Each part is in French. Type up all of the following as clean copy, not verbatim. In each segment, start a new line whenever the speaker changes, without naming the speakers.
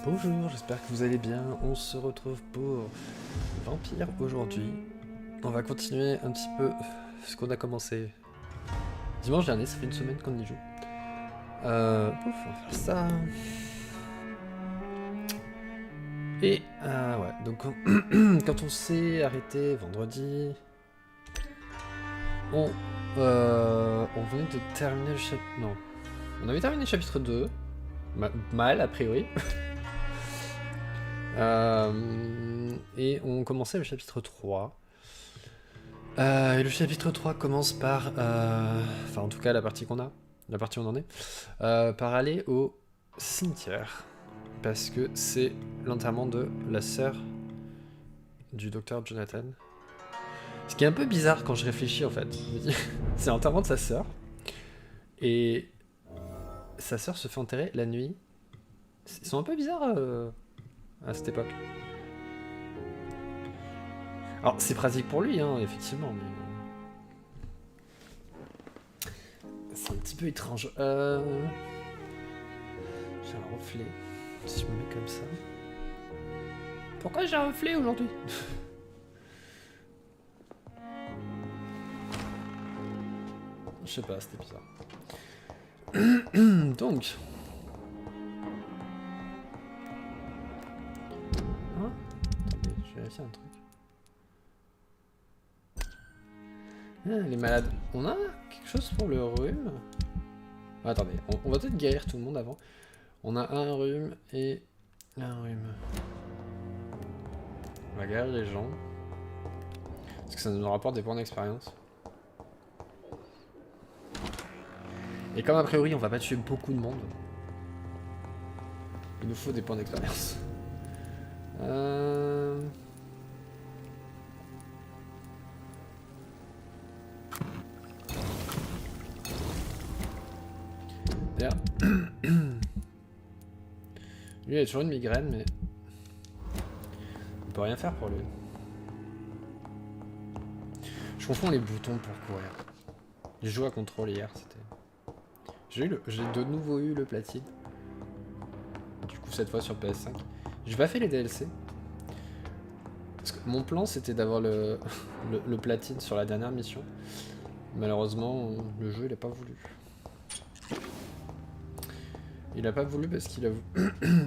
Bonjour, j'espère que vous allez bien. On se retrouve pour Vampyr aujourd'hui. On va continuer un petit peu ce qu'on a commencé dimanche dernier, ça fait une semaine qu'on y joue. Pouf, on va faire ça. Et ouais, donc quand on s'est arrêté vendredi, on venait de terminer le chapitre... Non, on avait terminé le chapitre 2, mal a priori. Et on commençait le chapitre 3. Et le chapitre 3 commence par... Enfin, en tout cas, la partie qu'on a, la partie où on en est, par aller au cimetière. Parce que c'est l'enterrement de la sœur du docteur Jonathan. Ce qui est un peu bizarre quand je réfléchis, en fait. C'est l'enterrement de sa sœur. Et sa sœur se fait enterrer la nuit. Ils sont un peu bizarres à cette époque. Alors, c'est pratique pour lui, hein, effectivement, mais... c'est un petit peu étrange. J'ai un reflet. Si je me mets comme ça... Pourquoi j'ai un reflet aujourd'hui? Je sais pas, c'était bizarre. Donc... Hein? Attendez, je vais vérifier un truc. Ah, les malades. On a quelque chose pour le rhume? Attendez, on va peut-être guérir tout le monde avant. On a un rhume et un rhume. On va guérir les gens. Parce que ça nous rapporte des points d'expérience. Et comme a priori on va pas tuer beaucoup de monde, il nous faut des points d'expérience. D'ailleurs, lui il a toujours une migraine, mais on peut rien faire pour lui. Je confonds les boutons pour courir. J'ai joué à contrôle hier, c'était... J'ai de nouveau eu le platine. Du coup cette fois sur PS5. J'ai pas fait les DLC. Parce que mon plan c'était d'avoir le platine sur la dernière mission. Malheureusement le jeu il a pas voulu. Il a pas voulu parce qu'il a...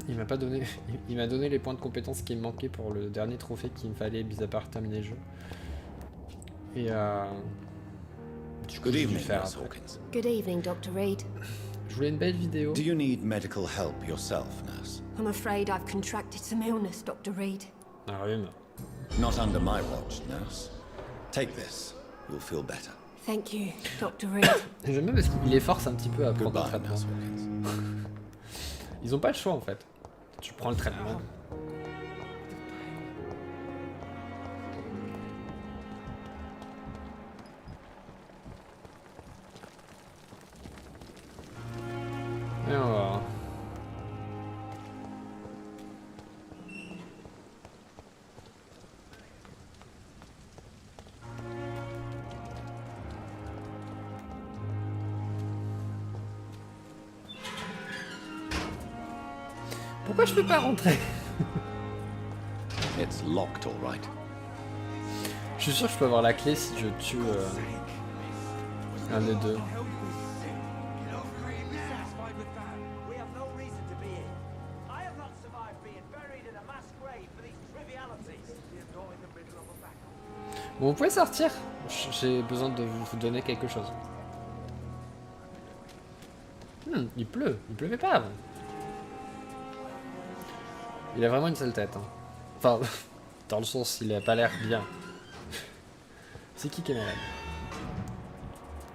il m'a pas donné... il m'a donné les points de compétence qui me manquaient pour le dernier trophée qu'il me fallait, mis à part terminer le jeu. Et du coup, je vais le faire après.
Good evening, Dr. Reed.
Je voulais une belle vidéo.
Do you need medical help yourself, nurse?
I'm afraid I've contracted some illness, Dr. Reed.
Un rhume.
Not under my watch, nurse. Take this. You'll feel better.
Thank you, Dr. Reed.
J'aime bien parce qu'il les force un petit peu à prendre le
Goodbye,
traitement.
Nurse Hawkins.
Ils ont pas le choix en fait. Tu prends le traitement. Et on va voir. Pourquoi je peux pas rentrer?
It's locked, all right.
Je suis sûr que je peux avoir la clé si je tue un des deux. Bon, vous pouvez sortir. J'ai besoin de vous donner quelque chose. Il pleut. Il pleuvait pas avant. Il a vraiment une sale tête. Hein. Enfin, dans le sens, il a pas l'air bien. C'est qui est malade?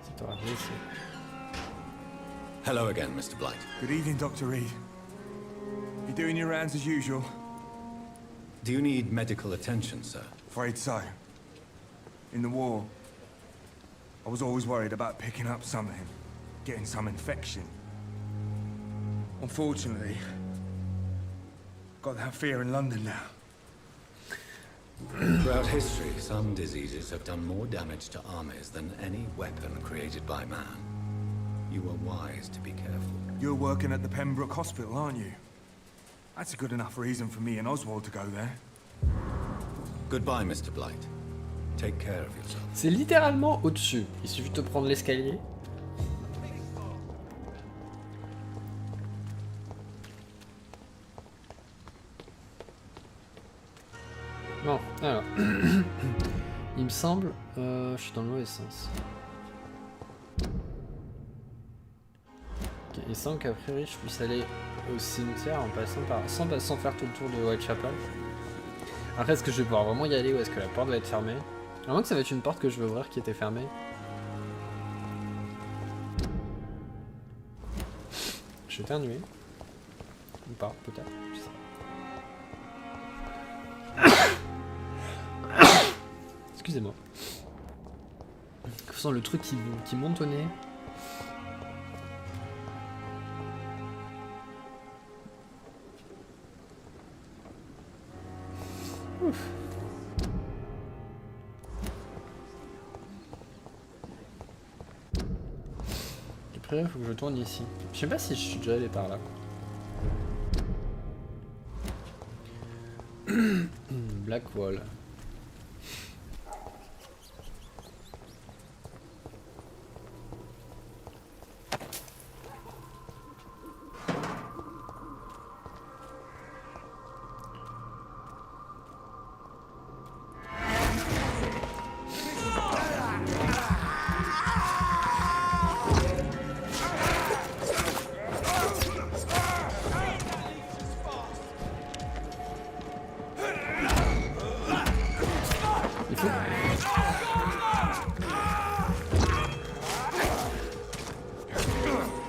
C'est toi, viens ici.
Hello again, Mr. Blight.
Good evening, Dr. Reed. You doing your rounds as usual?
Do you need medical attention, sir?
Afraid so. In the war, I was always worried about picking up something, getting some infection. Unfortunately, got that fear in London now.
Throughout history, some diseases have done more damage to armies than any weapon created by man. You are wise to be careful.
You're working at the Pembroke Hospital, aren't you? That's a good enough reason for me and Oswald to go there.
Goodbye, Mr. Blight. Take care of yourself.
C'est littéralement au-dessus. Il suffit de prendre l'escalier. Bon, alors. Il me semble... je suis dans le mauvais sens. Ok, il semble qu'a priori je puisse aller au cimetière en passant par... sans faire tout le tour de Whitechapel. Après, est-ce que je vais pouvoir vraiment y aller ou est-ce que la porte va être fermée? À moins que ça va être une porte que je veux ouvrir qui était fermée. Je vais éternuer. Ou pas, peut-être. Je sais pas. Excusez-moi. Je sens le truc qui monte au nez. Ouf. Après, il faut que je tourne ici. Je sais pas si je suis déjà allé par là. Black Wall.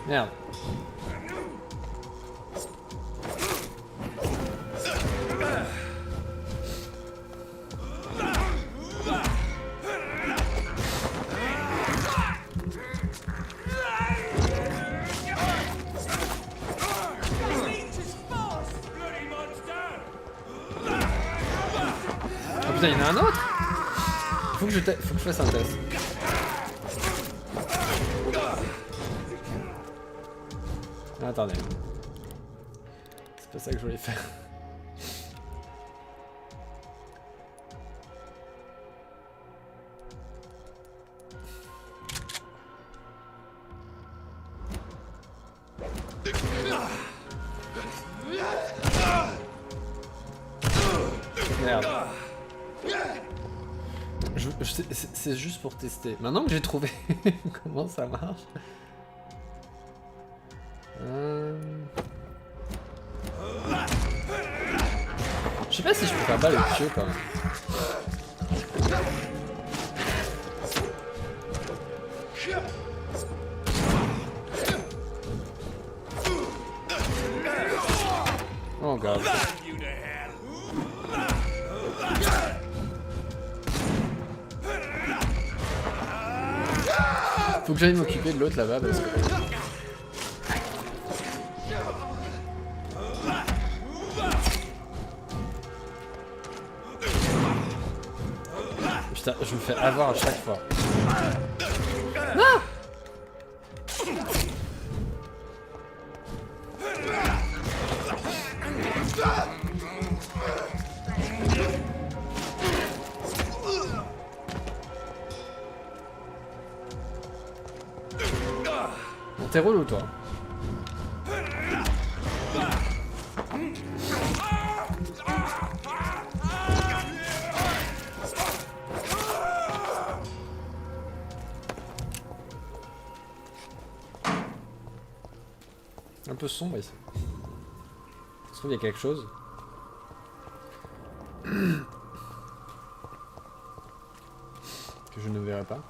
Merde. Oh putain, il y en a un autre. Faut que je fasse un test. Attendez. C'est pas ça que je voulais faire. Merde. C'est juste pour tester. Maintenant que j'ai trouvé comment ça marche. Je sais pas si je peux faire balle le pieu quand même. Oh god. Faut que j'aille m'occuper de l'autre là-bas parce que... Putain, je me fais avoir à chaque fois. Ah! Bon, t'es relou toi. Un peu sombre ici. Ça se trouve il y a quelque chose. Que je ne verrai pas.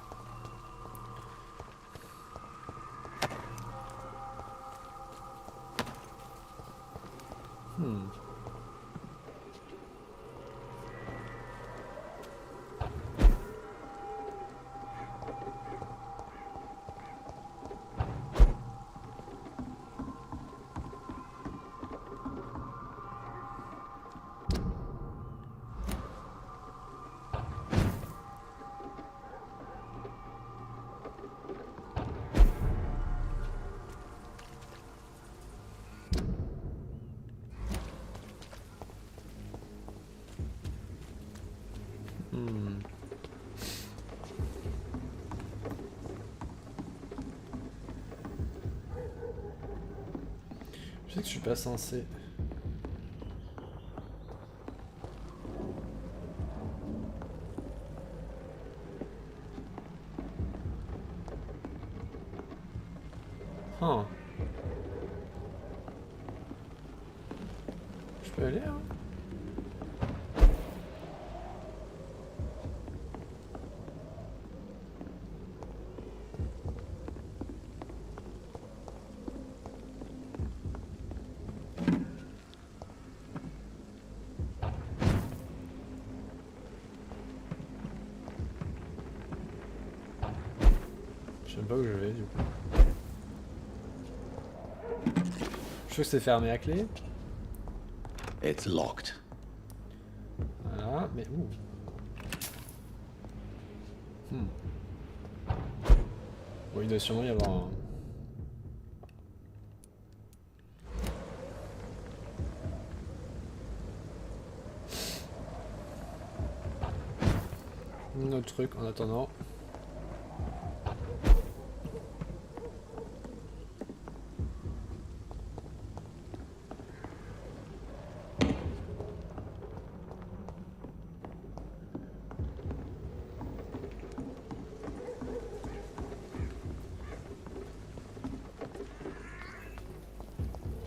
Je sais que je suis pas censé. Huh. Je peux aller, hein? Je sais pas où je vais du coup. Je trouve que c'est fermé à clé.
It's locked.
Voilà, mais ouh. Bon, il doit sûrement y avoir un... autre truc en attendant.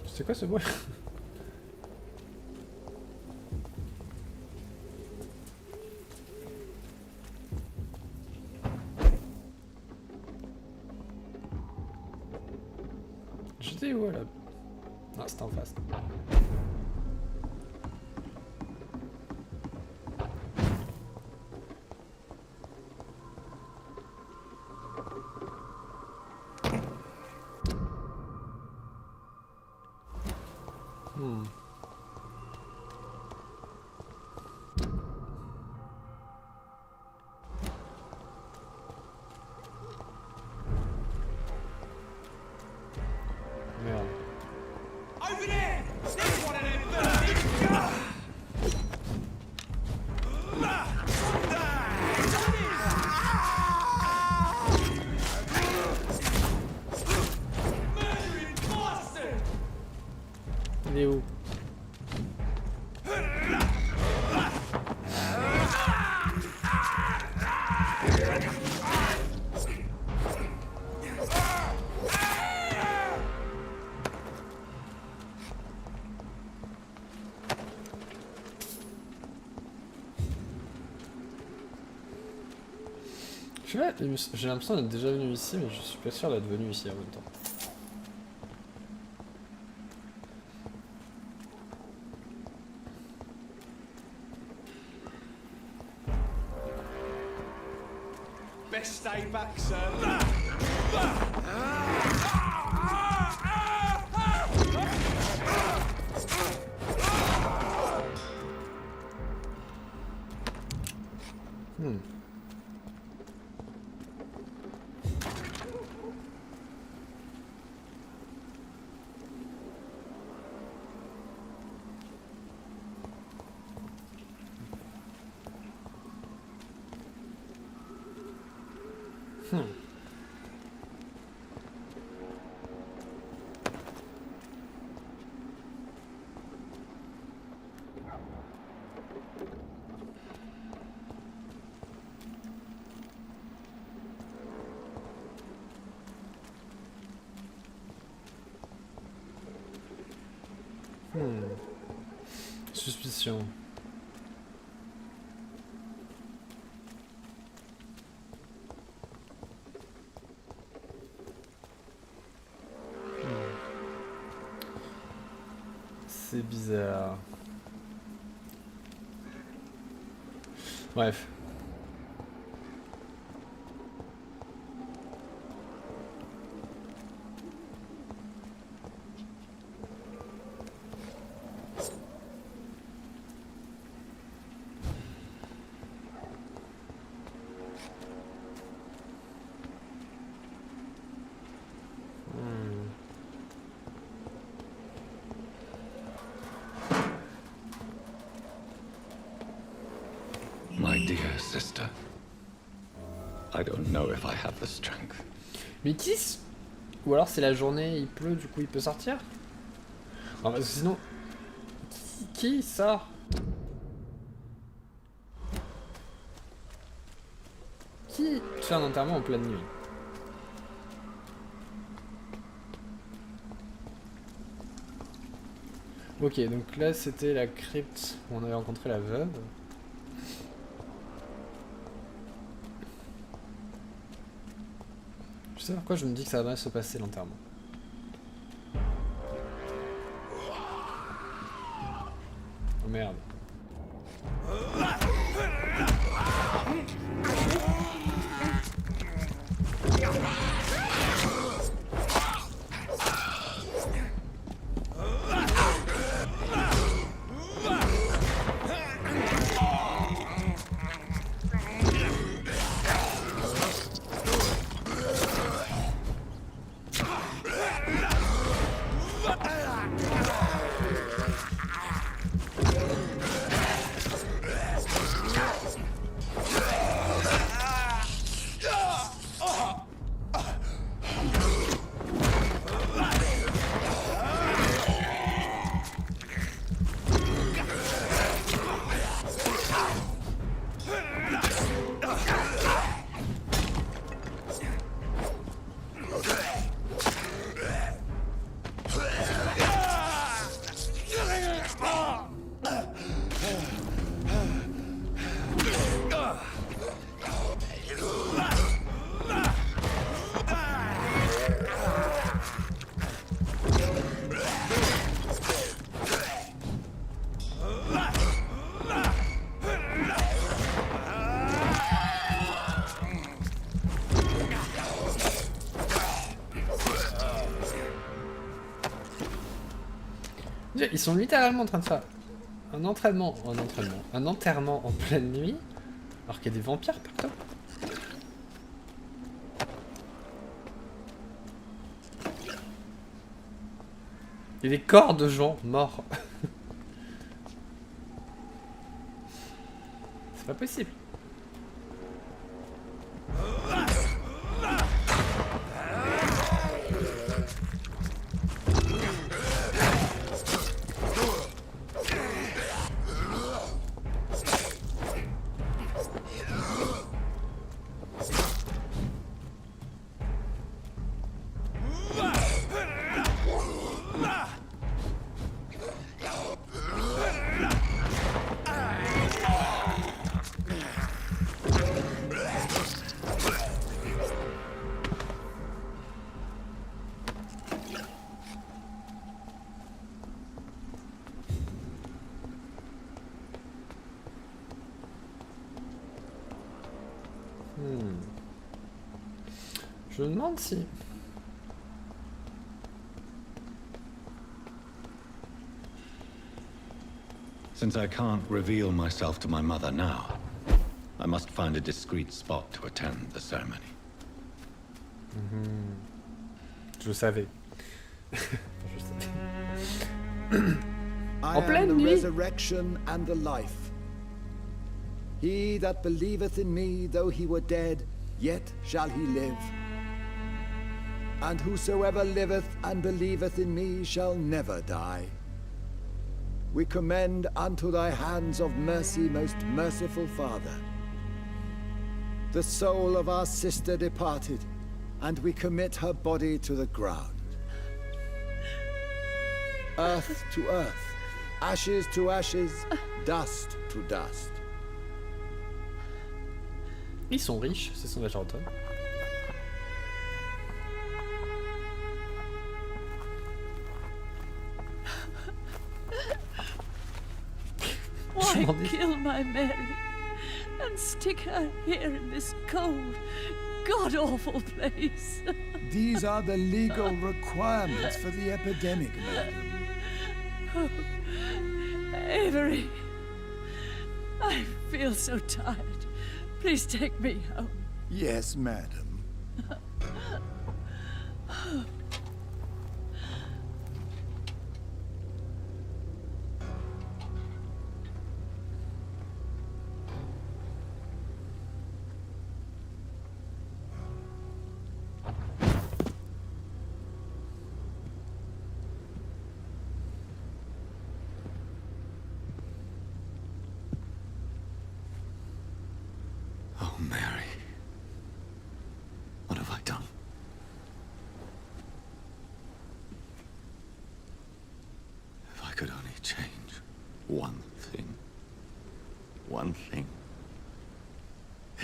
C'est quoi ce bruit? J'étais où là? Ah, c'était en face. Merde.
Over there! There's one of them birds! Murdering bastard!
Il est où? Je sais pas, j'ai l'impression d'être déjà venu ici, mais je suis pas sûr d'être venu ici en même temps.
Best stay back, sir. Suspicion. C'est bizarre. Bref.
My dear sister, I don't know if I have the strength.
Mais qui? Ou alors c'est la journée, il pleut, du coup il peut sortir? Non, parce que sinon... Qui sort? Qui fait un enterrement en pleine nuit? Ok, donc là c'était la crypte où on avait rencontré la veuve. Je sais pourquoi je me dis que ça va mal se passer l'enterrement. Oh merde. Ils sont littéralement en train de faire un entraînement, un enterrement en pleine nuit, alors qu'il y a des vampires partout. Il y a des corps de gens morts. C'est pas possible. Je me demande si...
Since I can't reveal myself to my mother now, I must find a discreet spot to attend the ceremony.
Je le savais. Je savais.
I
En
am
pleine
the
nuit.
resurrection and the life. He that believeth in me, though he were dead, yet shall he live. And whosoever liveth and believeth in me shall never die. We commend unto thy hands of mercy, most merciful Father, the soul of our sister departed, and we commit her body to the ground. Earth to earth, ashes to ashes, dust to dust.
Ils sont riches, c'est son majordome.
Why kill my Mary and stick her here in this cold, god-awful place?
These are the legal requirements for the epidemic, madam.
Oh, Avery, I feel so tired. Please take me home.
Yes, madam.
One thing. One thing.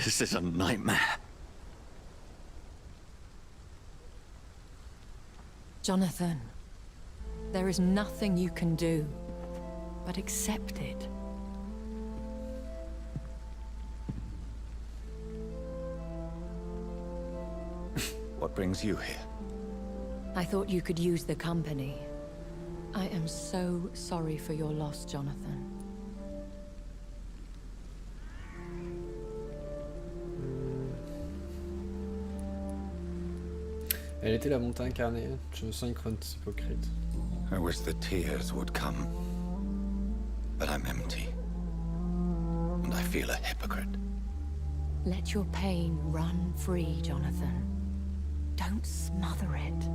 This is a nightmare.
Jonathan, there is nothing you can do but accept it.
What brings you here?
I thought you could use the company. I am so sorry for your loss, Jonathan.
Elle était la bonté incarnée. Je me sens hypocrite.
I wish the tears would come. But I'm empty. And I feel a hypocrite.
Let your pain run free, Jonathan. Don't smother it.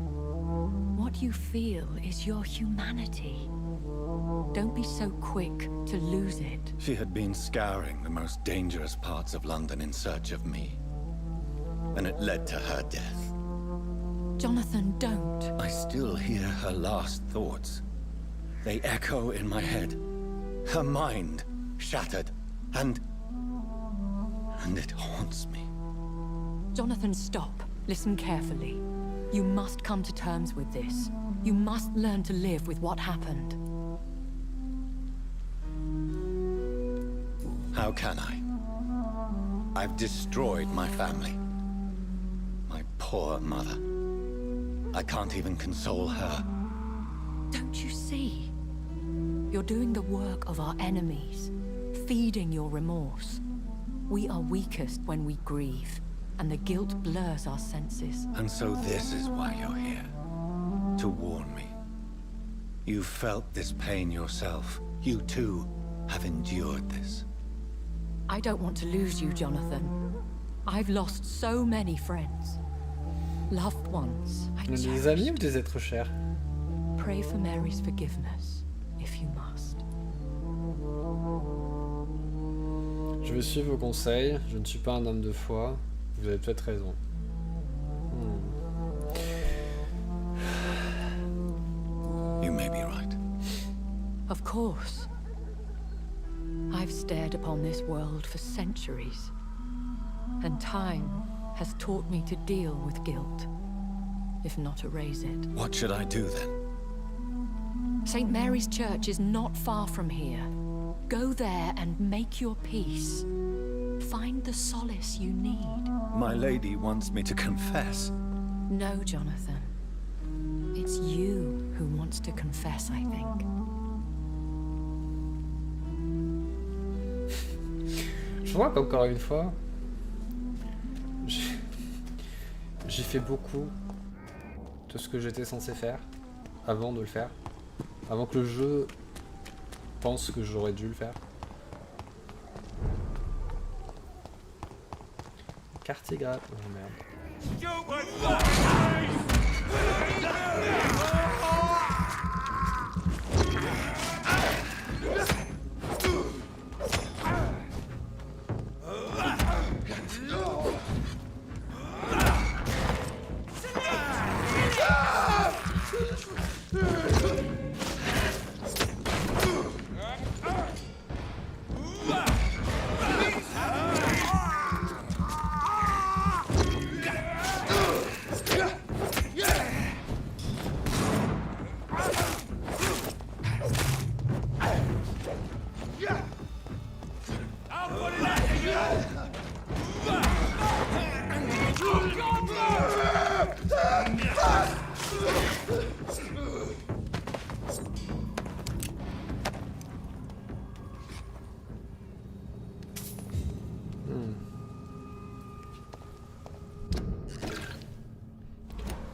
What you feel is your humanity. Don't be so quick to lose it.
She had been scouring the most dangerous parts of London in search of me. And it led to her death.
Jonathan, don't.
I still hear her last thoughts. They echo in my head. Her mind shattered, and it haunts me.
Jonathan, stop. Listen carefully. You must come to terms with this. You must learn to live with what happened.
How can I? I've destroyed my family. My poor mother. I can't even console her.
Don't you see? You're doing the work of our enemies, feeding your remorse. We are weakest when we grieve, and the guilt blurs our senses.
And so this is why you're here. To warn me. You've felt this pain yourself. You too have endured this.
I don't want to lose you, Jonathan. I've lost so many friends. Loved ones I
Des amis ou
cherished.
des êtres chers?
Pray for Mary's forgiveness, if you must.
Je vais suivre vos conseils. Je ne suis pas un homme de foi. Vous avez peut-être raison.
You may be right.
Of course. I've stared upon this world for centuries, and time has taught me to deal with guilt, if not erase it.
What should I do then?
St. Mary's Church is not far from here. Go there and make your peace. Find the solace you need.
My lady wants me to confess.
No, Jonathan. It's you who wants to confess, I think.
Je vois qu'encore une fois, j'ai fait beaucoup de ce que j'étais censé faire avant de le faire. Avant que le jeu pense que j'aurais dû le faire. Quartier grave. Oh merde.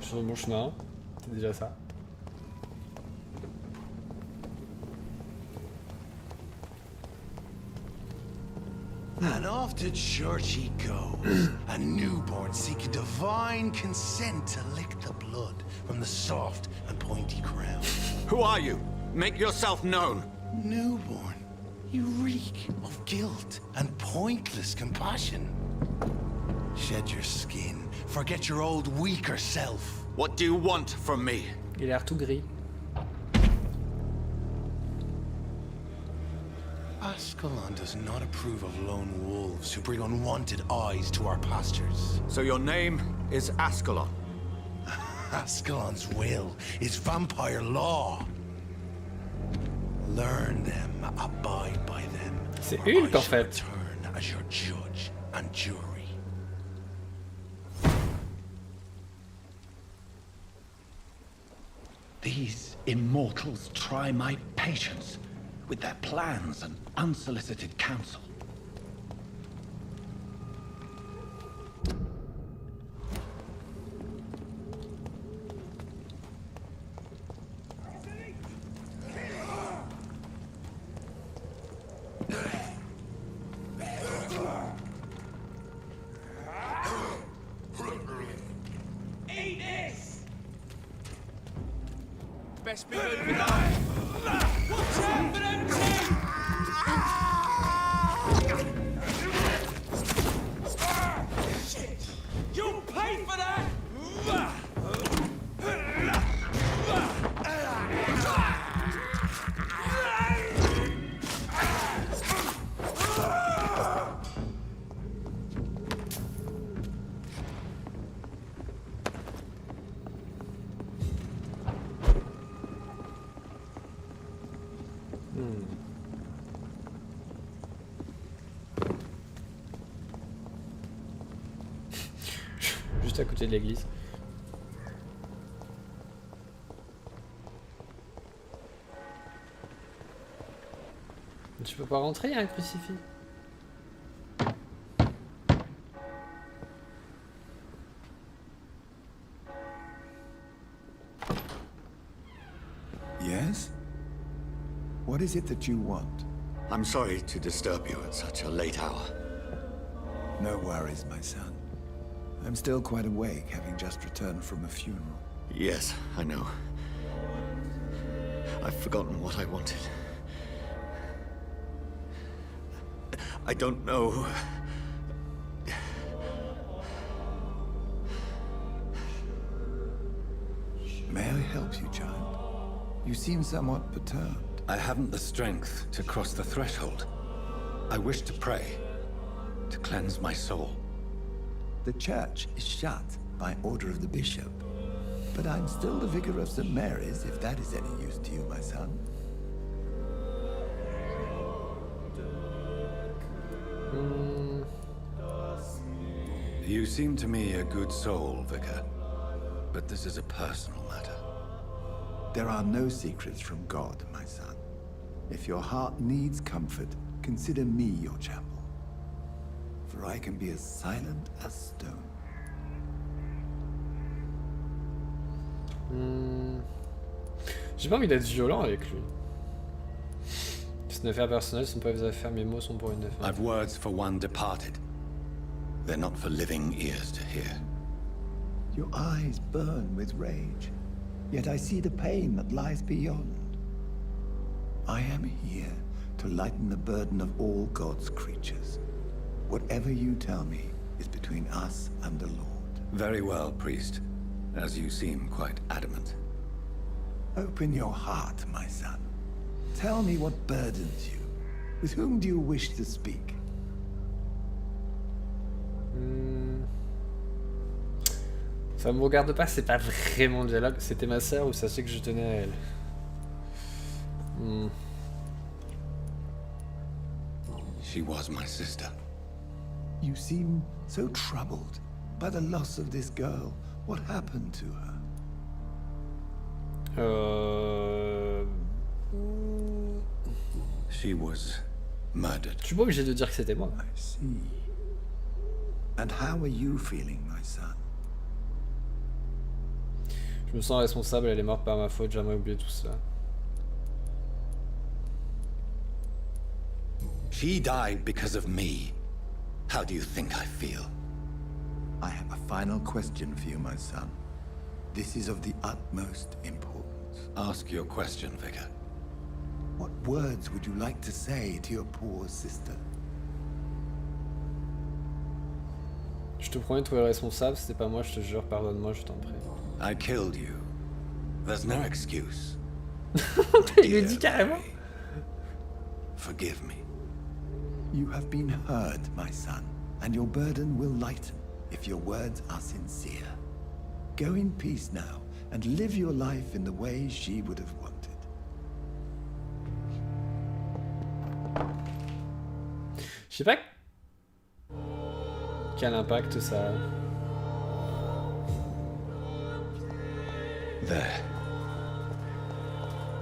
Sur le bon chemin, c'est déjà ça.
And off to church he goes, a newborn seeking divine consent to lick the blood from the soft and pointy crown.
Who are you? Make yourself known.
Newborn, you reek of guilt and pointless compassion. Shed your skin, forget your old weaker self.
What do you want from me?
Il a l'air tout gris.
Ascalon does not approve of lone wolves who bring unwanted eyes to our pastures.
So your name is Ascalon?
Ascalon's will is vampire law. Learn them, abide by them.
C'est
or
Hulk
I
en
shall
fait.
return as your judge and jury.
These immortals try my patience with their plans and unsolicited counsel.
Best be good for that. Watch out for them two! Shit! You'll pay for that!
Juste à côté de l'église. Tu peux pas rentrer, il y a un crucifix.
Yes? What is it that you want?
I'm sorry to disturb you at such a late hour.
No worries, my son. I'm still quite awake, having just returned from a funeral.
Yes, I know. I've forgotten what I wanted. I don't know.
May I help you, child? You seem somewhat perturbed.
I haven't the strength to cross the threshold. I wish to pray, to cleanse my soul.
The church is shut by order of the bishop. But I'm still the vicar of St. Mary's, if that is any use to you, my son.
You seem to me a good soul, Vicar. But this is a personal matter.
There are no secrets from God, my son. If your heart needs comfort, consider me your chapel. For I can be as silent as stone.
J'ai pas envie d'être violent avec lui. C'est une affaire personnelle, ce sont pas vos affaires, mes mots sont pour une affaire.
I've words for one departed. They're not for living ears to hear.
Your eyes burn with rage, yet I see the pain that lies beyond. I am here to lighten the burden of all God's creatures. Whatever you tell me is between us and the Lord.
Very well, priest. As you seem quite adamant.
Open your heart, my son. Tell me what burdens you. With whom do you wish to speak?
Ça me regarde pas, c'est pas vraiment le dialogue. C'était ma sœur ou sachez que je tenais à elle.
She was my sister.
You seem so troubled by the loss of this girl. What happened to her?
She was murdered.
Je suis pas obligé de dire que c'était moi.
I see. And how are you feeling, my son?
Je me sens responsable, elle est morte par ma faute, jamais oublié tout ça.
She died because of me. How do you think I feel?
I have a final question for you, my son. This is of the utmost importance.
Ask your question, Vicar.
What words would you like to say to your poor sister?
Je te promets de trouver le responsable, c'était pas moi, je te jure, pardonne-moi, je t'en prie.
I killed you. There's no excuse.
Il le dit carrément.
Forgive me.
You have been heard, my son, and your burden will lighten if your words are sincere. Go in peace now, and live your life in the way she would have wanted.
Je sais pas quel impact ça a.
There.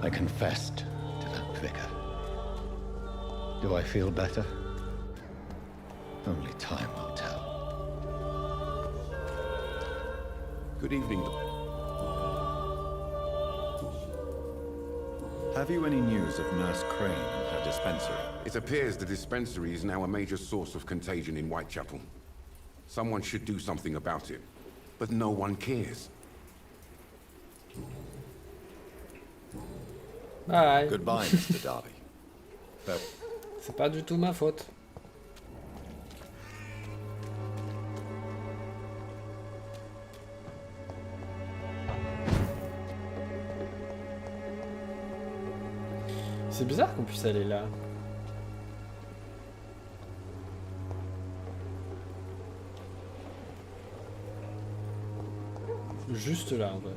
I confessed to that vicar. Do I feel better? Only time will tell.
Good evening.
Have you any news of Nurse Crane and her dispensary?
It appears the dispensary is now a major source of contagion in Whitechapel. Someone should do something about it, but no one cares.
Bye.
Goodbye, Mr. Darby. Though,
C'est pas du tout ma faute. C'est bizarre qu'on puisse aller là. Juste là en vrai.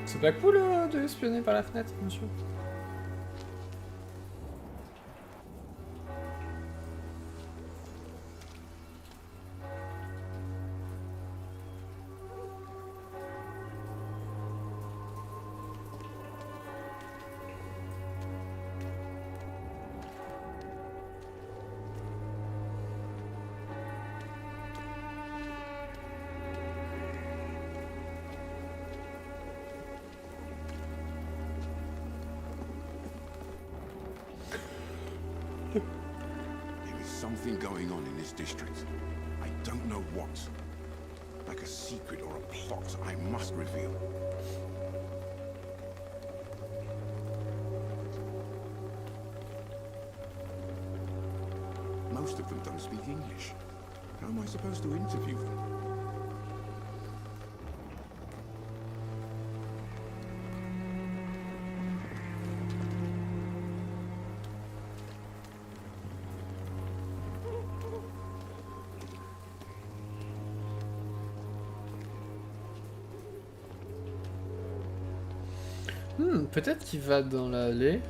C'est pas cool de espionner par la fenêtre, monsieur.
There is something going on in this district. I don't know what. Like a secret or a plot I must reveal. Most of them don't speak English. How am I supposed to interview them?
Peut-être qu'il va dans l'allée.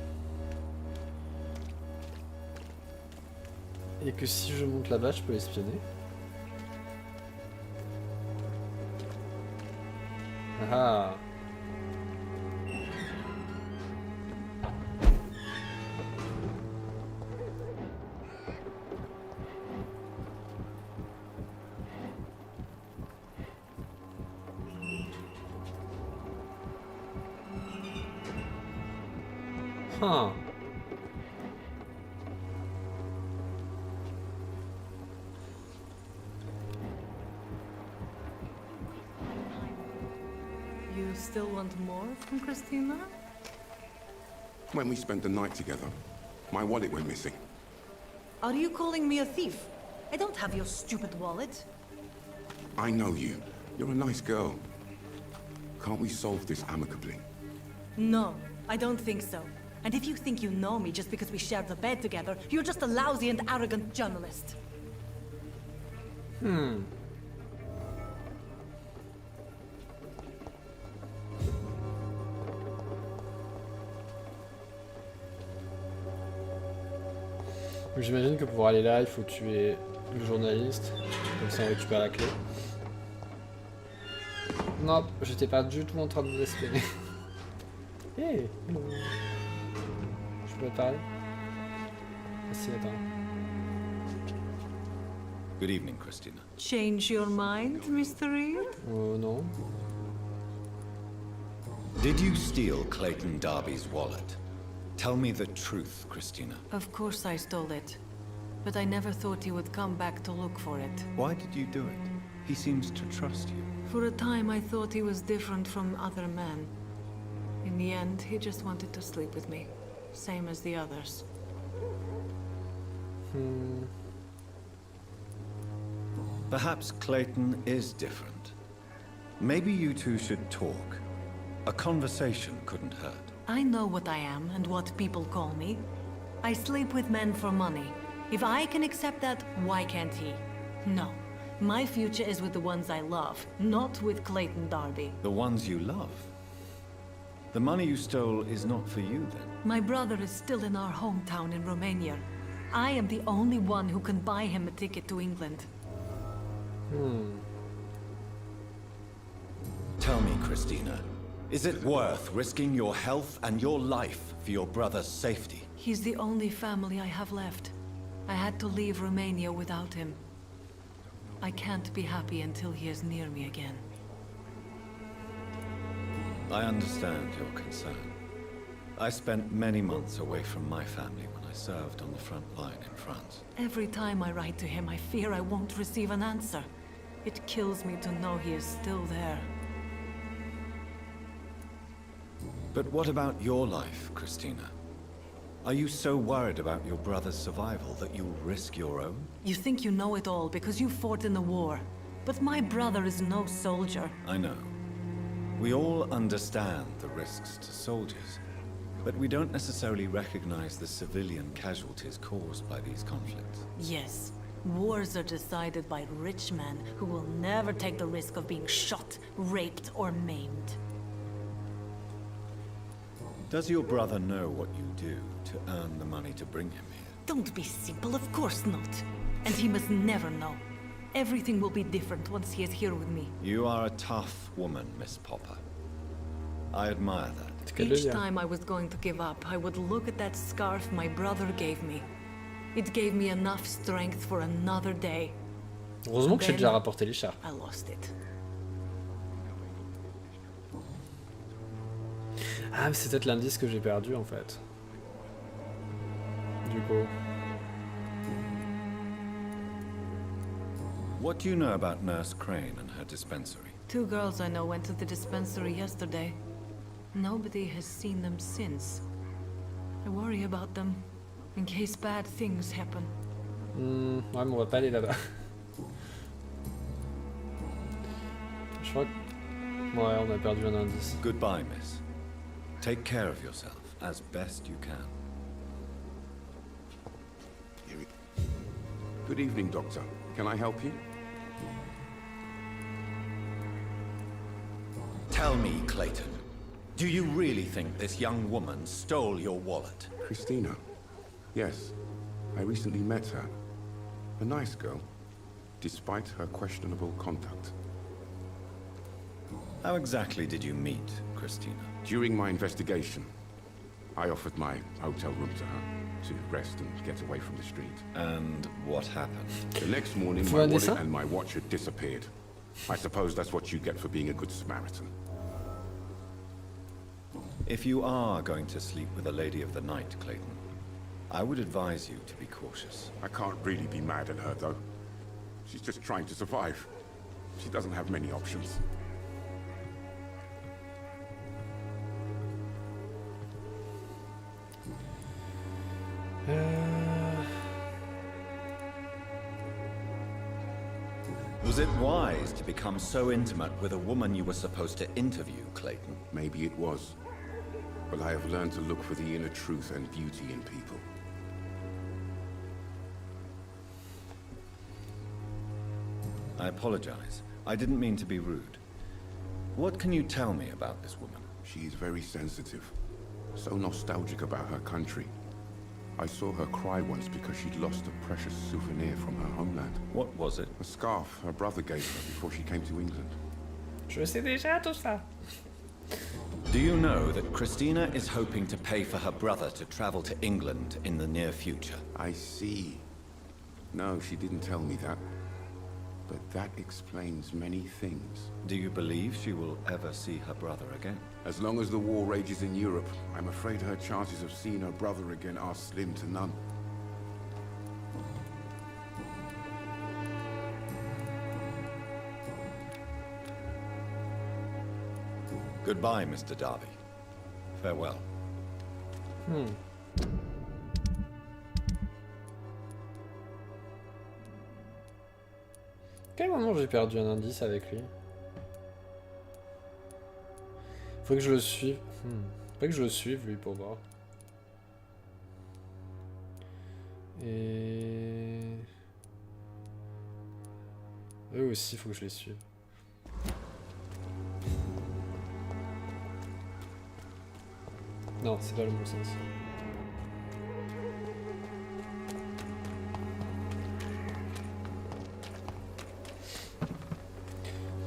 Et que si je monte là-bas, je peux espionner. Ah. Huh.
You still want more from Christina?
When we spent the night together, my wallet went missing.
Are you calling me a thief? I don't have your stupid wallet.
I know you. You're a nice girl. Can't we solve this amicably?
No, I don't think so. And if you think you know me just because we shared the bed together, you're just a lousy and arrogant journalist.
J'imagine que pour aller là, il faut tuer le journaliste. Comme ça, on récupère la clé. Non, j'étais pas du tout en train de vous espionner. Hey, hello. Je peux te parler? Ah si, attends.
good evening, Christina.
Change your mind, Mr. Reed?
Non.
Did you steal Clayton Darby's wallet? Tell me the truth, Christina.
Of course I stole it. But I never thought he would come back to look for it.
Why did you do it? He seems to trust you.
For a time I thought he was different from other men. In the end, he just wanted to sleep with me. Same as the others.
Perhaps Clayton is different. Maybe you two should talk. A conversation couldn't hurt.
I know what I am and what people call me. I sleep with men for money. If I can accept that, why can't he? No. My future is with the ones I love, not with Clayton Darby.
The ones you love? The money you stole is not for you, then?
My brother is still in our hometown in Romania. I am the only one who can buy him a ticket to England.
Tell me, Christina, is it worth risking your health and your life for your brother's safety?
He's the only family I have left. I had to leave Romania without him. I can't be happy until he is near me again.
I understand your concern. I spent many months away from my family when I served on the front line in France.
Every time I write to him, I fear I won't receive an answer. It kills me to know he is still there.
But what about your life, Christina? Are you so worried about your brother's survival that you'll risk your own?
You think you know it all because you fought in the war. But my brother is no soldier.
I know. We all understand the risks to soldiers, but we don't necessarily recognize the civilian casualties caused by these conflicts.
Yes. Wars are decided by rich men who will never take the risk of being shot, raped, or maimed.
Does your brother know what you do to earn the money to bring him here?
Don't be simple, of course not. And he must never know. Everything will be different once he is here with me.
You are a tough woman, Miss Popper. I admire that.
Each time I was going to give up, I would look at that scarf my brother gave me. It gave me enough strength for another day.
Heureusement que j'ai déjà rapporté l'écharpe.
I lost it.
Ah, mais c'est peut-être l'indice que j'ai perdu en fait. Du coup.
What do you know about Nurse Crane and her dispensary?
2 girls I know went to the dispensary yesterday. Nobody has seen them since. I worry about them, in case bad things happen.
Ouais, mais on va pas aller là-bas. Je crois que... Ouais, on a perdu un indice.
Goodbye, miss. Take care of yourself, as best you can.
Good evening, Doctor. Can I help you?
Tell me, Clayton, do you really think this young woman stole your wallet?
Christina? Yes. I recently met her. A nice girl, despite her questionable conduct.
How exactly did you meet Christina?
During my investigation, I offered my hotel room to her to rest and get away from the street.
And what happened?
The next morning, my wallet and my watch had disappeared. I suppose that's what you get for being a good Samaritan.
If you are going to sleep with a lady of the night, Clayton, I would advise you to be cautious.
I can't really be mad at her, though. She's just trying to survive. She doesn't have many options.
Was it wise to become so intimate with a woman you were supposed to interview, Clayton?
Maybe it was. But I have learned to look for the inner truth and beauty in people.
I apologize. I didn't mean to be rude. What can you tell me about this woman?
She's very sensitive. So nostalgic about her country. I saw her cry once because she'd lost a precious souvenir from her homeland.
What was it?
A scarf her brother gave her before she came to England.
Je sais déjà tout ça.
Do you know that Christina is hoping to pay for her brother to travel to England in the near future?
I see. No, she didn't tell me that. but that explains many things.
Do you believe she will ever see her brother again?
As long as the war rages in Europe, I'm afraid her chances of seeing her brother again are slim to none.
Goodbye, Mr. Darby. Farewell.
Quel moment j'ai perdu un indice avec lui? Faut que je le suive. Faut que je le suive lui pour voir. Et... eux aussi, faut que je les suive. Non, c'est pas le bon sens.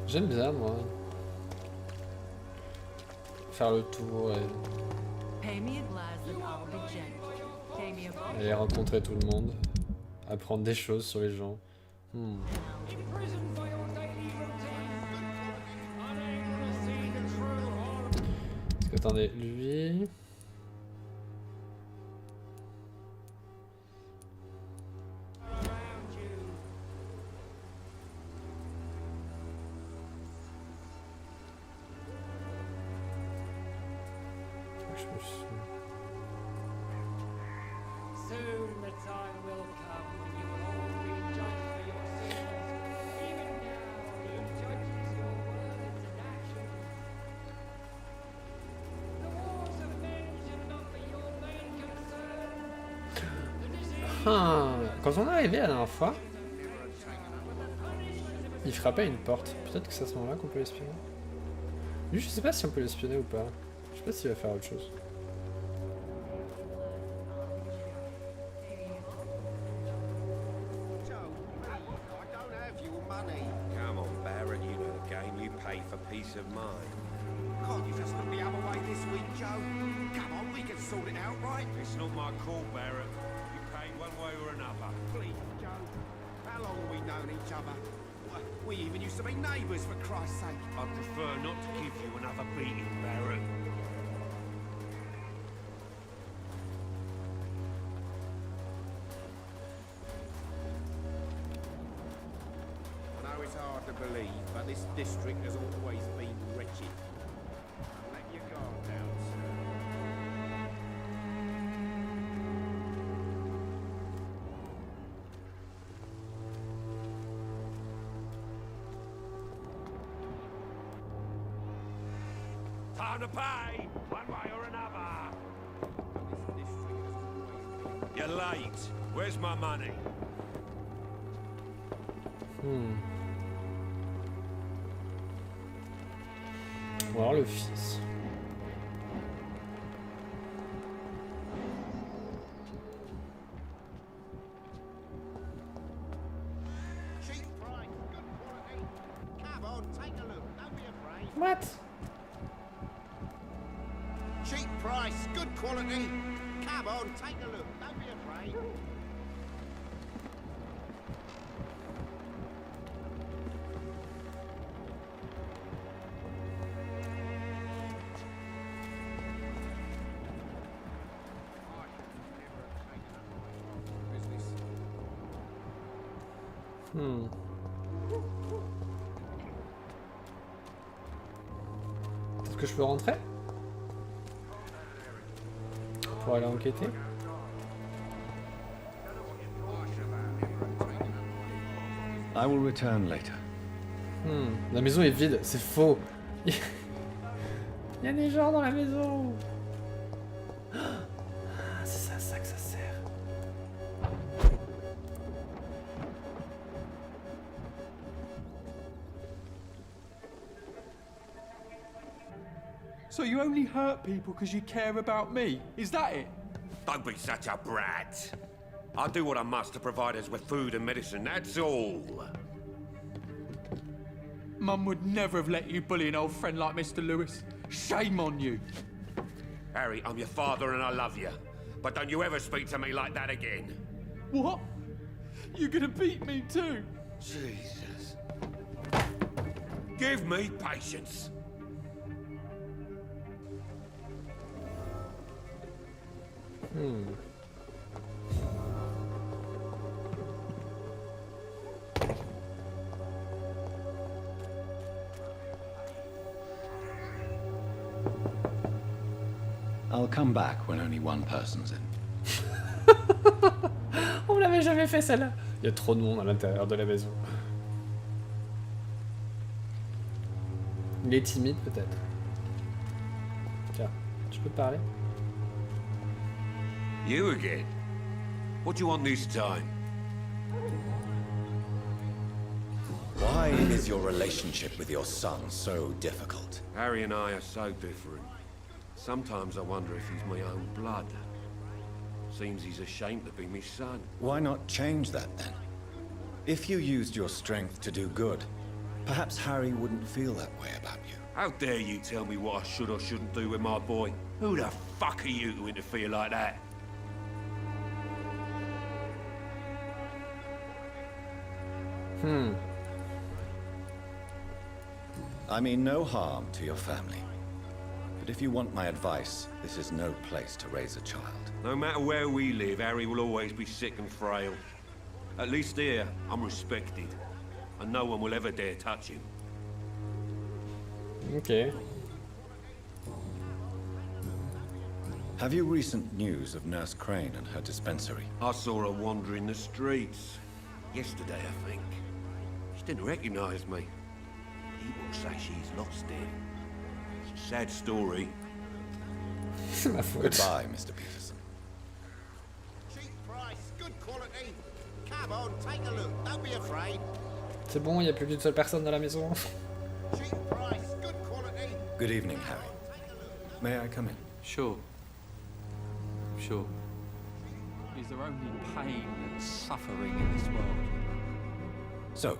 J'aime bien, moi. Faire le tour et aller rencontrer tout le monde. Apprendre des choses sur les gens. Parce que, attendez, lui... Quand on est arrivé la dernière fois, il frappait à une porte. Peut-être que c'est à ce moment-là qu'on peut l'espionner. Lui, je sais pas si on peut l'espionner ou pas. Je sais pas s'il va faire autre chose.
Come on, Baron, you know the game. You pay for peace of mind. Can't you just look the other way this week, Joe? Come on, we can sort it out, right? It's not my call, Baron. You pay one way or another. Please, Joe. How long have we known each other? We even used to be neighbours, for Christ's sake. I'd prefer not to give you another beating, Baron. I know it's hard to believe, but this district has always been wretched. Let your guard down, sir. Time to pay, one way or another. You're late. Where's my money?
On va voir le fils. What?
Cheap price, good quality. Come on, take a look. Don't be afraid.
Est-ce que je peux rentrer? Pour aller enquêter?
I will return later.
La maison est vide, c'est faux. Il y a des gens dans la maison. C'est à ça que ça sert.
So you only hurt people because you care about me? Is that it?
Don't be such a brat. I do what I must to provide us with food and medicine, that's all.
Mum would never have let you bully an old friend like Mr. Lewis. Shame on you.
Harry, I'm your father and I love you. But don't you ever speak to me like that again.
What? You're gonna beat me too?
Jesus. Give me patience.
I'll come back when only one person's in.
On l'avait jamais fait celle-là. Il y a trop de monde à l'intérieur de la maison. Il est timide peut-être. Tiens, tu peux te parler?
You again? What do you want this time?
Why is your relationship with your son so difficult?
Harry and I are so different. Sometimes I wonder if he's my own blood. Seems he's ashamed to be my son.
Why not change that then? If you used your strength to do good, perhaps Harry wouldn't feel that way about you.
How dare you tell me what I should or shouldn't do with my boy? Who the fuck are you to interfere like that?
I mean no harm to your family. But if you want my advice, this is no place to raise a child.
No matter where we live, Harry will always be sick and frail. At least here, I'm respected. And no one will ever dare touch him.
Ok.
Have you recent news of Nurse Crane and her dispensary?
I saw her wandering the streets. Yesterday, I think. She didn't recognize me. People say she's lost it. It's a sad story.
C'est ma faute.
Goodbye, Mr. Peterson.
Cheap price, good quality. Come on, take a look. Don't be afraid.
C'est bon, il n'y a plus qu'une seule personne dans la maison.
Cheap price, good quality.
Good evening, Harry. May I come in?
Sure. Sure. Is there only pain and suffering in this world?
So,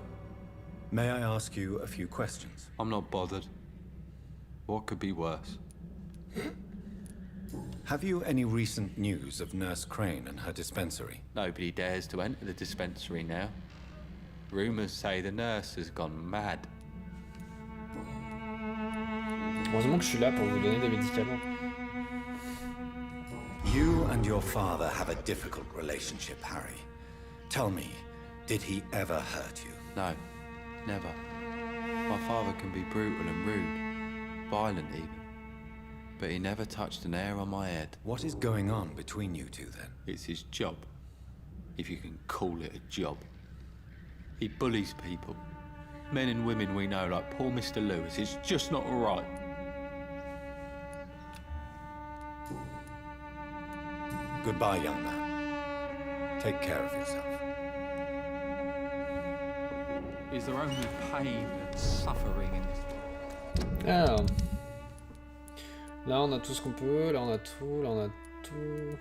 may I ask you a few questions?
I'm not bothered. What could be worse?
Have you any recent news of Nurse Crane and her dispensary?
Nobody dares to enter the dispensary now. Rumours say the nurse has gone mad.
Heureusement que je suis là pour vous donner des médicaments.
You and your father have a difficult relationship, Harry. Tell me, did he ever hurt you?
No, never. My father can be brutal and rude, violent even. But he never touched an hair on my head.
What is going on between you two then?
It's his job, if you can call it a job. He bullies people. Men and women we know, like poor Mr. Lewis. It's just not right.
Goodbye, young man. Take care of yourself.
Is there only pain and suffering in this world?
Alors. Là on a tout ce qu'on peut, là on a tout, là on a tout.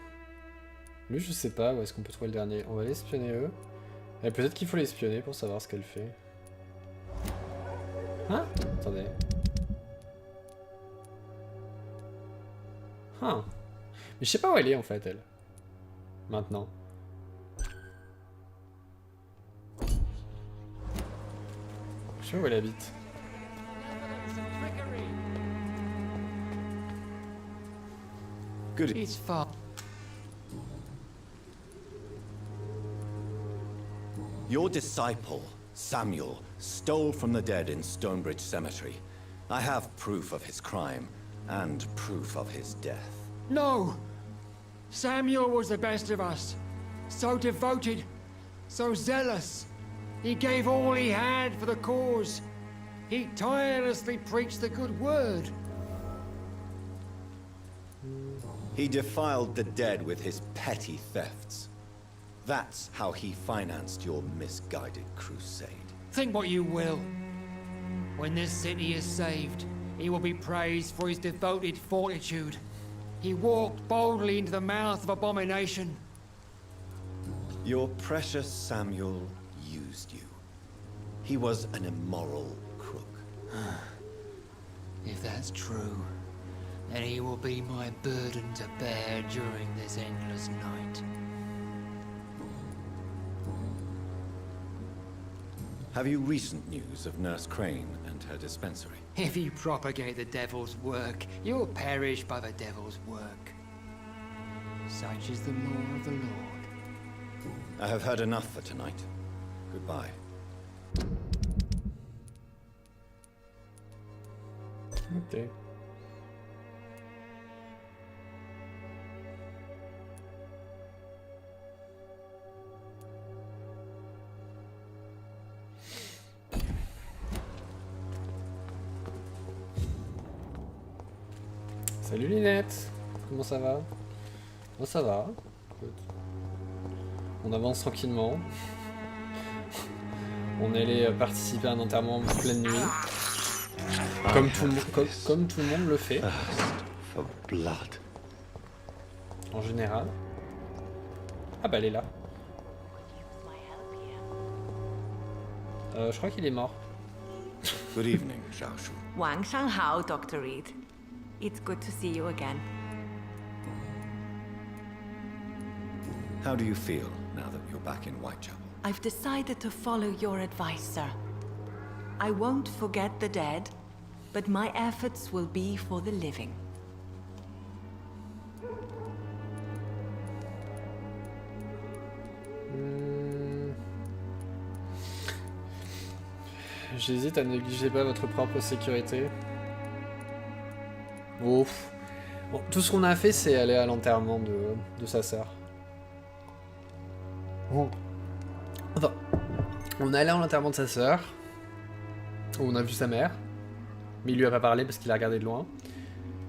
Lui je sais pas où est-ce qu'on peut trouver le dernier. On va l'espionner eux. Et peut-être qu'il faut l'espionner pour savoir ce qu'elle fait. Hein? Attendez. Hein? Mais je sais pas où elle est en fait elle. Maintenant. Je sais où elle habite.
Good.
It's far.
Your disciple, Samuel, stole from the dead in Stonebridge Cemetery. I have proof of his crime and proof of his death.
No! Samuel was the best of us. So devoted, so zealous. He gave all he had for the cause. He tirelessly preached the good word.
He defiled the dead with his petty thefts. That's how he financed your misguided crusade.
Think what you will. When this city is saved, he will be praised for his devoted fortitude. He walked boldly into the mouth of abomination.
Your precious Samuel used you. He was an immoral crook.
If that's true, then he will be my burden to bear during this endless night.
Have you recent news of Nurse Crane and her dispensary?
If you propagate the devil's work, you'll perish by the devil's work. Such is the law of the Lord.
I have heard enough for tonight. Goodbye.
Ok. Salut Linette, comment ça va? Oh, ça va. Écoute. On avance tranquillement. On est allé participer à un enterrement en pleine nuit. Comme tout le monde le fait. En général. Ah bah elle est là. Je crois qu'il est mort.
Good evening, Xiaoshu.
Wang Shanghao, Dr. Reed. It's good to see you again.
How do you feel now that you're back in Whitechapel?
I've decided to follow your advice, sir. I won't forget the dead, but my efforts will be for the living.
J'hésite à ne négliger pas votre propre sécurité. Ouf. Bon, tout ce qu'on a fait, c'est aller à l'enterrement de sa sœur. Oh. Enfin, on est allé à l'enterrement de sa sœur, où on a vu sa mère, mais il lui a pas parlé parce qu'il a regardé de loin.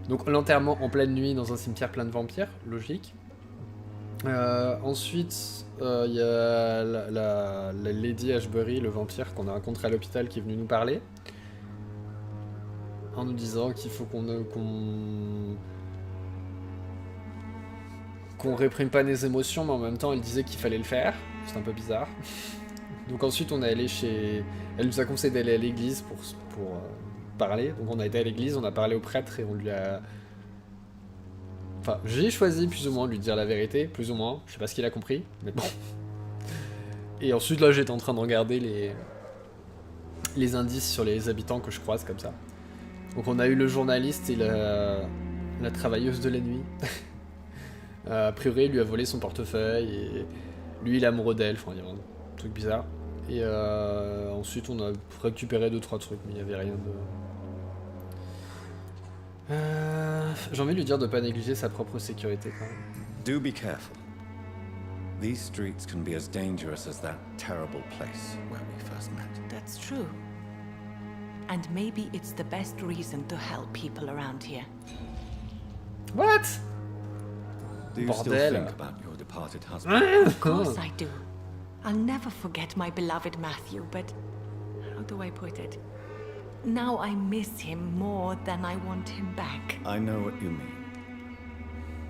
Donc l'enterrement en pleine nuit dans un cimetière plein de vampires, logique. Ensuite, il y a la Lady Ashbury, le vampire qu'on a rencontré à l'hôpital, qui est venu nous parler. En nous disant qu'il faut qu'on réprime pas nos émotions, mais en même temps elle disait qu'il fallait le faire. C'est un peu bizarre. Donc ensuite on est allé chez... Elle nous a conseillé d'aller à l'église pour parler. Donc on a été à l'église, on a parlé au prêtre et on lui a... Enfin, j'ai choisi plus ou moins de lui dire la vérité, plus ou moins. Je sais pas ce qu'il a compris, mais bon. Et ensuite là j'étais en train de regarder les indices sur les habitants que je croise comme ça. Donc on a eu le journaliste et la travailleuse de la nuit. A priori, il lui a volé son portefeuille et lui il est amoureux d'elle, enfin il y a un truc bizarre. Et ensuite on a récupéré 2-3 trucs, mais il n'y avait rien de... J'ai envie de lui dire de pas négliger sa propre sécurité quand même.
Do be careful. These streets can be as dangerous as that terrible place where we first met.
That's true. And maybe it's the best reason to help people around here.
What?
Do you still
Bordel.
think about your departed husband?
Of course I do. I'll never forget my beloved Matthew, but how do I put it? Now I miss him more than I want him back.
I know what you mean.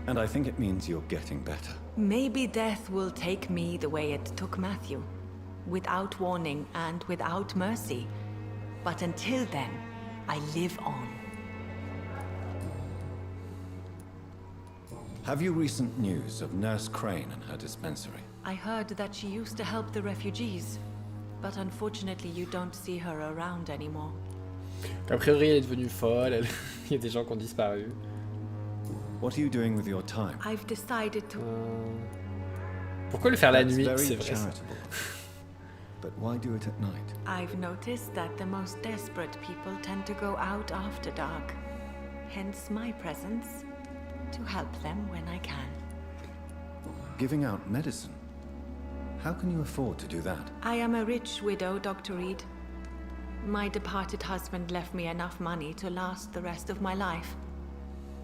And I think it means you're getting better.
Maybe death will take me the way it took Matthew, without warning and without mercy. But until then, I live on.
Have you recent news of Nurse Crane and her dispensary?
I heard that she used to help the refugees, but unfortunately you don't see her around anymore.
A priori, elle est devenue folle, il y a des gens qui ont disparu.
What are you doing with your time?
I've decided to...
Pourquoi le faire la
That's
nuit?
very
C'est vrai.
charitable. But why do it at night?
I've noticed that the most desperate people tend to go out after dark. Hence my presence, to help them when I can.
Giving out medicine? How can you afford to do that?
I am a rich widow, Dr. Reed. My departed husband left me enough money to last the rest of my life.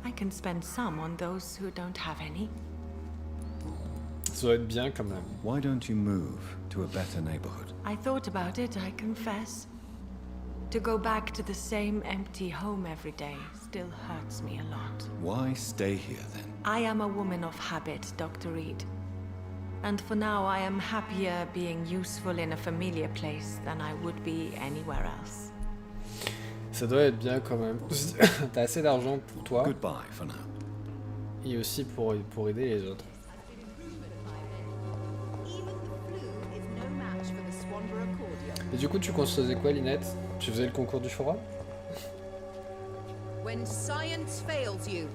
I can spend some on those who don't have any.
Ça doit être bien quand même.
Why don't you move to a better neighborhood?
I thought about it, I confess. To go back to the same empty home every day still hurts me a lot.
Why stay here then?
I am a woman of habit, Dr. Reed. And for now, I am happier being useful in a familiar place than I would be anywhere else.
Ça doit être bien quand même. T'as assez d'argent pour toi.
Goodbye for now.
Et aussi pour aider les autres. Et du coup, tu construisais quoi, Linette? Tu faisais le concours du forum?
When science fails you,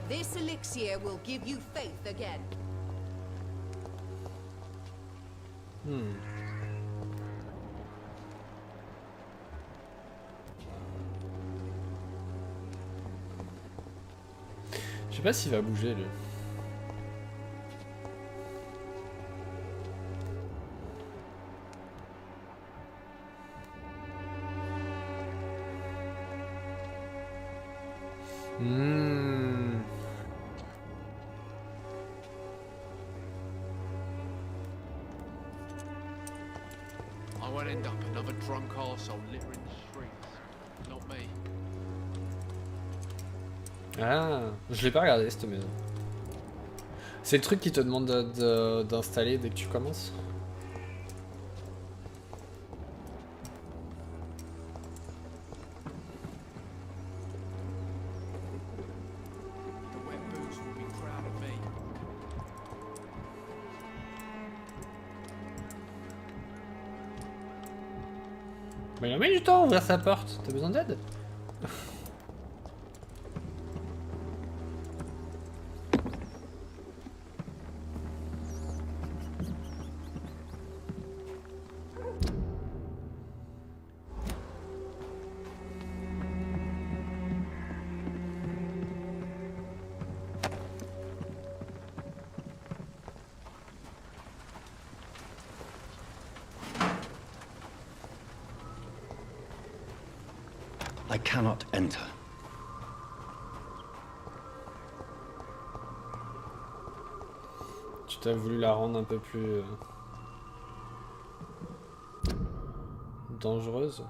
this elixir will give you faith again.
Je sais pas s'il va bouger, lui.
I won't end up another drunk arsehole littering the streets. Not me.
Ah, je l'ai pas regardé cette maison. C'est le truc qui te demande d'installer dès que tu commences?
The wet boots will be proud of me.
Mais il a mis du temps à ouvrir sa porte. T'as besoin d'aide?
I cannot enter.
Tu t'as voulu la rendre un peu plus dangereuse.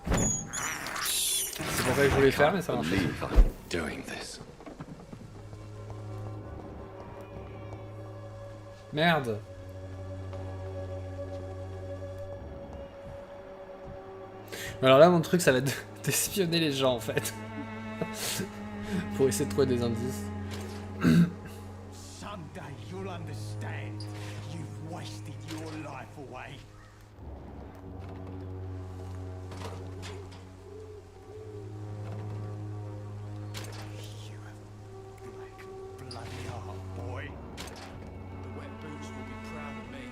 C'est pour ça que je voulais faire, mais ça marche.
Doing this.
Merde. Alors là, mon truc, ça va être d'espionner les gens, en fait. Pour essayer de trouver des indices.
Someday you'll understand. You've wasted your life away. You have bloody heart, boy.
The wet boots will be proud of me.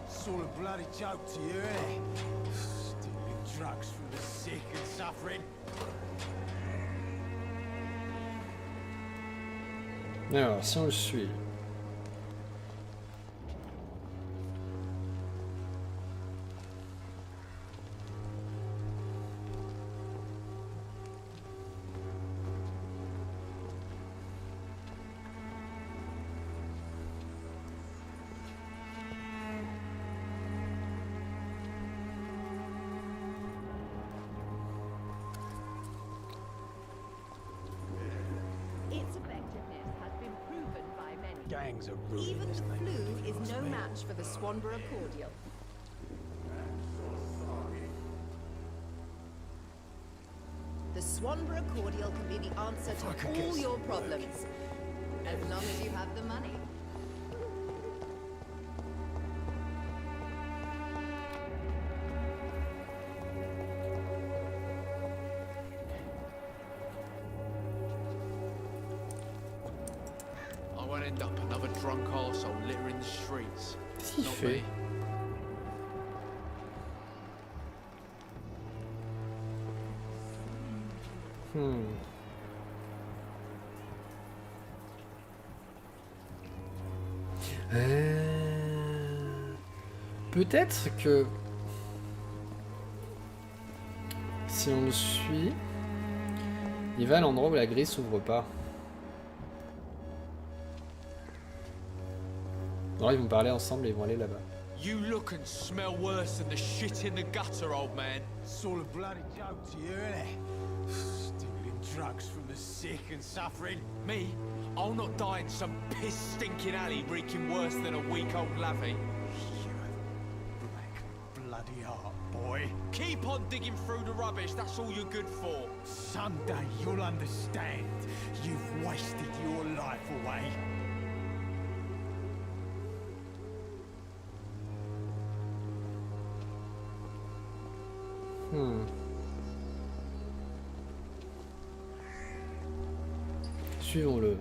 It's all a bloody joke to you, eh? Stealing drugs from the sick and suffering.
Alors, si on le suit.
Its effectiveness has been proven by many.
Gangs are ruining
Even
this
the
neighborhood,
flu
if you
is
ask
no
me.
match for the Swanborough cordial. The Swanborough cordial can be the answer to all your problems, as long as you have the money.
I won't end up another drunk arsehole littering the streets.
Qu'est-ce qu'il
Not
fait?
me.
Peut-être que si on le suit, il va à l'endroit où la grille s'ouvre pas. Alors ils vont parler ensemble et ils vont aller là-bas.
You look and smell worse than the shit in the gutter, old man.
It's all a bloody joke to you, isn't it? Stealing drugs from the sick and suffering.
Me? I'll not die in some piss-stinking alley reeking worse than a week-old lavvy.
You have black bloody heart, boy.
boy.
Keep on digging through the rubbish, that's all you're good for.
Someday you'll understand. You've wasted your life away.
Suivons-le.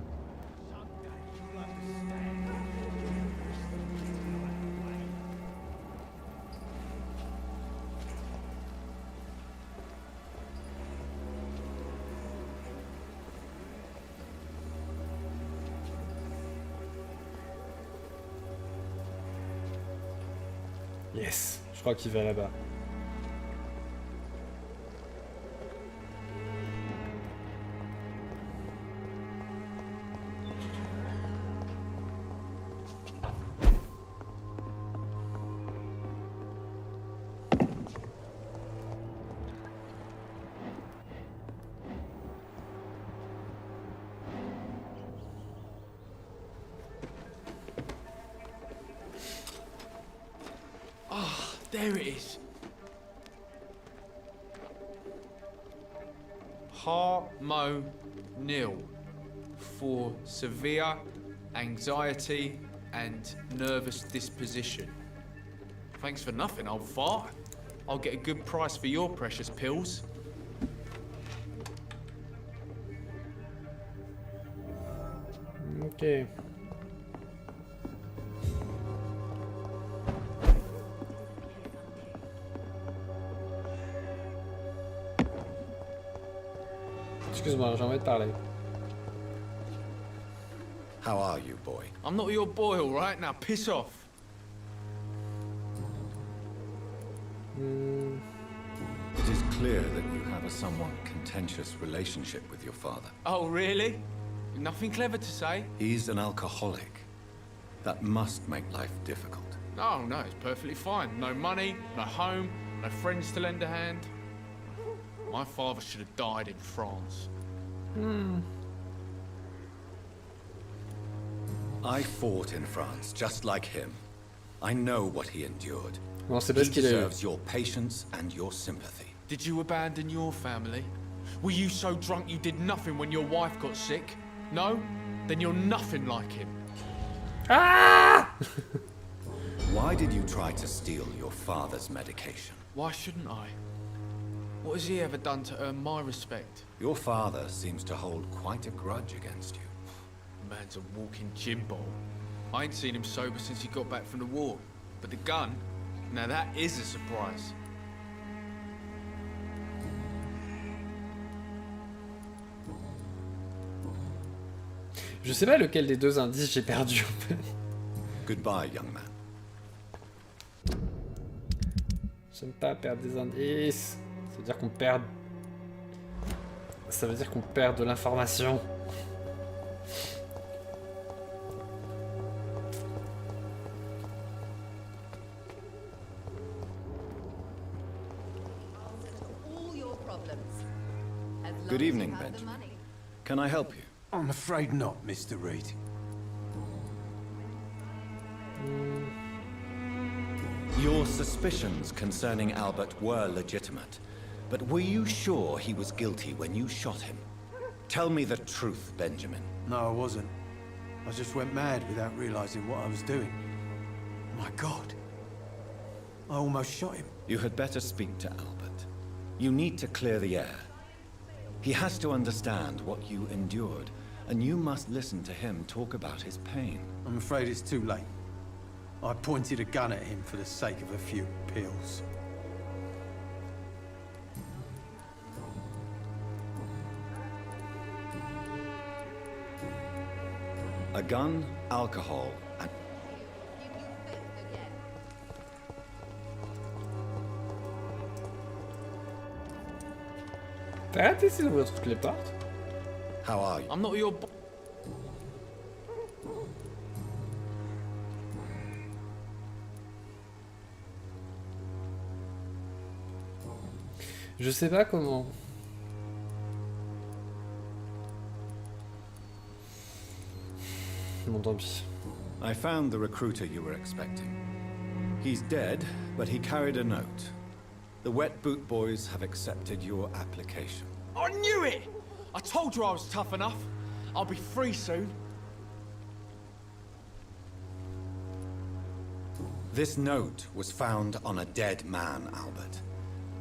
Yes, je crois qu'il va là-bas.
There it is. Harmonil for severe anxiety and nervous disposition. Thanks for nothing, old fart. I'll get a good price for your precious pills.
Ok. Excuse-moi, j'ai envie de parler.
How are you, boy?
I'm not your boy, all right? Now piss off.
It is clear that you have a somewhat contentious relationship with your father.
Oh, really? Nothing clever to say?
He's an alcoholic. That must make life difficult.
No, no, it's perfectly fine. No money, no home, no friends to lend a hand. My father should have died in France.
I fought in France, just like him. I know what he endured.
Bon, c'est
He
parce qu'il a eu.
deserves your patience and your sympathy.
Did you abandon your family? Were you so drunk you did nothing when your wife got sick? No? Then you're nothing like him.
Ah!
Why did you try to steal your father's medication?
Why shouldn't I? What has he ever done to earn my respect?
Your father seems to hold quite a grudge against you.
Man's a walking gin bottle. I ain't seen him sober since he got back from the war. But the gun? Now that is a surprise.
Je sais pas lequel des deux indices j'ai perdu en fait.
Goodbye, young man.
J'aime pas perdre des indices. Ça veut dire qu'on perd. Ça veut dire qu'on perd de l'information.
All your problems. As long
Good
as
evening,
you have the
Benjamin.
money.
Can I help you?
I'm afraid not, Mr. Reed.
Your suspicions concerning Albert were legitimate, but were you sure he was guilty when you shot him? Tell me the truth, Benjamin.
No, I wasn't. I just went mad without realizing what I was doing. My God. I almost shot him.
You had better speak to Albert. You need to clear the air. He has to understand what you endured, and you must listen to him talk about his pain.
I'm afraid it's too late. I pointed a gun at him for the sake of a few pills.
A gun, alcohol, and...
T'as raté si d'ouvrir toutes les portes?
How are you?
I'm not your boy.
Je sais pas comment. Bon, tant pis.
I found the recruiter you were expecting. He's dead, but he carried a note. The Wet Boot Boys have accepted your application.
I knew it! I told you I was tough enough. I'll be free soon.
This note was found on a dead man, Albert.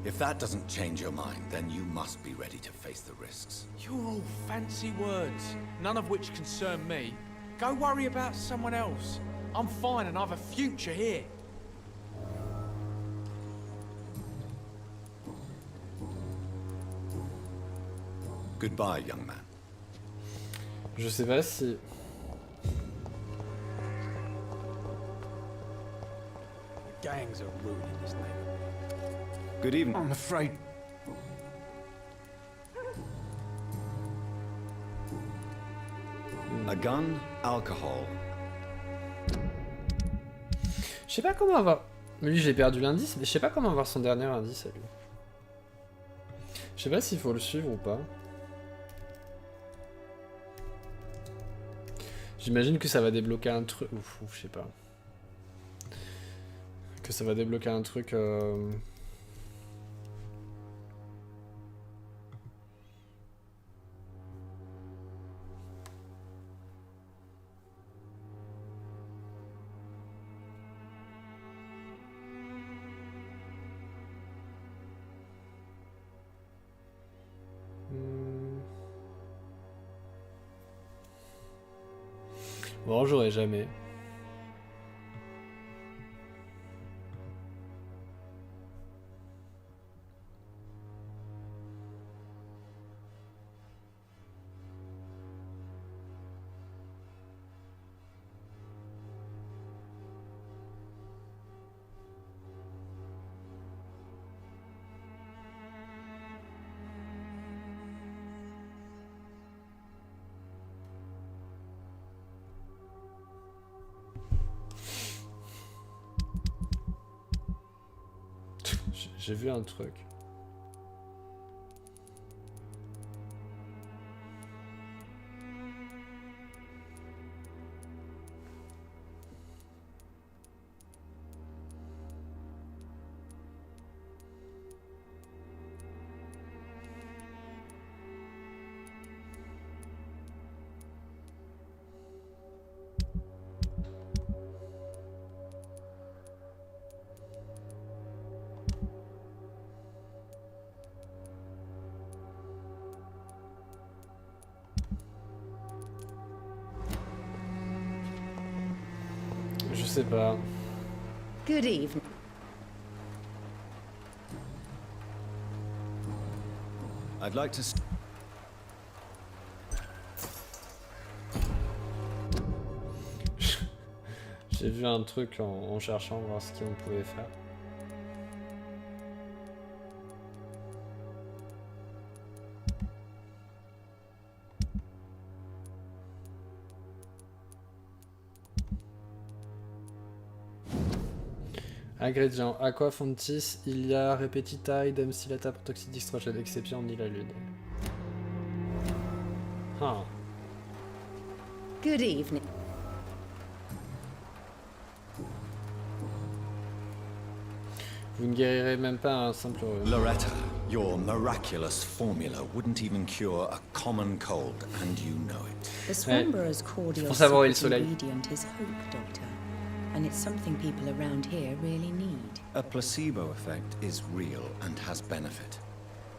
If that doesn't change your mind, then you must be ready to face the risks.
You're all fancy words, none of which concern me. Go worry about someone else. I'm fine and I have a future here.
Goodbye, young man.
Je sais pas si...
Gangs are ruining this neighborhood.
Good evening.
I'm afraid.
A gun, alcohol.
Je sais pas comment avoir... Lui, j'ai perdu l'indice, mais je sais pas comment avoir son dernier indice à lui. Je sais pas s'il faut le suivre ou pas. J'imagine que ça va débloquer un truc... Ouf, je sais pas. Que ça va débloquer un truc... Bon, j'aurais jamais. J'ai vu un truc. Je sais pas.
Good evening.
I'd like to...
J'ai vu un truc en cherchant voir ce qu'on pouvait faire. Ingrédients aqua fontis, ilia repetita, idem silata protoxide d'extrogène exception ni la lune. Ah.
Good evening.
Vous ne guérirez même pas un simple...
Loretta, your miraculous formula wouldn't even cure a common cold, and you know it.
The Swanborough's cordial ingredient is hope, Doctor. And it's something people around here really need.
A placebo effect is real and has benefit.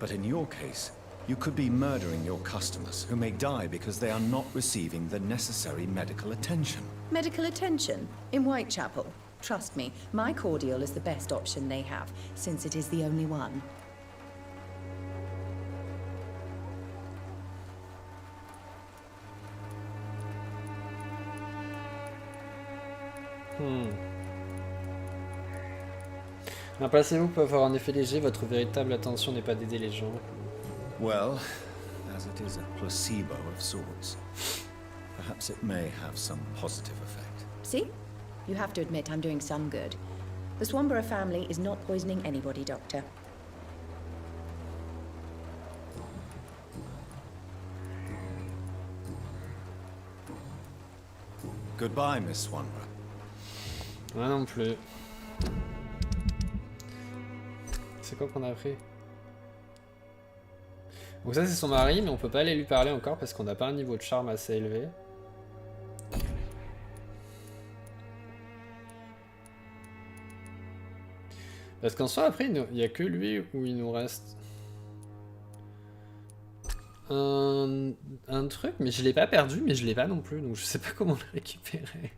But in your case, you could be murdering your customers who may die because they are not receiving the necessary medical attention.
Medical attention? In Whitechapel? Trust me, my cordial is the best option they have, since it is the only one.
Un placebo peut avoir un effet léger, votre véritable intention n'est pas d'aider les gens.
Well, as it is a placebo of sorts, perhaps it may have some positive effect.
See? You have to admit I'm doing some good. The Swanborough family is not poisoning anybody, Doctor.
Goodbye, Miss Swanborough.
Moi non plus. C'est quoi qu'on a appris? Donc ça c'est son mari, mais on peut pas aller lui parler encore parce qu'on n'a pas un niveau de charme assez élevé. Parce qu'en soi après il y a que lui où il nous reste un truc, mais je l'ai pas perdu, mais je l'ai pas non plus, donc je sais pas comment le récupérer.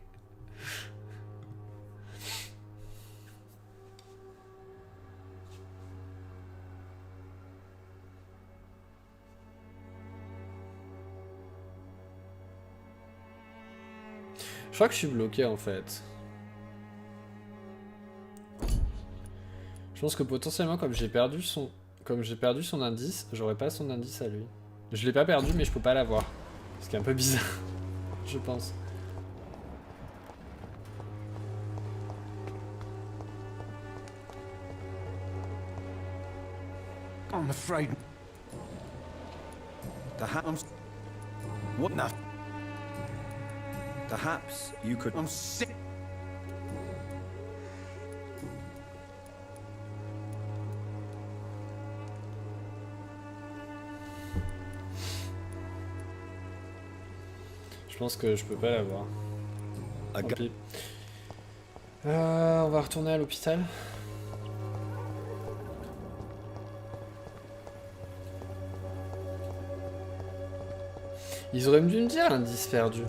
Je crois que je suis bloqué en fait. Je pense que potentiellement comme j'ai perdu son indice, j'aurais pas son indice à lui. Je l'ai pas perdu mais je peux pas l'avoir. Ce qui est un peu bizarre, je pense.
I'm afraid. Perhaps. What now? Perhaps you could. I'm sick.
Je pense que je peux pas l'avoir. Tant pis. On va retourner à l'hôpital. Ils auraient dû me dire l'indice perdu.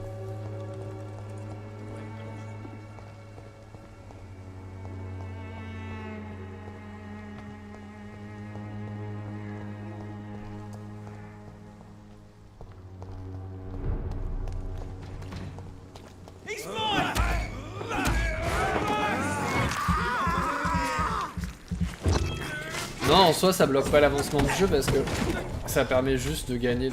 Non, en soi, ça bloque pas l'avancement du jeu parce que ça permet juste de gagner.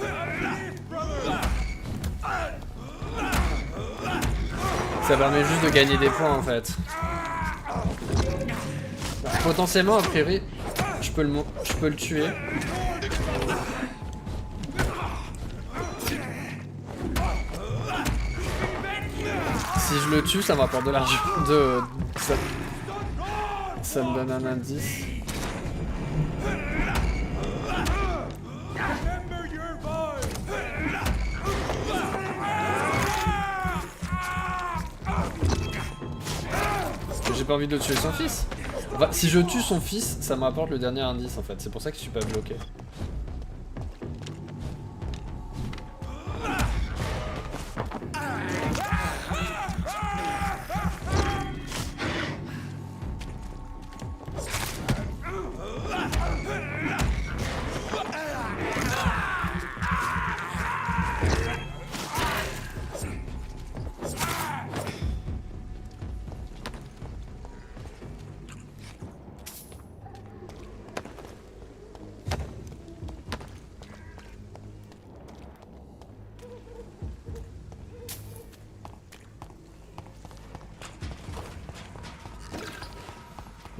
Ça permet juste de gagner des points en fait. Potentiellement, a priori, je peux le tuer. Si je le tue, ça me rapporte de l'argent. Ça me donne un indice. J'ai pas envie de tuer son fils. Enfin, si je tue son fils, ça me rapporte le dernier indice en fait. C'est pour ça que je suis pas bloqué.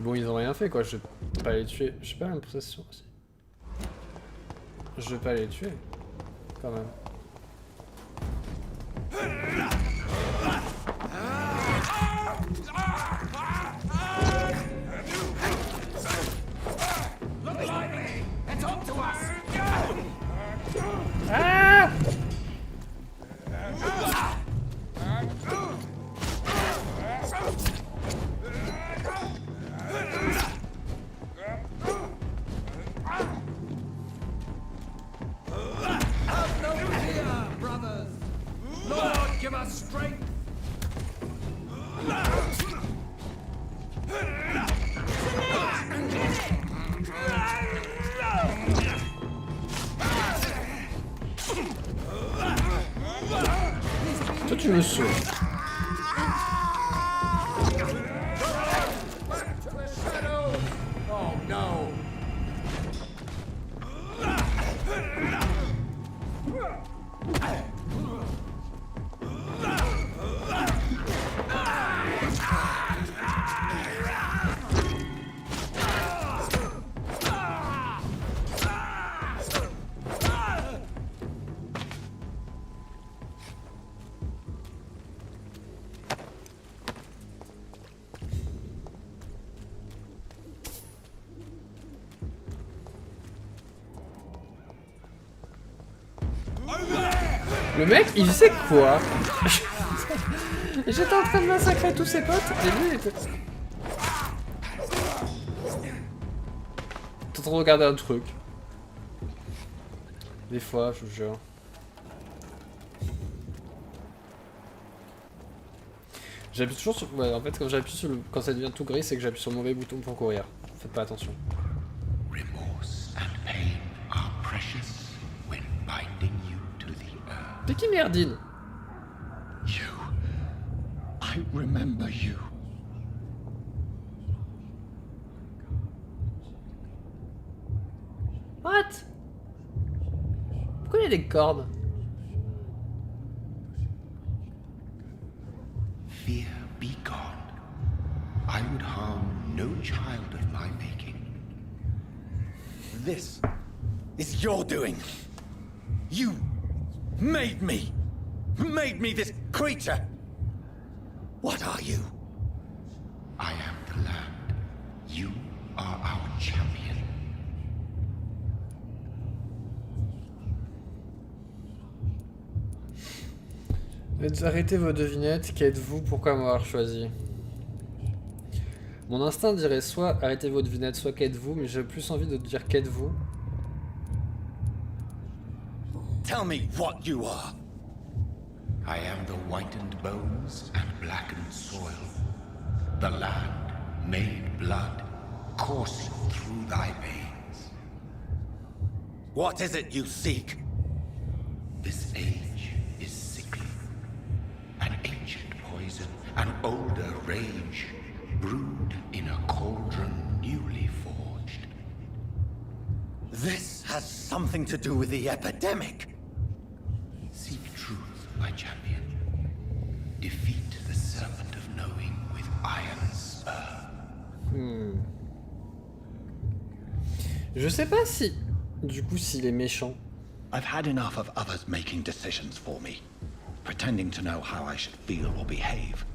Bon, ils ont rien fait quoi, je vais pas les tuer. J'ai pas l'impression aussi. Je vais pas les tuer, quand même. Ah! Toi tu me saoules. Le mec, il sait quoi? J'étais en train de massacrer tous ses potes et lui il était... T'es en train de regarder un truc. Des fois, je vous jure. J'appuie toujours sur... Ouais, en fait, quand j'appuie sur le... Quand ça devient tout gris, c'est que j'appuie sur le mauvais bouton pour courir. Faites pas attention.
Remorse and pain are precious when binding you to the earth.
C'est qui merdine?
You. I remember you.
What? Pourquoi il y a des cordes?
Fear be gone. I would harm no child of my making.
This is your doing. You made me. Made me this creature. What are you?
I am the land. You are our champion.
Arrêtez vos devinettes, qui êtes-vous, pourquoi m'avoir choisi? Mon instinct dirait soit arrêtez vos devinettes, soit qu'êtes-vous, mais j'ai plus envie de dire qu'êtes-vous.
Tell me what you are.
I am the whitened bones and blackened soil. The land made blood coursing through thy veins.
What is it you seek?
This age is sickly. An ancient poison, an older rage, brewed in a cauldron newly forged.
This has something to do with the epidemic.
Seek truth, my champion. Defeat the serpent of knowing with iron spur.
Je sais pas si... Du coup, s'il est méchant.
I've had enough of others making decisions for me, pretending to know how I should feel or behave.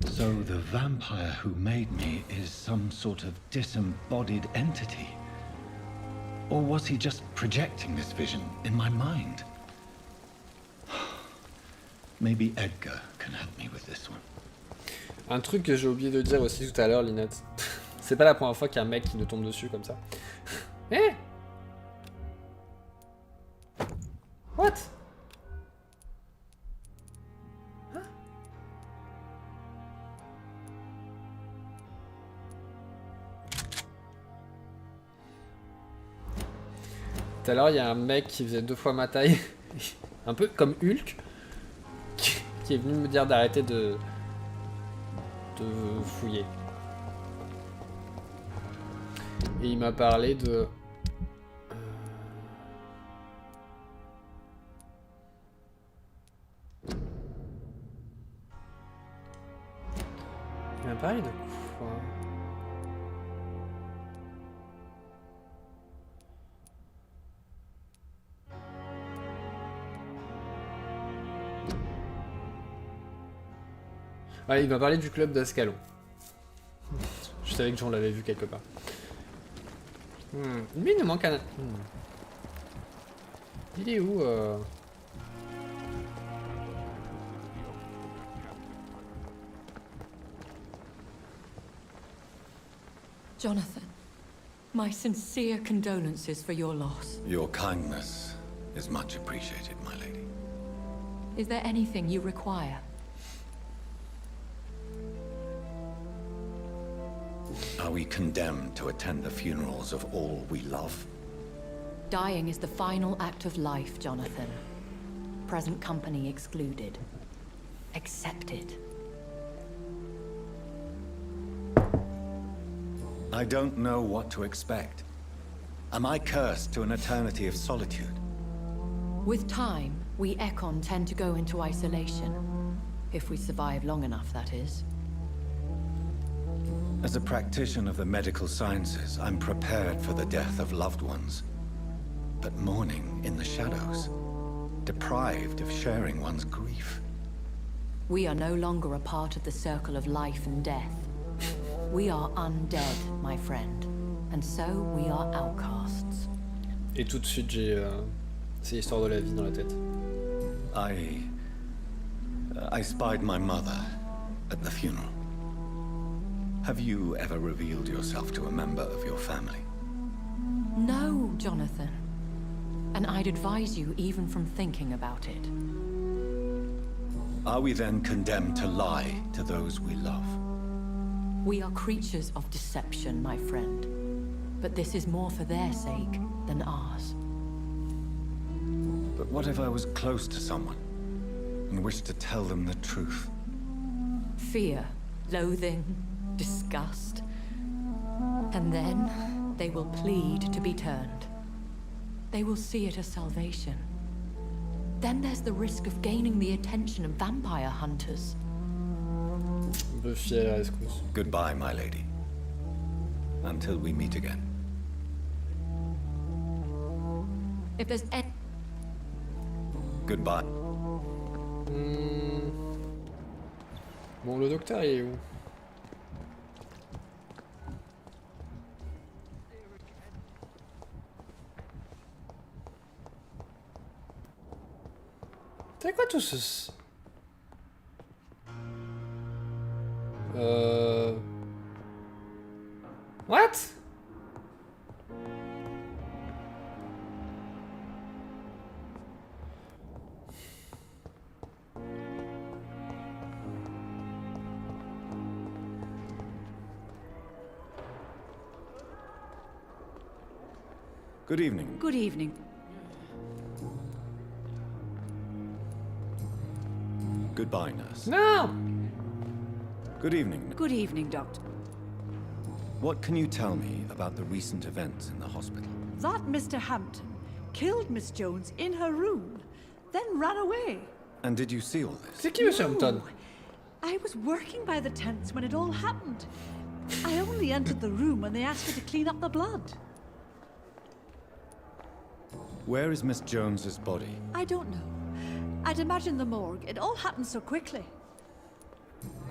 So the vampire who made me is some sort of disembodied entity? Or was he just projecting this vision in my mind? Maybe Edgar can help me with this one.
Un truc que j'ai oublié de dire aussi tout à l'heure, Linette. C'est pas la première fois qu'il y a un mec qui nous tombe dessus comme ça. Eh? What? Hein? Tout à l'heure, il y a un mec qui faisait 2 fois ma taille, un peu comme Hulk, qui est venu me dire d'arrêter de fouiller. Et il m'a parlé de... Il m'a parlé de quoi? Ah, il m'a parlé du club d'escalon. Je savais que j'en l'avais vu quelque part. Lui, il nous manque un... Il est où
Jonathan, my sincere condolences for your loss.
Your kindness is much appreciated, my lady.
Is there anything you require?
Are we condemned to attend the funerals of all we love?
Dying is the final act of life, Jonathan. Present company excluded. Accepted.
I don't know what to expect. Am I cursed to an eternity of solitude?
With time, we Ekon tend to go into isolation. If we survive long enough, that is.
As a practitioner of the medical sciences, I'm prepared for the death of loved ones. But mourning in the shadows, deprived of sharing one's grief.
We are no longer a part of the circle of life and death. We are undead, my friend. And so we are outcasts.
Et tout de suite, j'ai C'est l'histoire de la vie dans la tête.
I spied my mother at the funeral. Have you ever revealed yourself to a member of your family?
No, Jonathan. And I'd advise you even from thinking about it.
Are we then condemned to lie to those we love?
We are creatures of deception, my friend. But this is more for their sake than ours.
But what if I was close to someone and wished to tell them the truth?
Fear, loathing, disgust. And then they will plead to be turned. They will see it as salvation. Then there's the risk of gaining the attention of vampire hunters.
Buffy à la rescousse.
Goodbye, my lady. Until we meet again.
If there's any...
Goodbye.
Bon, le docteur, il est où? C'est quoi tout ce... What?
Good evening.
Good evening.
Goodbye, nurse.
No!
Good evening.
Good evening, Doctor.
What can you tell me about the recent events in the hospital?
That Mr. Hampton killed Miss Jones in her room, then ran away.
And did you see all this?
C'est qui, Monsieur Hampton?
I was working by the tents when it all happened. I only entered the room when they asked me to clean up the blood.
Where is Miss Jones's body?
I don't know. I'd imagine the morgue. It all happened so quickly.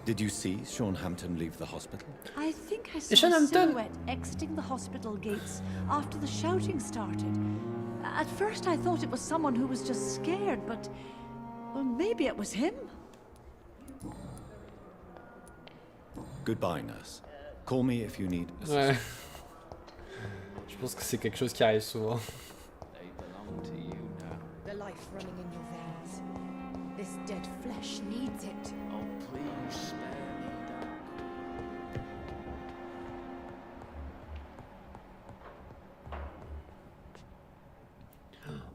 Did you see Sean Hampton leave the hospital?
I think I saw
Sean
a
Hampton.
silhouette exiting the hospital gates after the shouting started. At first I thought it was someone who was just scared, but... well, maybe it was him.
Goodbye, nurse. Call me if you need assistance.
Ouais. Je pense que c'est quelque chose qui arrive souvent.
The life running in your veins. This dead flesh needs it.
Oh, please spare me, Doc.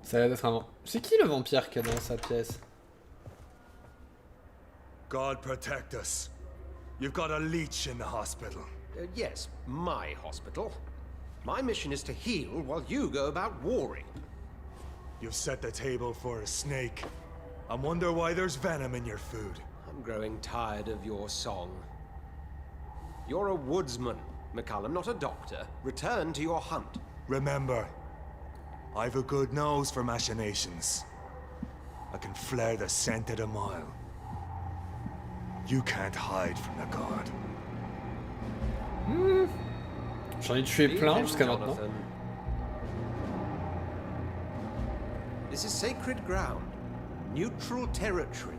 Ça a l'air d'être un... C'est qui le vampire qui est dans sa pièce?
God protect us. You've got a leech in the hospital.
Yes, my hospital. My mission is to heal while you go about warring.
You've set the table for a snake. I wonder why there's venom in your food.
I'm growing tired of your song. You're a woodsman, McCallum, not a doctor. Return to your hunt.
Remember, I've a good nose for machinations. I can flare the scent at a mile. You can't hide from the god.
J'en ai tué plein jusqu'à maintenant.
Jonathan. This is sacred ground. Neutral territory.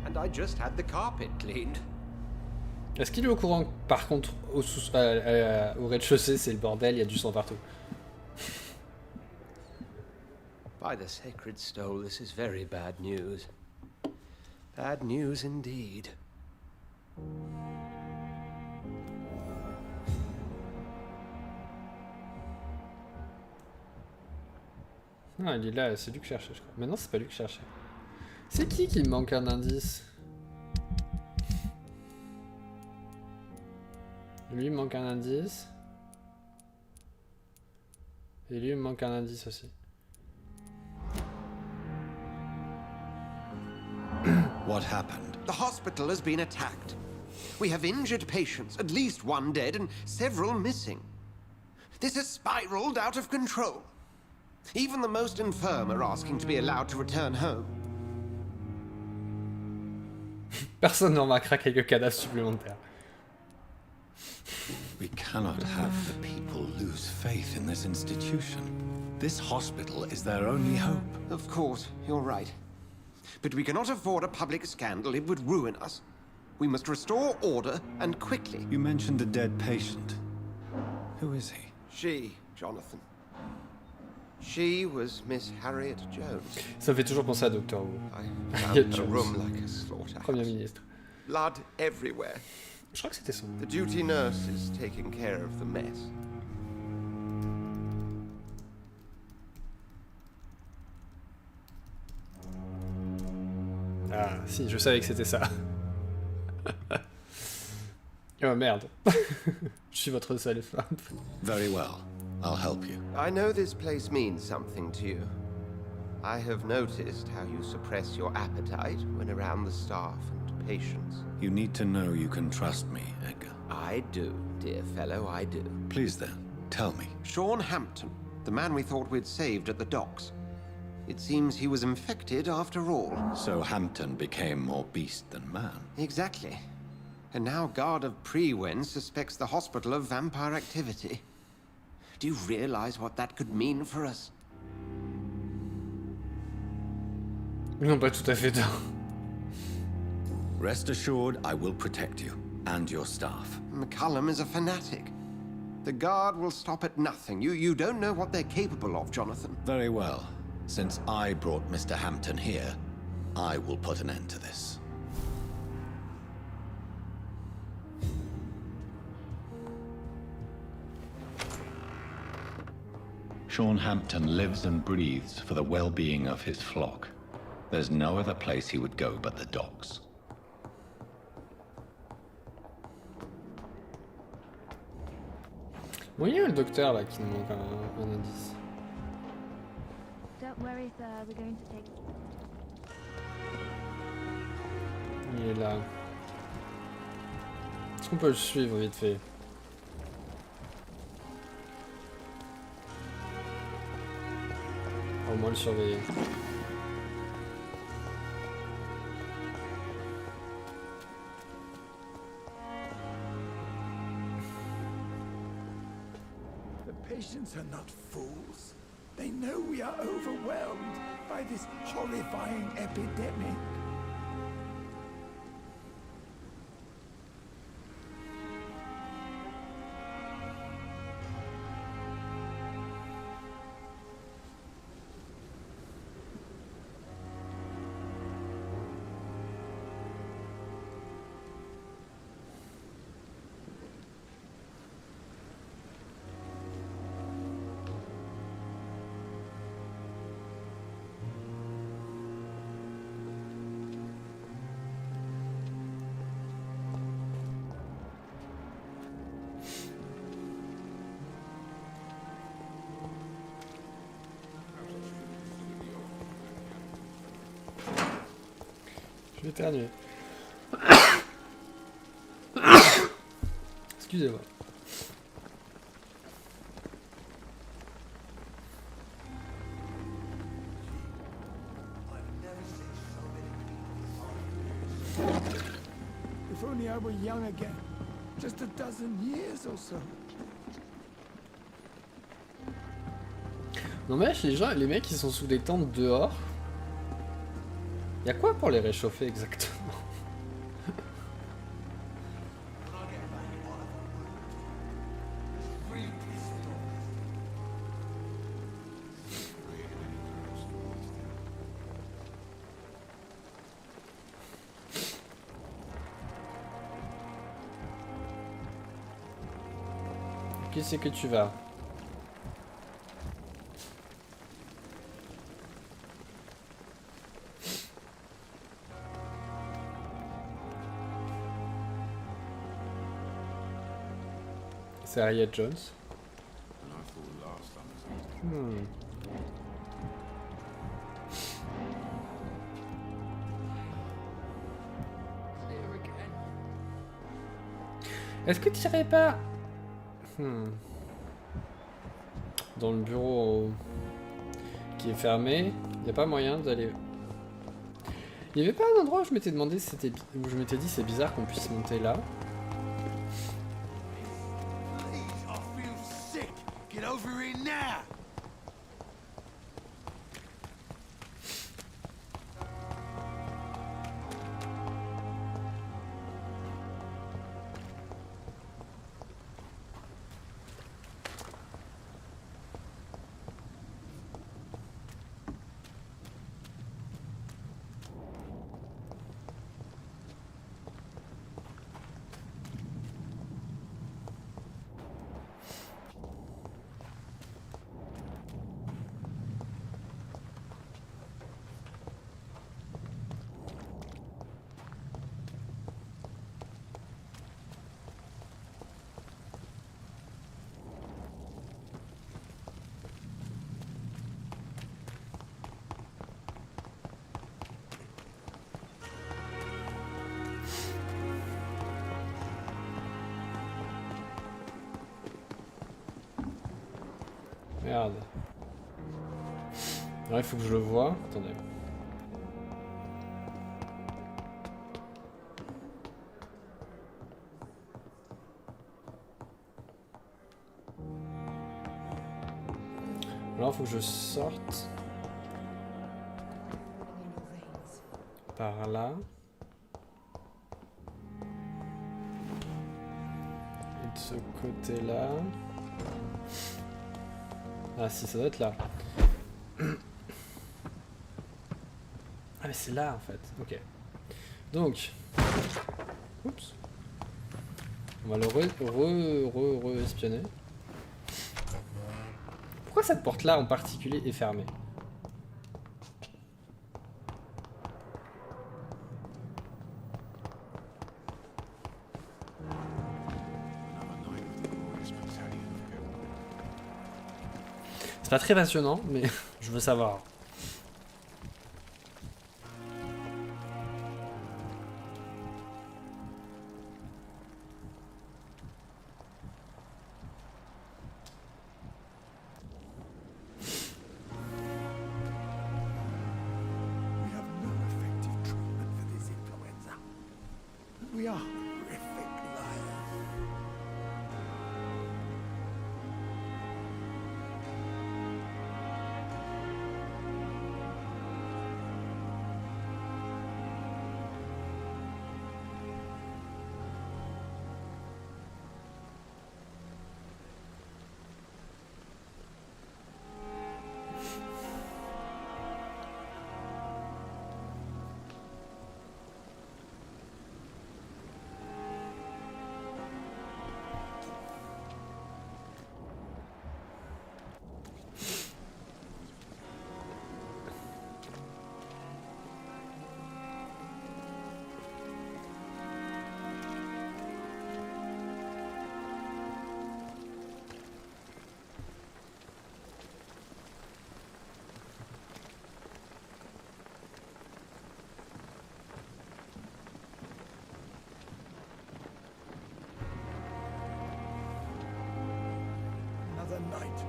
And I just had the carpet cleaned.
Est-ce qu'il est au courant que, par contre, au rez-de-chaussée, c'est le bordel, il y a du sang partout?
By the sacred stole, this is very bad news. Bad news indeed.
Non, il est là, c'est lui que je cherchais, je crois. Mais non, c'est pas lui que je cherchais. C'est qui me manque un indice? Lui, il me manque un indice. Et lui, il me manque un indice aussi.
What happened?
The hospital has been attacked. We have injured patients, at least one dead and several missing. This has spiraled out of control. Even the most infirm are asking to be allowed to return home.
Personne n'en remarquera quelques cadavres supplémentaires.
We cannot have the people lose faith in this institution. This hospital is their only hope.
Of course, you're right. But we cannot afford a public scandal. It would ruin us. We must restore order, and quickly.
You mentioned a dead patient. Who is he?
She, Jonathan. She was Miss Harriet Jones.
Ça me fait toujours penser à Doctor Who.
Harriet Jones. Room like a slaughterhouse.
Premier ministre.
Blood everywhere.
Je crois que c'était son.
The duty nurse is taking care of the mess.
Ah, si, je savais que c'était ça. Oh merde. Je suis votre seule femme.
Very well. I'll help you.
I know this place means something to you. I have noticed how you suppress your appetite when around the staff and patients.
You need to know you can trust me, Edgar.
I do, dear fellow, I do.
Please then, tell me.
Sean Hampton, the man we thought we'd saved at the docks. It seems he was infected after all.
So Hampton became more beast than man.
Exactly. And now Guard of Prewen suspects the hospital of vampire activity. Do you realize what that could mean for us?
Ils n'ont pas tout à fait tort.
Rest assured, I will protect you and your staff.
McCullum is a fanatic. The Guard will stop at nothing. You don't know what they're capable of, Jonathan.
Very well. Since I brought Mr. Hampton here, I will put an end to this. Sean Hampton lives and breathes for the well-being of his flock. There's no other place he would go but the docks.
Bon, il y a le docteur là qui nous manque un indice.
Don't worry, sir. We're going to take.
Il est là. Est-ce qu'on peut le suivre vite fait? Au moins le surveiller.
The patients are not fools. They know we are overwhelmed by this horrifying epidemic.
Je vais éternuer. Excusez-moi.
If only I were young again. Just a dozen years or so.
Non mais les mecs ils sont sous des tentes dehors. Y'a quoi pour les réchauffer exactement? Qui c'est que tu vas? C'est Harriet Jones. Est-ce que tu irais pas dans le bureau qui est fermé? Il n'y a pas moyen d'aller. Il n'y avait pas un endroit où je m'étais demandé si c'était, où je m'étais dit c'est bizarre qu'on puisse monter là.
Get over here now!
Merde. Alors il faut que je le voie. Attendez. Alors il faut que je sorte. Par là. Et de ce côté-là. Ah si, ça doit être là. Ah mais c'est là en fait, ok. Donc, oups. On va le re-espionner. Pourquoi cette porte là en particulier est fermée? C'est pas très passionnant, mais je veux savoir.
We have no effective treatment for this influenza. We are horrific liars. Another night.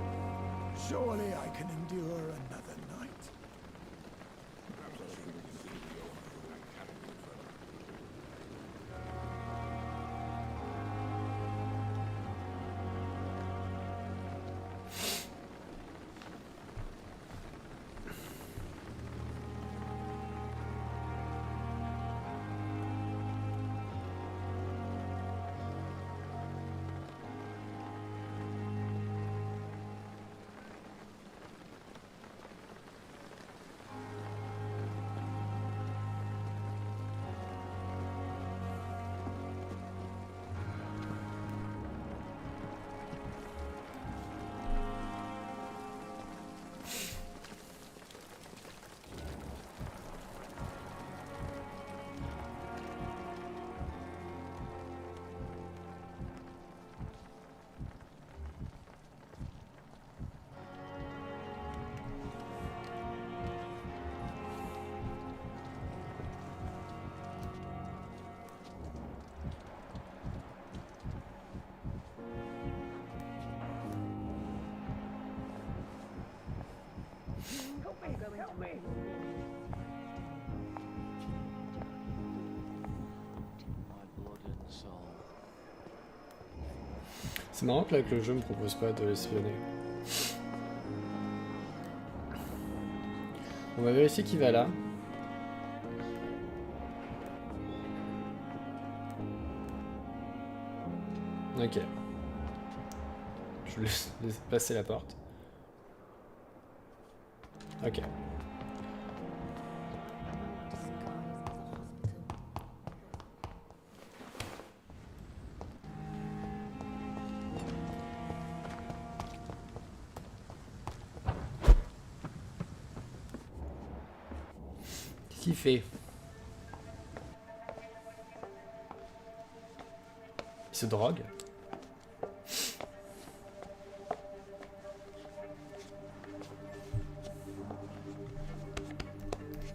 Surely I can endure another night.
C'est marrant que là que le jeu me propose pas de l'espionner. On va vérifier qui va là. Ok. Je laisse passer la porte. Ok. Qu'est-ce qu'il fait? Il se drogue?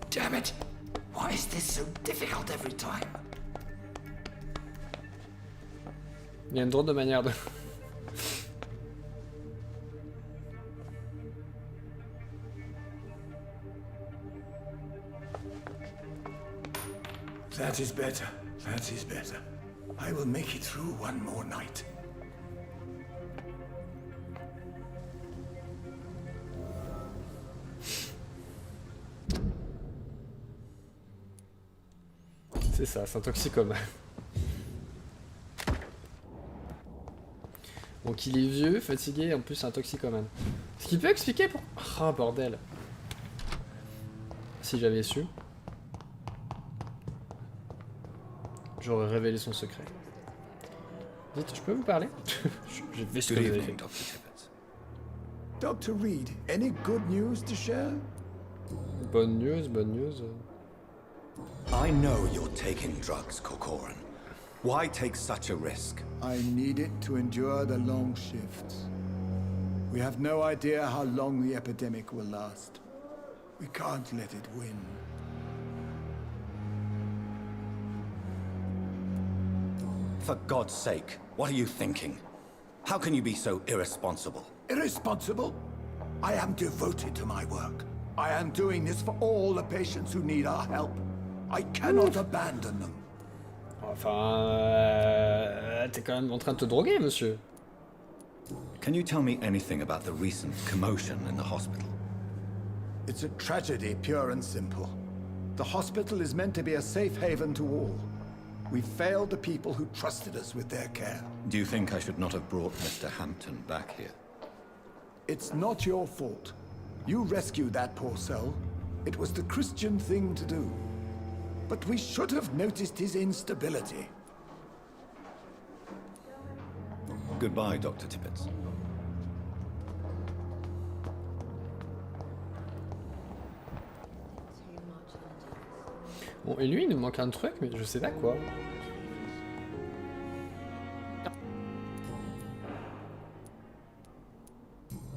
Damn it! Why is this so difficult every time?
Il y a une drôle de manière de...
That is better. That is better. I will make it through one more night.
C'est ça, c'est un toxicomane. Donc il est vieux, fatigué, et en plus c'est un toxicomane. Ce qui peut expliquer pour... Ah bordel. Si j'avais su, j'aurais révélé son secret. Dites, je peux vous parler? J'ai vu ce que vous avez fait.
Dr. Reed, any good news to share?
Bonne news, bonne news.
I know you're taking drugs, Corcoran. Why take such a risk?
I need it to endure the long shifts. We have no idea how long the epidemic will last. We can't let it win.
For God's sake, what are you thinking? How can you be so irresponsible?
Irresponsible? I am devoted to my work. I am doing this for all the patients who need our help. I cannot abandon them.
Enfin, t'es quand même en train de te droguer, monsieur.
Can you tell me anything about the recent commotion in the hospital?
It's a tragedy, pure and simple. The hospital is meant to be a safe haven to all. We failed the people who trusted us with their care.
Do you think I should not have brought Mr. Hampton back here?
It's not your fault. You rescued that poor soul. It was the Christian thing to do. But we should have noticed his instability.
Goodbye, Dr. Tippett.
Bon, et lui, il nous manque un truc, mais je sais pas quoi.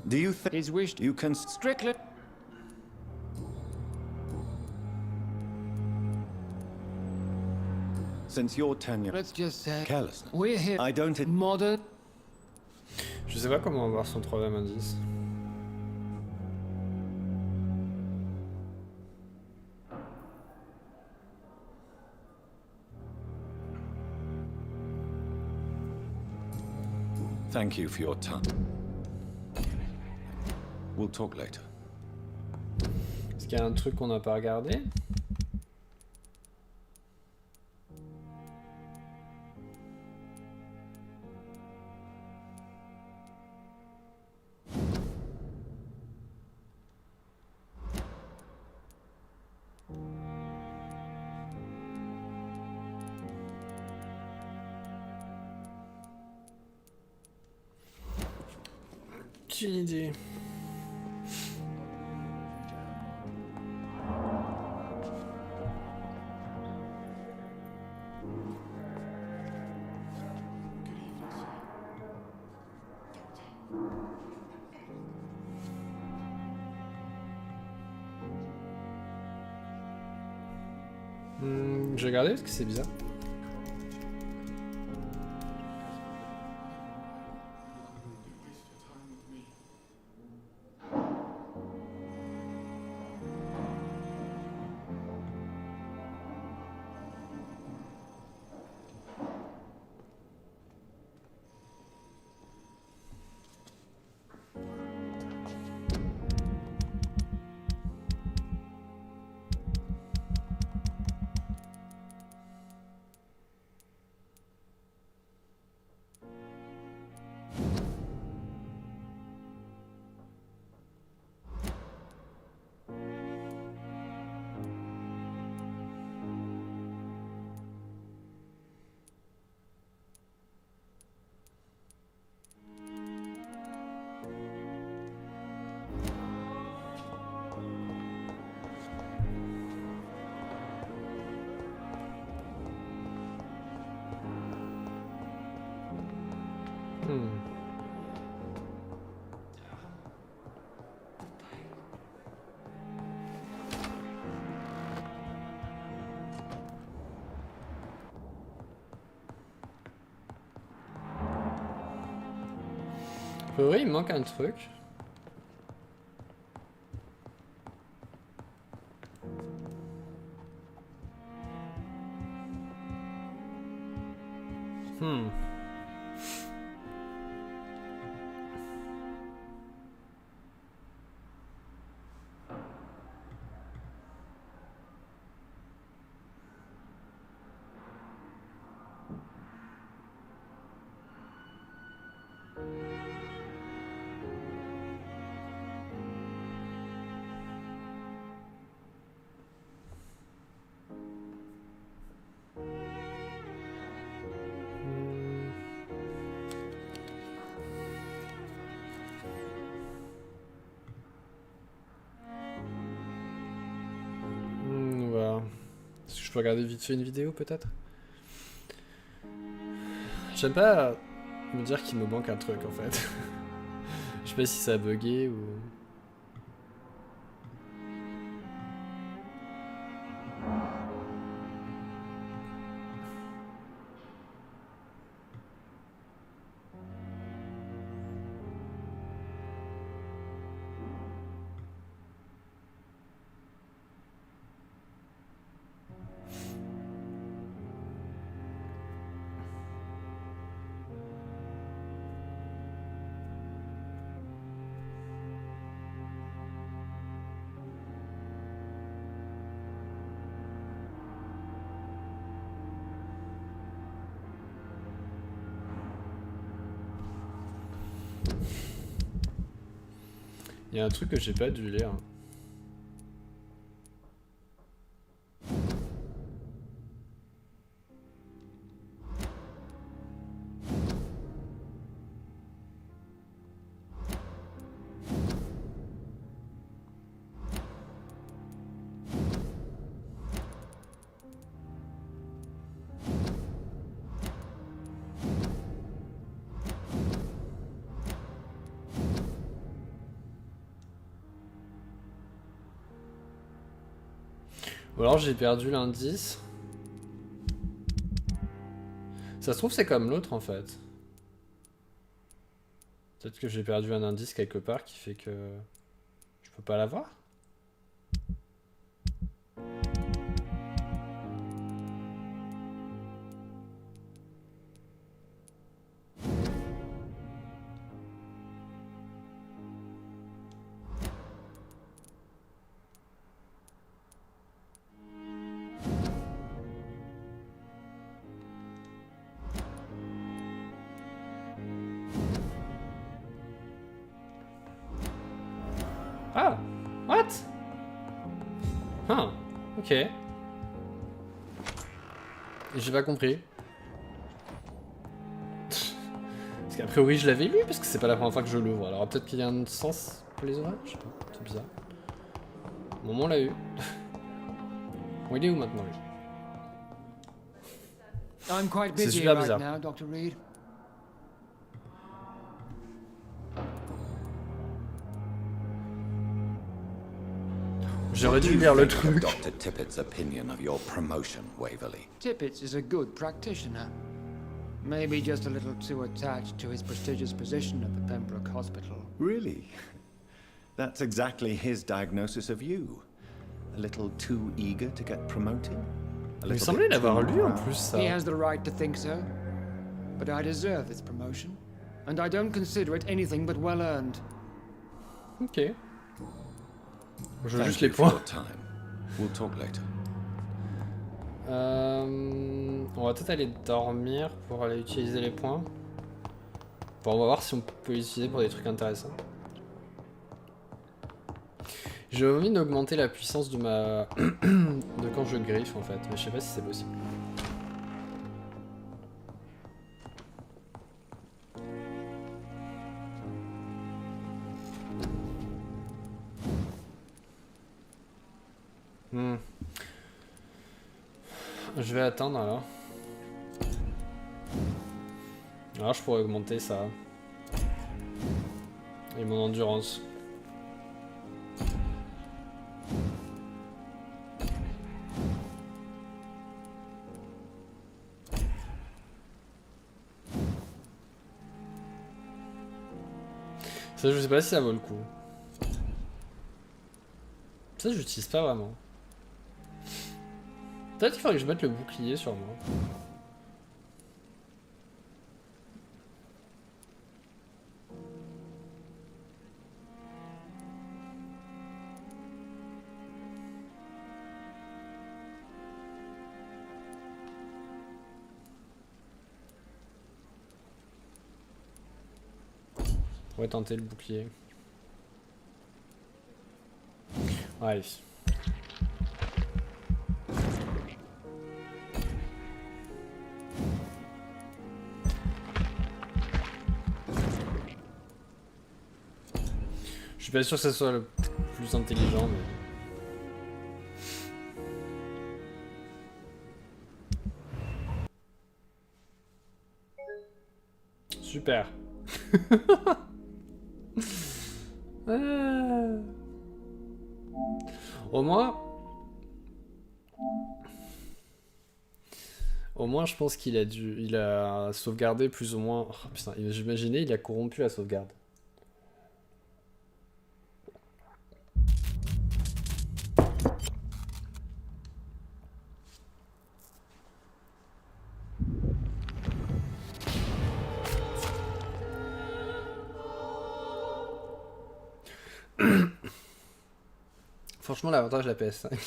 Do you think his wish you can strictly... Since your tenure...
Let's just say...
Carelessness.
We're here...
I don't...
Modern...
Je sais pas comment avoir son troisième indice.
Thank you for your time. We'll talk later.
Est-ce qu'il y a un truc qu'on n'a pas regardé? J'ai une idée. J'ai regardé parce que c'est bizarre. priori, il me manque un truc. Voilà. Est-ce que je peux regarder vite fait une vidéo peut-être? J'aime pas me dire qu'il me manque un truc en fait. Je sais pas si ça a bugué ou... Il y a un truc que j'ai pas dû lire. Ou alors j'ai perdu l'indice. Ça se trouve c'est comme l'autre en fait. Peut-être que j'ai perdu un indice quelque part qui fait que je peux pas l'avoir. Ah! What? Ah, ok. J'ai pas compris. Parce qu'a priori je l'avais lu, parce que c'est pas la première fois que je l'ouvre. Alors peut-être qu'il y a un sens pour les oreilles, je sais pas, c'est bizarre. Au moment on l'a eu. Bon, il est où maintenant lui?
I'm quite
C'est
busy
super
right
bizarre.
now, Dr. Reed.
J'aurais dû lire le truc.
Dr. Tippett's opinion of your promotion, Waverley.
Tippett is a good practitioner. Maybe just a little too attached to his prestigious position at the Pembroke Hospital.
Really? That's exactly his diagnosis of you. A little too eager to get promoted?
Il me semblait l'avoir lu en plus ça.
He has the right to think so. But I deserve this promotion. And I don't consider it anything but well earned.
Ok. Je veux
Thank
juste
you
les
for
points.
your time. We'll talk later.
On va peut-être aller dormir pour aller utiliser les points. Bon, on va voir si on peut les utiliser pour des trucs intéressants. J'ai envie d'augmenter la puissance de ma... de quand je griffe en fait, mais je sais pas si c'est possible. Je vais attendre alors. Alors je pourrais augmenter ça. Et mon endurance. Ça, je sais pas si ça vaut le coup. Ça, j'utilise pas vraiment. Peut-être qu'il faudrait que je mette le bouclier sur moi. On va tenter le bouclier. Ouais. Je suis pas sûr que ça soit le plus intelligent, mais... Super. Au moins, je pense qu'il a il a sauvegardé plus ou moins. Oh, putain, j'imaginais, il a corrompu la sauvegarde. Franchement, l'avantage de la PS5,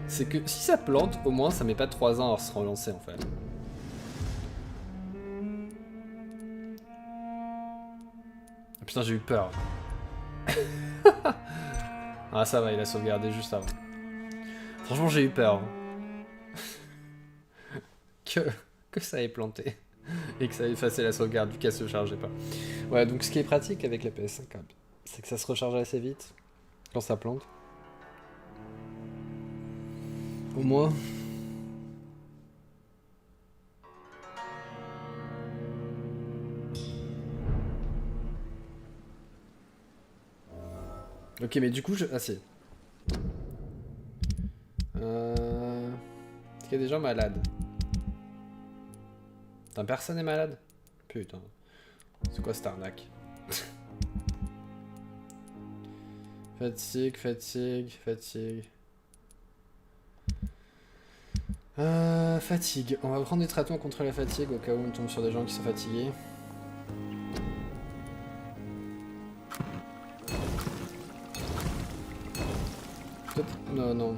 c'est que si ça plante, au moins ça met pas 3 ans à se relancer en fait. Ah, putain, j'ai eu peur. Ah, ça va, il a sauvegardé juste avant. Franchement, j'ai eu peur. que ça ait planté. Et que ça ait effacé la sauvegarde vu qu'elle se chargeait pas. Ouais, donc ce qui est pratique avec la PS5, c'est que ça se recharge assez vite. Quand ça plante. Au moins. Ok, mais du coup, Ah si. Est-ce qu'il y a des gens malades? Putain, personne n'est malade? Putain. C'est quoi cette arnaque? Fatigue. Fatigue. On va prendre des traitements contre la fatigue au cas où on tombe sur des gens qui sont fatigués. Non.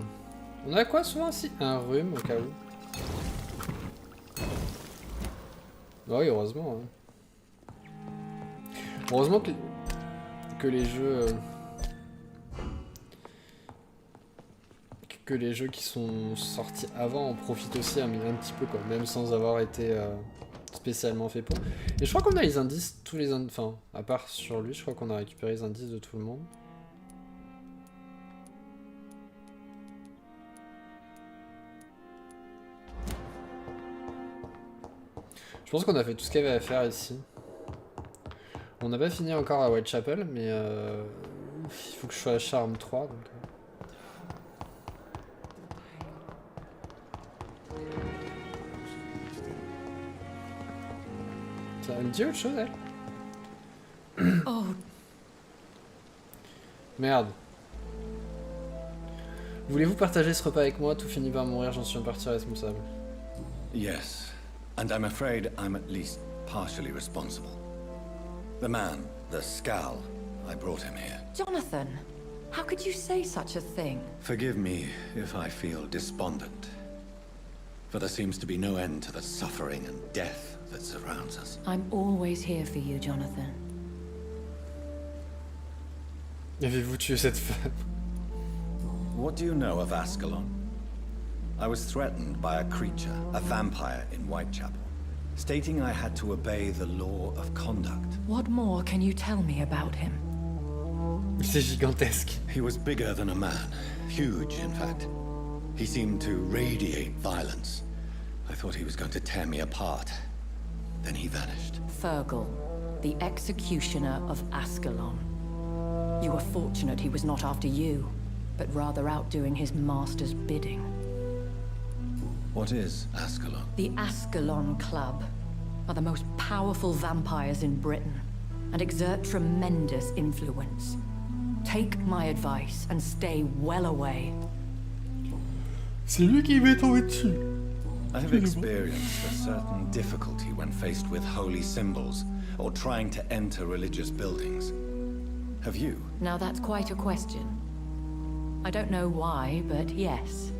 On a quoi souvent ici? Un rhume au cas où. Oui, heureusement. Hein. Heureusement que les jeux... que les jeux qui sont sortis avant en profitent aussi un petit peu, quoi, même sans avoir été spécialement fait pour. Et je crois qu'on a les indices, enfin, à part sur lui, je crois qu'on a récupéré les indices de tout le monde. Je pense qu'on a fait tout ce qu'il y avait à faire ici. On n'a pas fini encore à Whitechapel, mais il faut que je sois à Charme 3, donc... Ça me dit autre chose, elle?
Oh.
Merde. Voulez-vous partager ce repas avec moi? Tout finit par mourir, j'en suis en partie responsable.
Yes, and I'm afraid I'm at least partially responsible. The man, the Scal, I brought him here.
Jonathan, how could you say such a thing?
Forgive me if I feel despondent, for there seems to be no end to the suffering and death that surrounds us.
I'm always here for you, Jonathan.
Avez-vous tué cette femme?
What do you know of Ascalon? I was threatened by a creature, a vampire in Whitechapel, stating I had to obey the law of conduct.
What more can you tell me about him?
C'est gigantesque.
He was bigger than a man, huge in fact. He seemed to radiate violence. I thought he was going to tear me apart. Then he vanished.
Fergal, the executioner of Ascalon. You were fortunate he was not after you, but rather out doing his master's bidding.
What is Ascalon?
The Ascalon Club are the most powerful vampires in Britain. and exert tremendous influence. Take my advice and stay well away.
C'est lui qui m'est tombé dessus.
I have experienced a certain difficulty when faced with holy symbols or trying to enter religious buildings. Have you?
Now that's quite a question. I don't know why, but yes,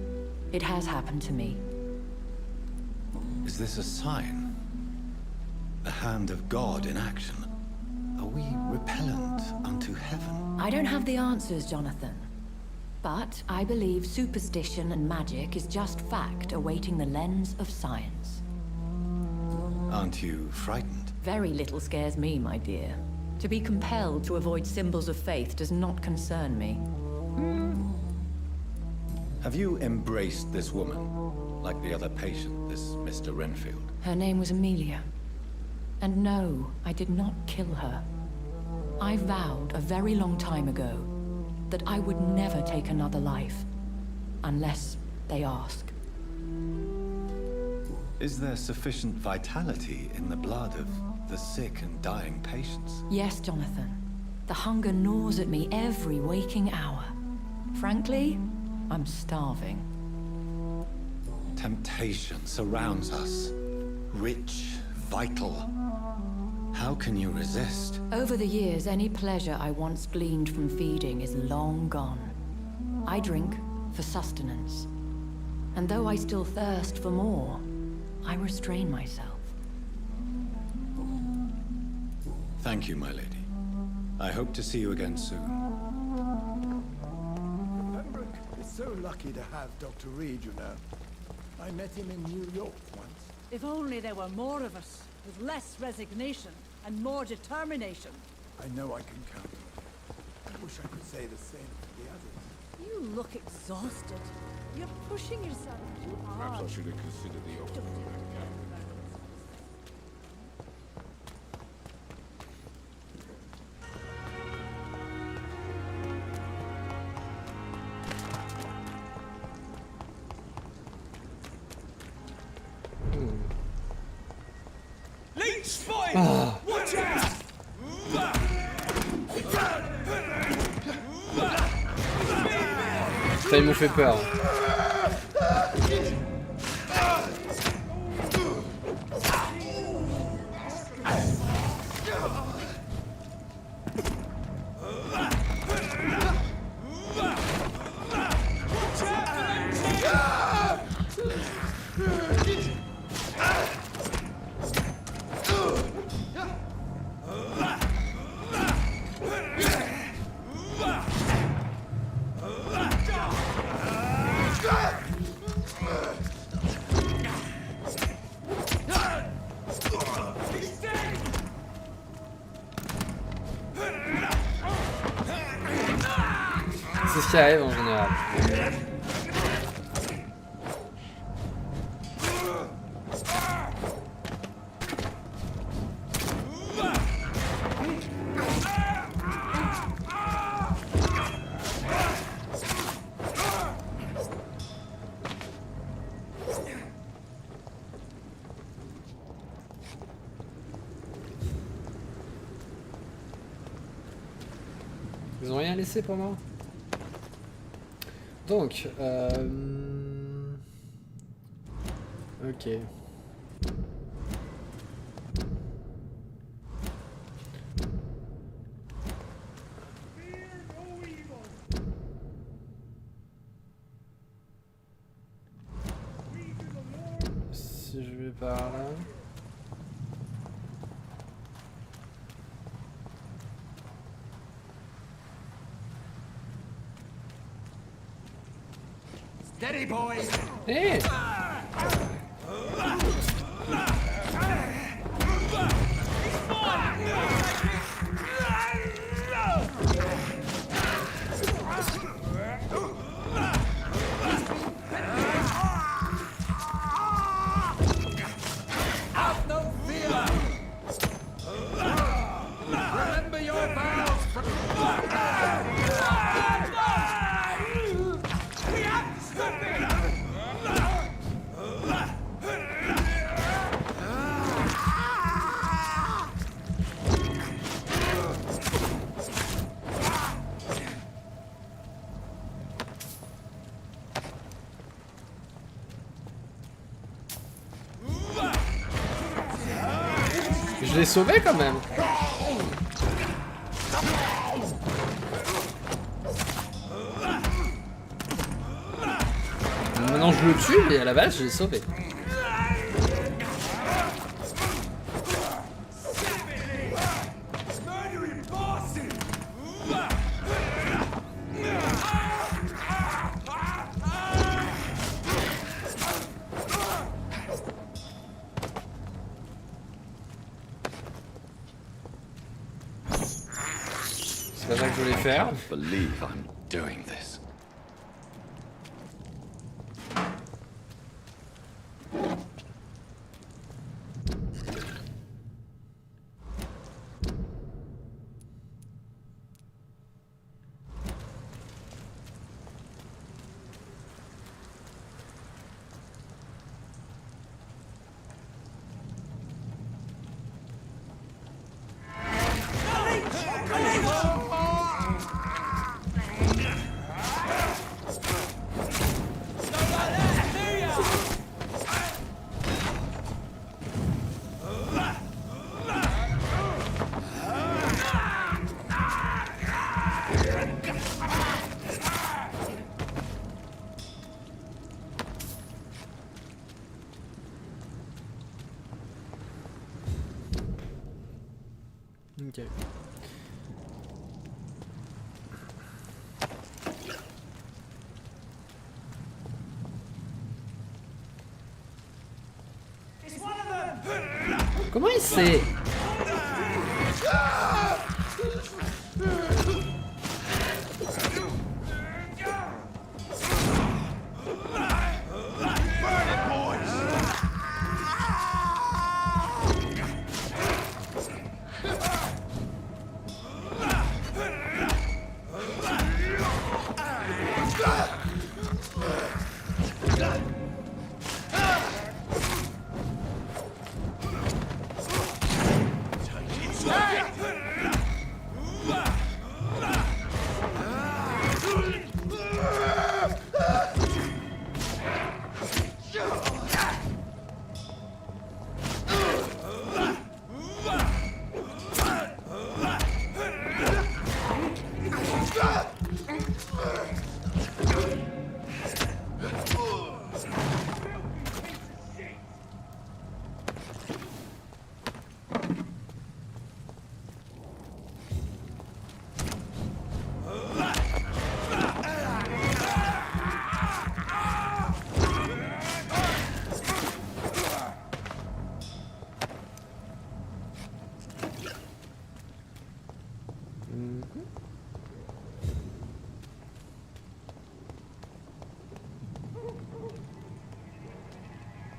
it has happened to me.
Is this a sign? The hand of God in action? Are we repellent unto heaven?
I don't have the answers, Jonathan. But I believe superstition and magic is just fact awaiting the lens of science.
Aren't you frightened?
Very little scares me, my dear. To be compelled to avoid symbols of faith does not concern me.
Have you embraced this woman? Like the other patient, this Mr. Renfield?
Her name was Amelia. And no, I did not kill her. I vowed a very long time ago that I would never take another life, unless they ask.
Is there sufficient vitality in the blood of the sick and dying patients?
Yes, Jonathan. The hunger gnaws at me every waking hour. Frankly, I'm starving.
Temptation surrounds us. Rich, vital. How can you resist?
Over the years, any pleasure I once gleaned from feeding is long gone. I drink for sustenance. And though I still thirst for more, I restrain myself.
Thank you, my lady. I hope to see you again soon.
Pembroke is so lucky to have Dr. Reed, you know. I met him in New York once.
If only there were more of us, with less resignation and more determination.
I know I can count on you. I wish I could say the same for the others.
You look exhausted. You're pushing yourself too hard.
Perhaps I should have considered the offer.
Leech spotted!
Ah.
Watch out!
Ça, ils m'ont fait peur. C'est ce qui arrive en général. Ils ont rien laissé pour moi. Donc, ok. Si je vais par là.
Steady, boys!
Hey!
Have no fear! Remember your vows!
We have to stop it!
l'ai sauvé quand même. Maintenant je le tue, mais à la base je l'ai sauvé. C'est pas ça que je voulais faire.
I can't believe I'm doing this.
Ok. Comment il sait?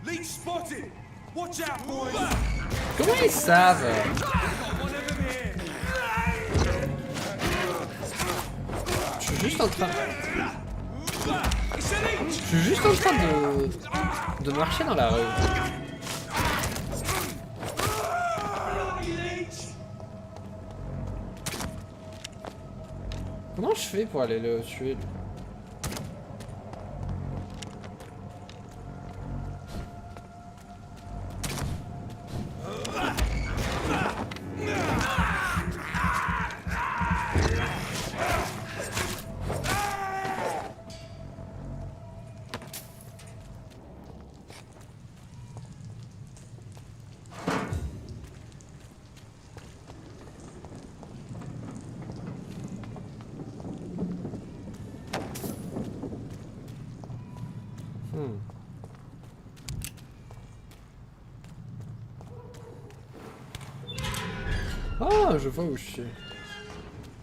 Leech spotted! Watch out, boys!
Comment ils savent? Je suis juste en train... Je suis juste en train de marcher dans la rue. Comment je fais pour aller le tuer? Ah, je vois où je suis.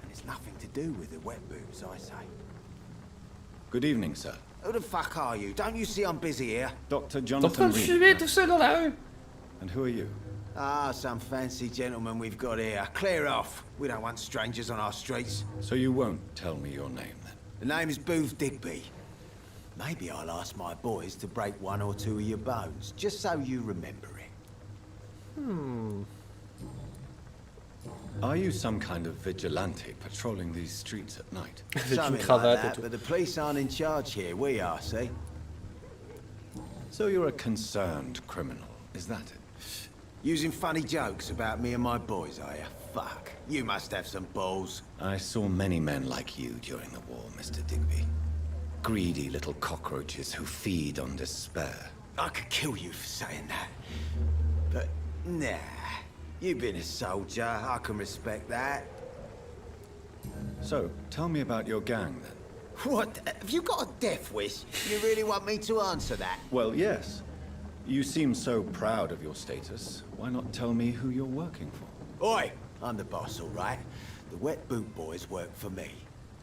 It's nothing to do with the wet boots, I say.
Good evening, sir.
Who the fuck are you? Don't you see I'm busy here?
Dr.
T'es en train
Jonathan
de
Reed.
fumer tout seul dans la rue.
And who are you?
Ah, some fancy gentleman we've got here. Clear off. We don't want strangers on our streets.
So you won't tell me your name, then?
The name is Booth Digby. Maybe I'll ask my boys to break one or two of your bones, just so you remember it.
Are you some kind of vigilante patrolling these streets at night?
Something like that, but the police aren't in charge here. We are, see?
So you're a concerned criminal, is that it?
Using funny jokes about me and my boys, are you? Fuck. You must have some balls.
I saw many men like you during the war, Mr. Digby. Greedy little cockroaches who feed on despair.
I could kill you for saying that. But, nah. You've been a soldier, I can respect that.
So, tell me about your gang, then.
What? Have you got a death wish? You really want me to answer that?
Well, yes. You seem so proud of your status. Why not tell me who you're working for?
Oi! I'm the boss, all right? The Wet Boot Boys work for me.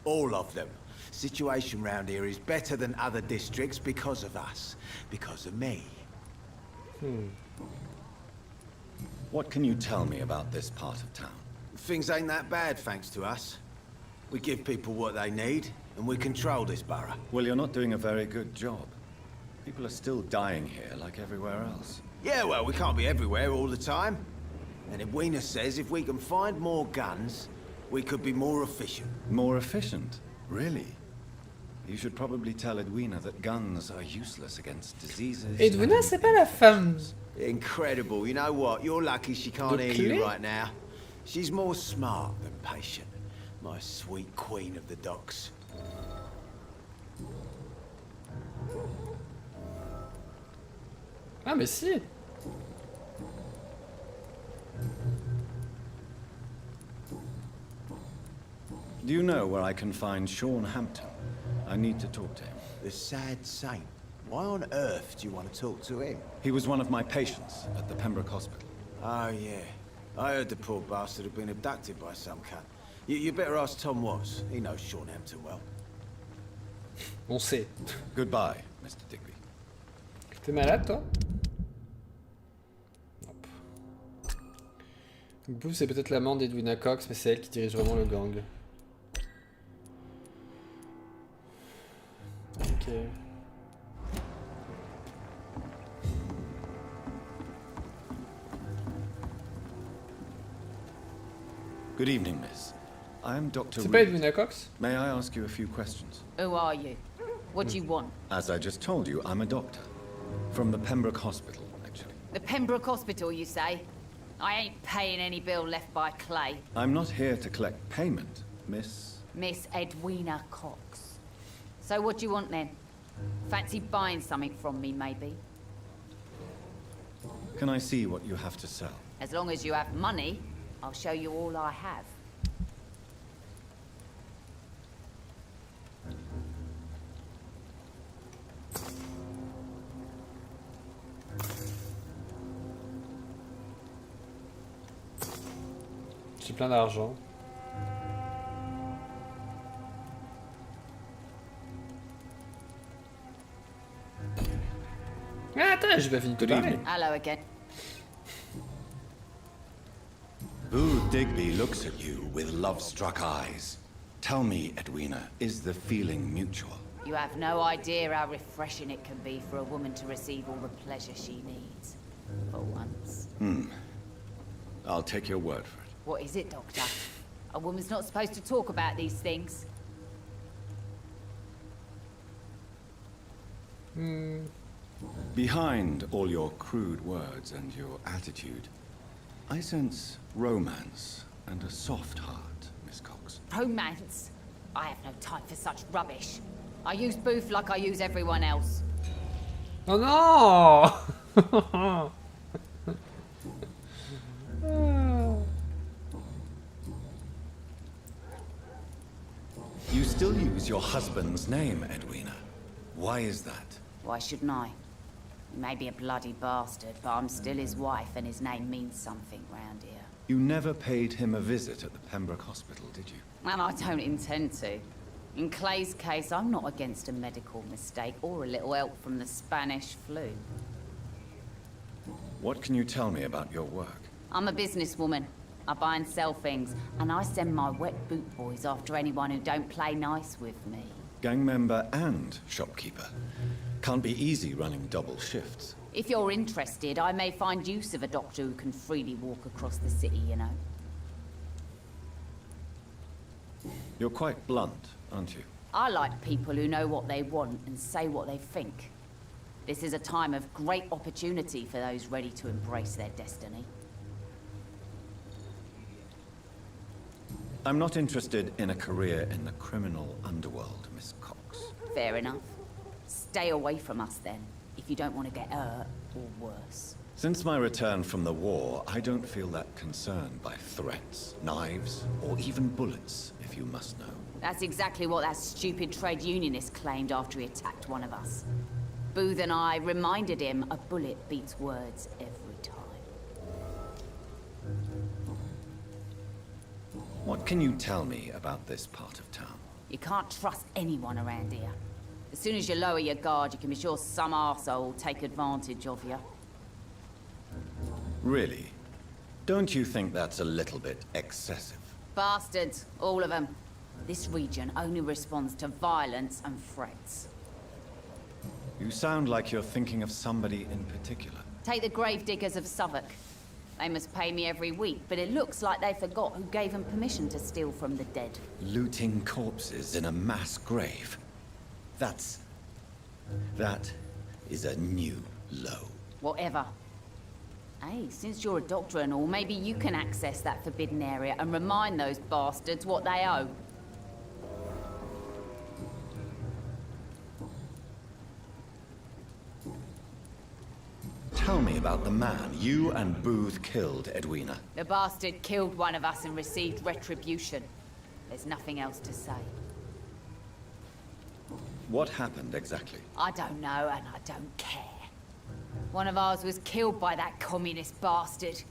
All of them. Situation round here is better than other districts because of us. Because of me.
What can you tell me about this part of town?
Things ain't that bad, thanks to us. We give people what they need, and we control this borough.
Well, you're not doing a very good job. People are still dying here like everywhere else.
Yeah, well, we can't be everywhere all the time. And Edwina says if we can find more guns, we could be more efficient.
More efficient? Really? You should probably tell Edwina that guns are useless against diseases.
Edwina, c'est pas la femme.
Incredible. You know what? You're lucky she can't hear you right now. She's more smart than patient. My sweet queen of the docks.
Ah, mais si.
Do you know where I can find Sean Hampton? I need to talk to him.
The sad saint. Why on earth do you want to talk to him?
He was one of my patients at the Pembroke Hospital.
Oh, yeah. I heard the poor bastard had been abducted by some cunt. You better ask Tom Watts. He knows Sean Hampton well.
On sait.
Goodbye, Mr. Digby.
T'es malade, toi? Hop. Bouf, c'est peut-être l'amant d'Edwina Cox, mais c'est elle qui dirige vraiment le gang. Ok.
Good evening, miss. I am Dr.
C'est pas Edwina Cox?
May I ask you a few questions?
Who are you? What do you want?
As I just told you, I'm a doctor. From the Pembroke Hospital, actually.
The Pembroke Hospital, you say? I ain't paying any bill left by Clay.
I'm not here to collect payment, miss.
Miss Edwina Cox. So what do you want then? Fancy buying something from me, maybe?
Can I see what you have to sell?
As long as you have money, I'll show you all I have.
J'ai plein d'argent. Ah, attends, j'ai pas fini de te parler.
Hello again.
Boo Digby looks at you with love-struck eyes. Tell me, Edwina, is the feeling mutual?
You have no idea how refreshing it can be for a woman to receive all the pleasure she needs. For once.
I'll take your word for it.
What is it, Doctor? A woman's not supposed to talk about these things.
Behind all your crude words and your attitude, I sense romance and a soft heart, Miss Cox.
Romance? I have no time for such rubbish. I use booth like I use everyone else.
Oh no!
You still use your husband's name, Edwina. Why is that?
Why shouldn't I? He may be a bloody bastard, but I'm still his wife and his name means something round here.
You never paid him a visit at the Pembroke Hospital, did you?
And I don't intend to. In Clay's case, I'm not against a medical mistake or a little help from the Spanish flu.
What can you tell me about your work?
I'm a businesswoman. I buy and sell things, and I send my wet boot boys after anyone who don't play nice with me.
Gang member and shopkeeper. Can't be easy running double shifts.
If you're interested, I may find use of a doctor who can freely walk across the city, you know.
You're quite blunt, aren't you?
I like people who know what they want and say what they think.
This is a time of great opportunity for those ready to embrace their destiny.
I'm not interested in a career in the criminal underworld, Miss Cox.
Fair enough. Stay away from us then, if you don't want to get hurt or worse.
Since my return from the war, I don't feel that concerned by threats, knives, or even bullets, if you must know.
That's exactly what that stupid trade unionist claimed after he attacked one of us. Booth and I reminded him a bullet beats words every time.
What can you tell me about this part of town?
You can't trust anyone around here. As soon as you lower your guard, you can be sure some arsehole will take advantage of you.
Really? Don't you think that's a little bit excessive?
Bastards, all of them. This region only responds to violence and threats.
You sound like you're thinking of somebody in particular.
Take the gravediggers of Southwark. They must pay me every week, but it looks like they forgot who gave them permission to steal from the dead.
Looting corpses in a mass grave. That is a new low.
Whatever. Hey, since you're a doctor and all, maybe you can access that forbidden area and remind those bastards what they owe.
Tell me about the man you and Booth killed, Edwina.
The bastard killed one of us and received retribution. There's nothing else to say.
What happened exactly?
I don't know, and I don't care. One of ours was killed by that communist bastard,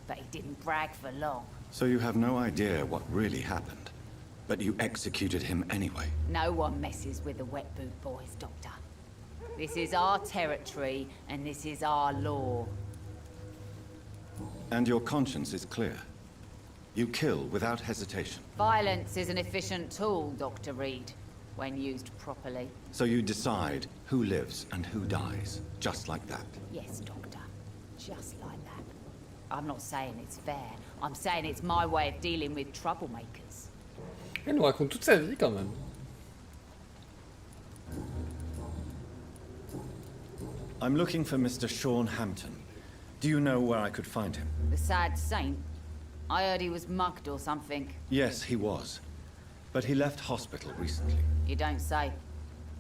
but he didn't brag for long.
So you have no idea what really happened, but you executed him anyway.
No one messes with the wet boot boys, Doctor. This is our territory, and this is our law.
And your conscience is clear. You kill without hesitation.
Violence is an efficient tool, Dr. Reed, when used properly.
So you decide who lives and who dies, just like that.
Yes, Doctor. Just like that. I'm not saying it's fair. I'm saying it's my way of dealing with troublemakers.
Elle nous raconte toute sa vie quand même.
I'm looking for Mr. Sean Hampton. Do you know where I could find him?
The sad saint? I heard he was mugged or something.
Yes, he was. But he left hospital recently.
You don't say.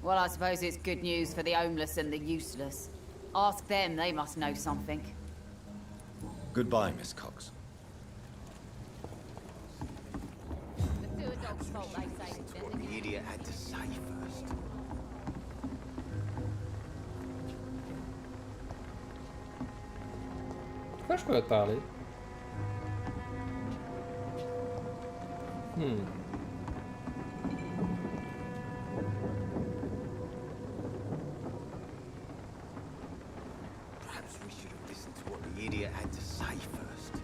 Well, I suppose it's good news for the homeless and the useless. Ask them, they must know something.
Goodbye, Miss Cox.
The sewer dog's fault, they say.
What the idiot had to say first.
Pourquoi je pourrais te parler?
Perhaps we should have listened to what the idiot had to say first.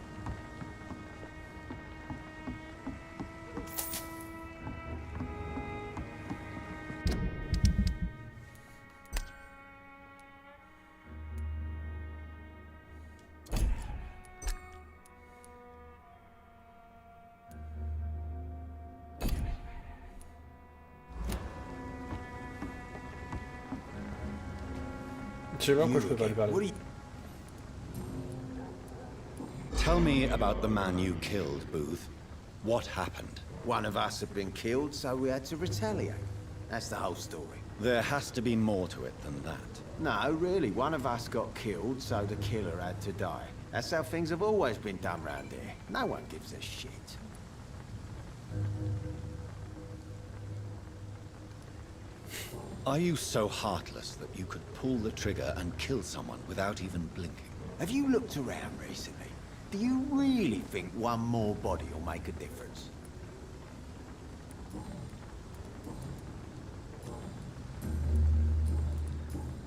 Je sais pas pourquoi je peux pas lui parler.
Tell me about the man you killed, Booth. What happened?
One of us had been killed, so we had to retaliate. That's the whole story.
There has to be more to it than that.
No, really, one of us got killed, so the killer had to die. That's how things have always been done round here. No one gives a shit.
Are you so heartless that you could pull the trigger and kill someone without even blinking?
Have you looked around recently? Do you really think one more body will make a difference?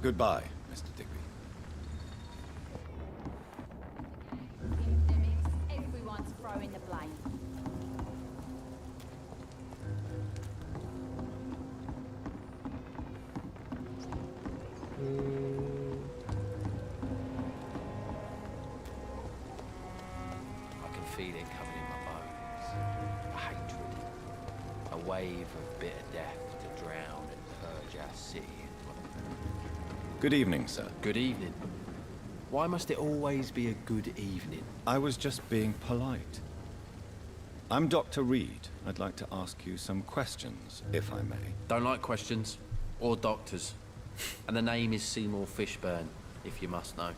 Goodbye, Mr. Digby.
Everyone's throwing the blame.
I can feel it coming in my bones. A hatred. A wave of bitter death to drown and purge our city.
Good evening, sir.
Good evening. Why must it always be a good evening?
I was just being polite. I'm Dr. Reed. I'd like to ask you some questions, if I may.
Don't like questions. Or doctors. And the name is Seymour Fishburne, if you must know.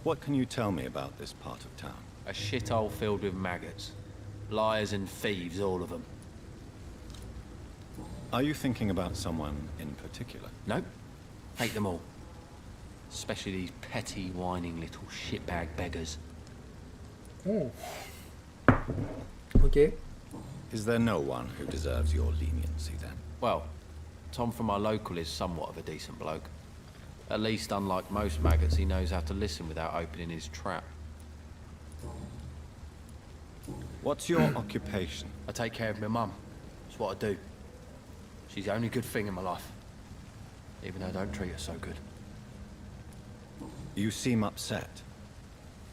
What can you tell me about this part of town?
A shithole filled with maggots. Liars and thieves, all of them.
Are you thinking about someone in particular?
Nope. Hate them all. Especially these petty, whining little shitbag beggars.
Oh. Okay.
Is there no one who deserves your leniency then?
Well, Tom from our local is somewhat of a decent bloke. At least, unlike most maggots, he knows how to listen without opening his trap.
What's your occupation?
I take care of my mum. It's what I do. She's the only good thing in my life. Even though I don't treat her so good.
You seem upset.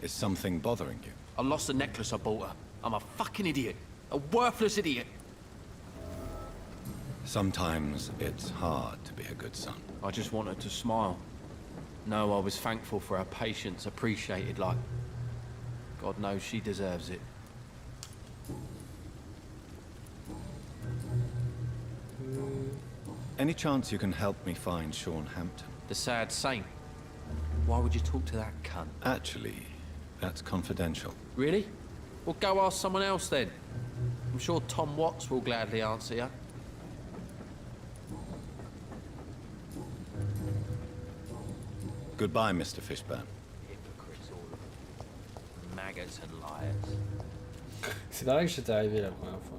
Is something bothering you?
I lost the necklace I bought her. I'm a fucking idiot. A worthless idiot.
Sometimes it's hard to be a good son.
I just wanted to smile. No, I was thankful for her patience, appreciated like... God knows she deserves it.
Any chance you can help me find Sean Hampton?
The sad saint. Why would you talk to that cunt?
Actually, that's confidential.
Really? Well, go ask someone else then. I'm sure Tom Watts will gladly answer you.
Goodbye, Mr. Fishburne.
Hypocrites, all of them. Maggots and liars.
C'est pareil que j'étais arrivé la première fois.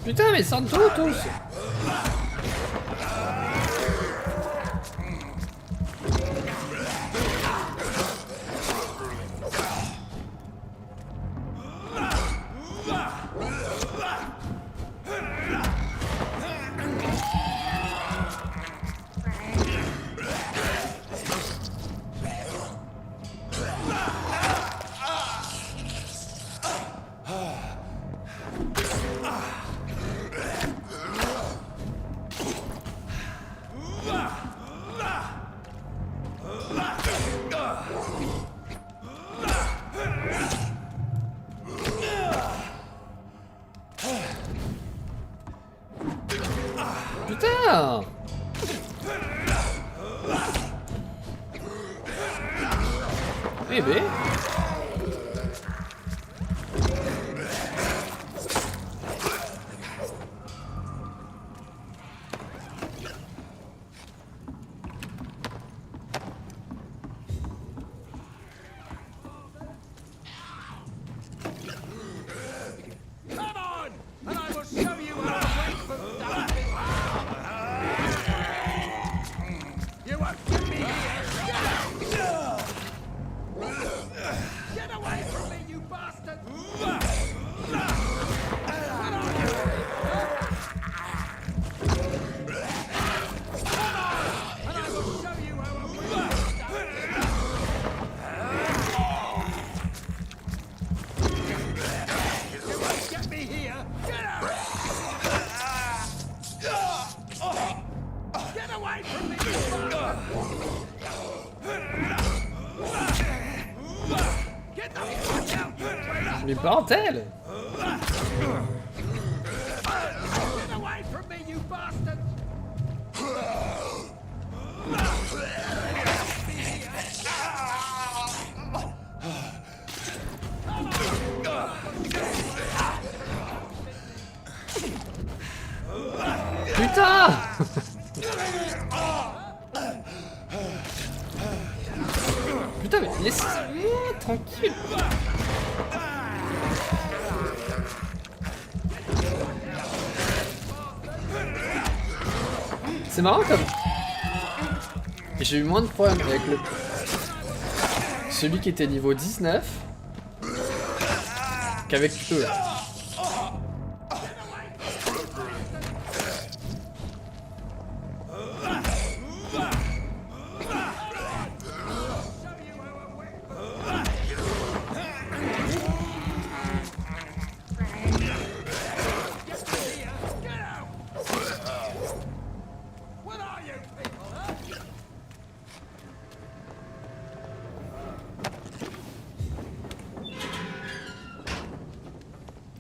Putain, mais ils sont tous. Putain! Bébé? Mais bordel!
Get away from me, you bastard!
Putain! Putain, mais laisse-moi tranquille! C'est marrant comme... J'ai eu moins de problèmes avec le... celui qui était niveau 19 qu'avec eux.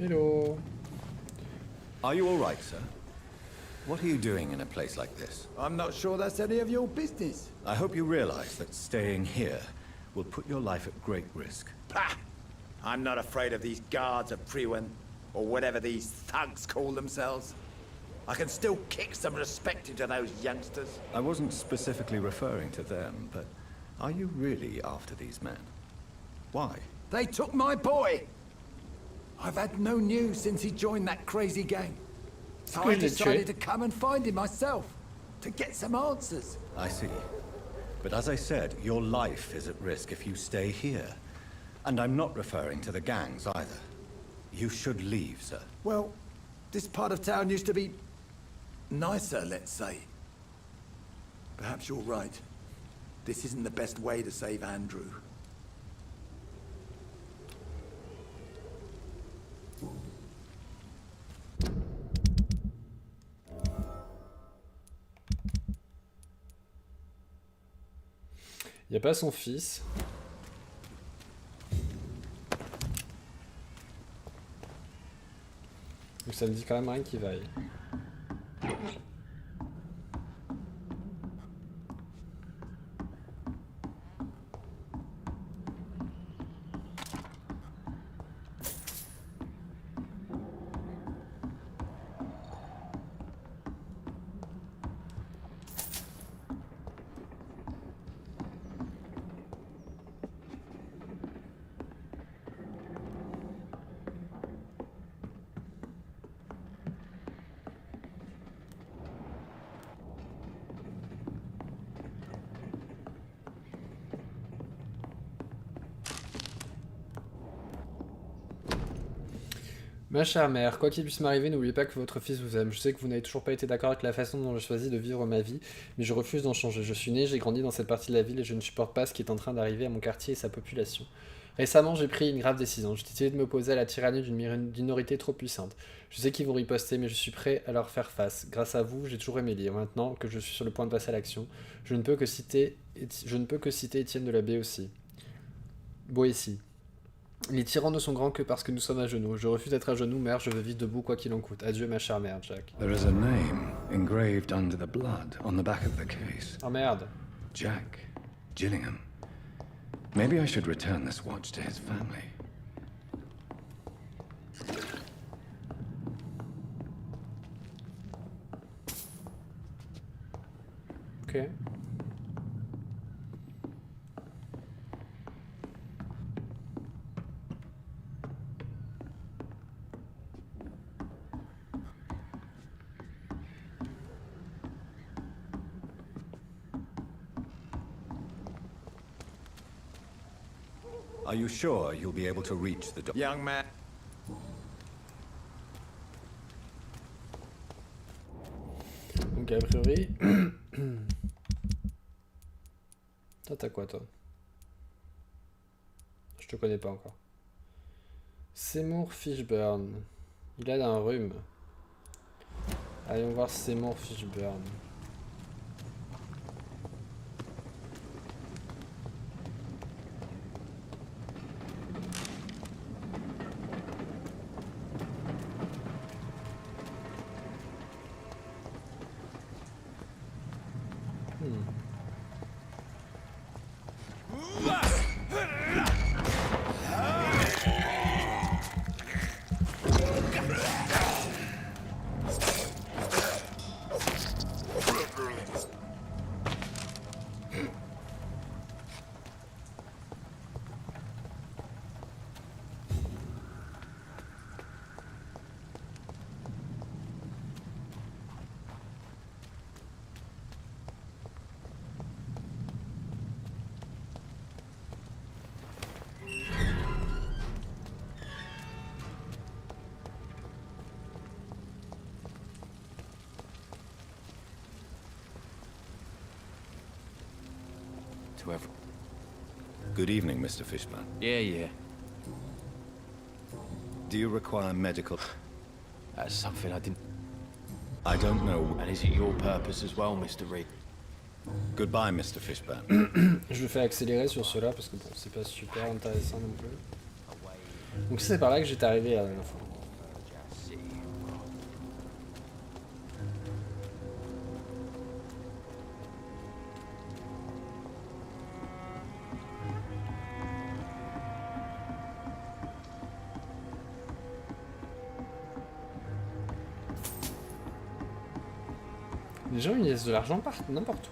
Hello.
Are you all right, sir? What are you doing in a place like this?
I'm not sure that's any of your business.
I hope you realize that staying here will put your life at great risk.
Pah! I'm not afraid of these guards of Priwen, or whatever these thugs call themselves. I can still kick some respect into those youngsters.
I wasn't specifically referring to them, but are you really after these men? Why?
They took my boy! I've had no news since he joined that crazy gang. So I decided to come and find him myself, to get some answers.
I see. But as I said, your life is at risk if you stay here. And I'm not referring to the gangs either. You should leave, sir.
Well, this part of town used to be nicer, let's say. Perhaps you're right. This isn't the best way to save Andrew.
Y a pas son fils. Donc ça me dit quand même rien qui vaille. Ma chère mère, quoi qu'il puisse m'arriver, n'oubliez pas que votre fils vous aime. Je sais que vous n'avez toujours pas été d'accord avec la façon dont j'ai choisi de vivre ma vie, mais je refuse d'en changer. Je suis né, j'ai grandi dans cette partie de la ville et je ne supporte pas ce qui est en train d'arriver à mon quartier et sa population. Récemment, j'ai pris une grave décision. J'ai décidé de m'opposer à la tyrannie d'une minorité trop puissante. Je sais qu'ils vont riposter, mais je suis prêt à leur faire face. Grâce à vous, j'ai toujours aimé lire. Maintenant que je suis sur le point de passer à l'action, je ne peux que citer Étienne de la Boétie. Les tyrans ne sont grands que parce que nous sommes à genoux. Je refuse d'être à genoux, mère, je veux vivre debout quoi qu'il en coûte. Adieu ma chère mère, Jack.
There is a name engraved under the blood on the back of the case.
Oh merde.
Jack Gillingham. Maybe I should return this watch to his family.
Ok.
Are you sure you'll be able to reach the door?
Young man.
Donc a priori... Toi t'as quoi toi? Je te connais pas encore. Seymour Fishburne. Il a un rhume. Allons voir Seymour Fishburne.
to every...
Good evening, Mr. Fishman.
Yeah.
Do you require medical...
That's something I didn't...
I don't know...
And is it your purpose as well, Mr. Reed?
Goodbye, Mr. Fishman.
Je le fais accélérer sur cela parce que bon, c'est pas super intéressant non plus. Donc c'est par là que j'étais arrivé la dernière fois. Les gens ils laissent de l'argent n'importe où.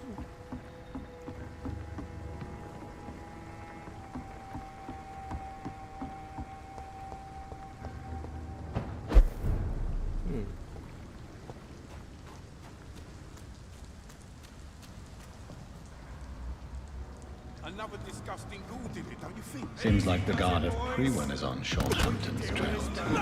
Another disgusting ghoul did it, don't you think?
Seems like the guard of Prewen is on Shorthampton's trail too.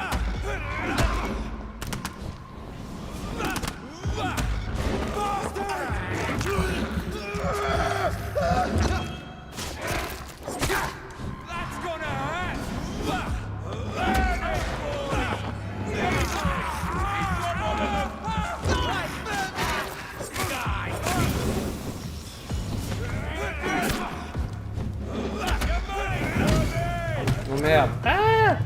Oh merde. Ah!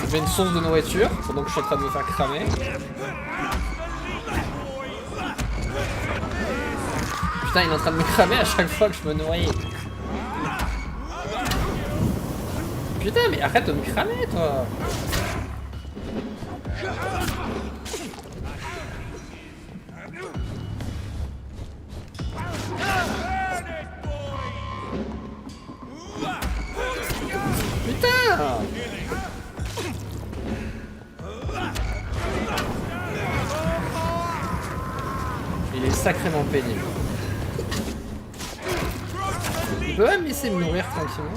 J'ai une source de nourriture pendant que je suis en train de me faire cramer. Putain, il est en train de me cramer à chaque fois que je me nourris. Putain, mais arrête de me cramer, toi. Putain! Il est sacrément pénible. Il peut même laisser me nourrir tranquillement.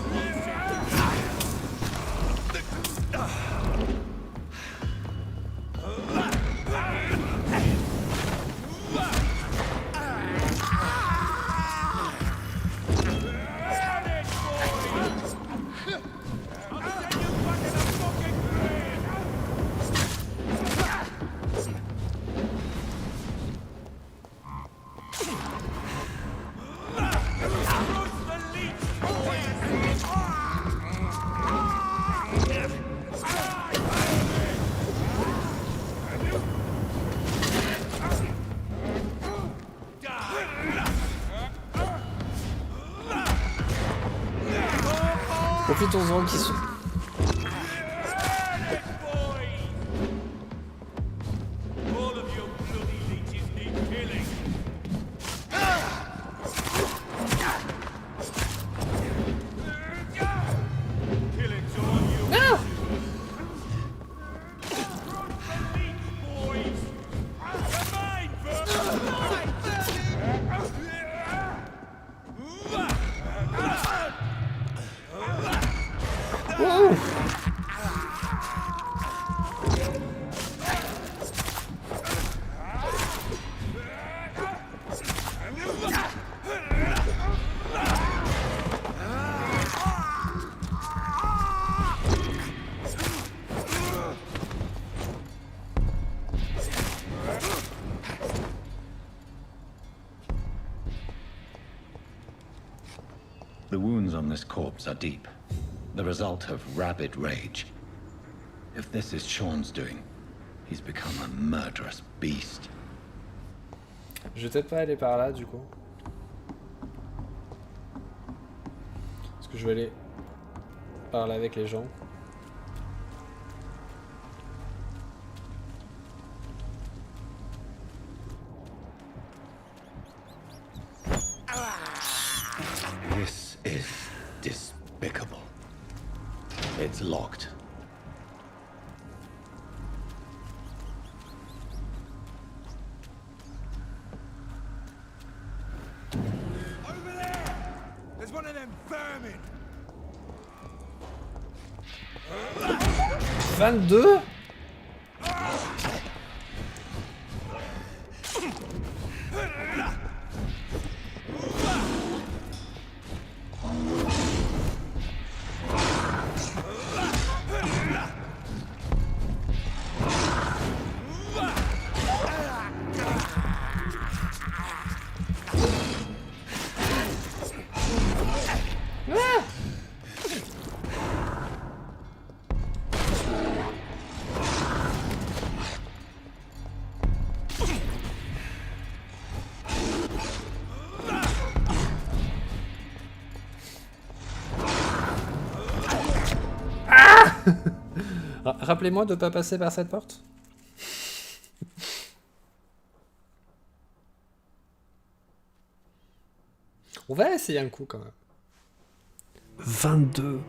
Profitons-en qu'ils sont.
The wounds on this corpse are deep, the result of rabid rage. If this is Sean's doing, he's become a murderous beast.
Je vais peut-être pas aller par là du coup. Parce que je vais aller parler avec les gens.
This is despicable. It's locked.
Over there! There's one of them vermin!
22? Rappelez-moi de pas passer par cette porte. On va essayer un coup quand même. 22.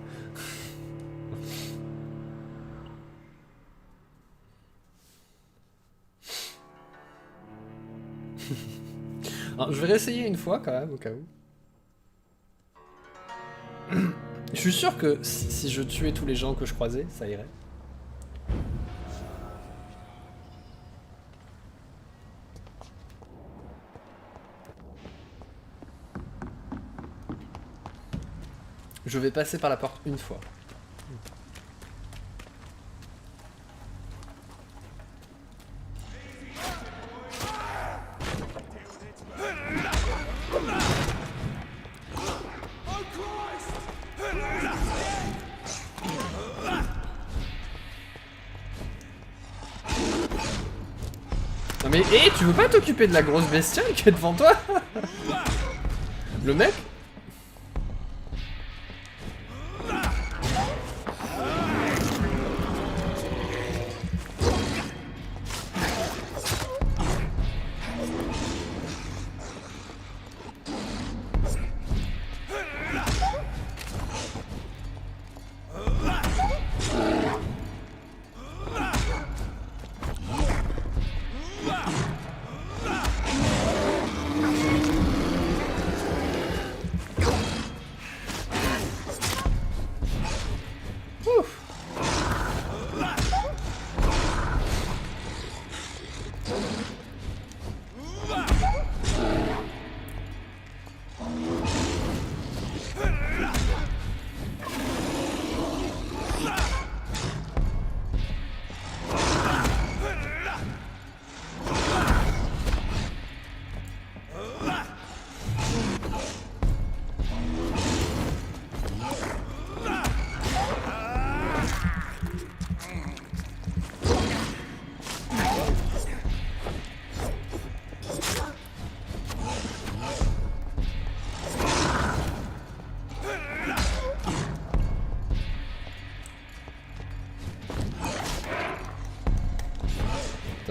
Alors, je vais réessayer une fois quand même au cas où. Je suis sûr que si je tuais tous les gens que je croisais, ça irait. Je vais passer par la porte une fois. Non mais, hé, tu veux pas t'occuper de la grosse bestiole qui est devant toi? Le mec?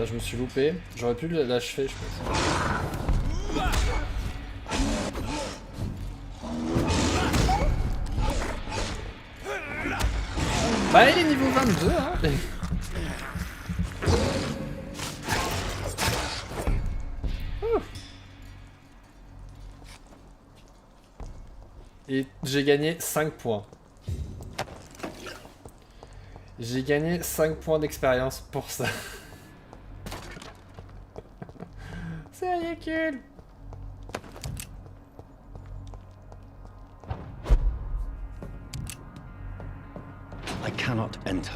Je me suis loupé. J'aurais pu l'achever, je pense. Bah, il est niveau 22, hein. Et j'ai gagné 5 points. J'ai gagné 5 points d'expérience pour ça. C'est ridicule.
I cannot enter.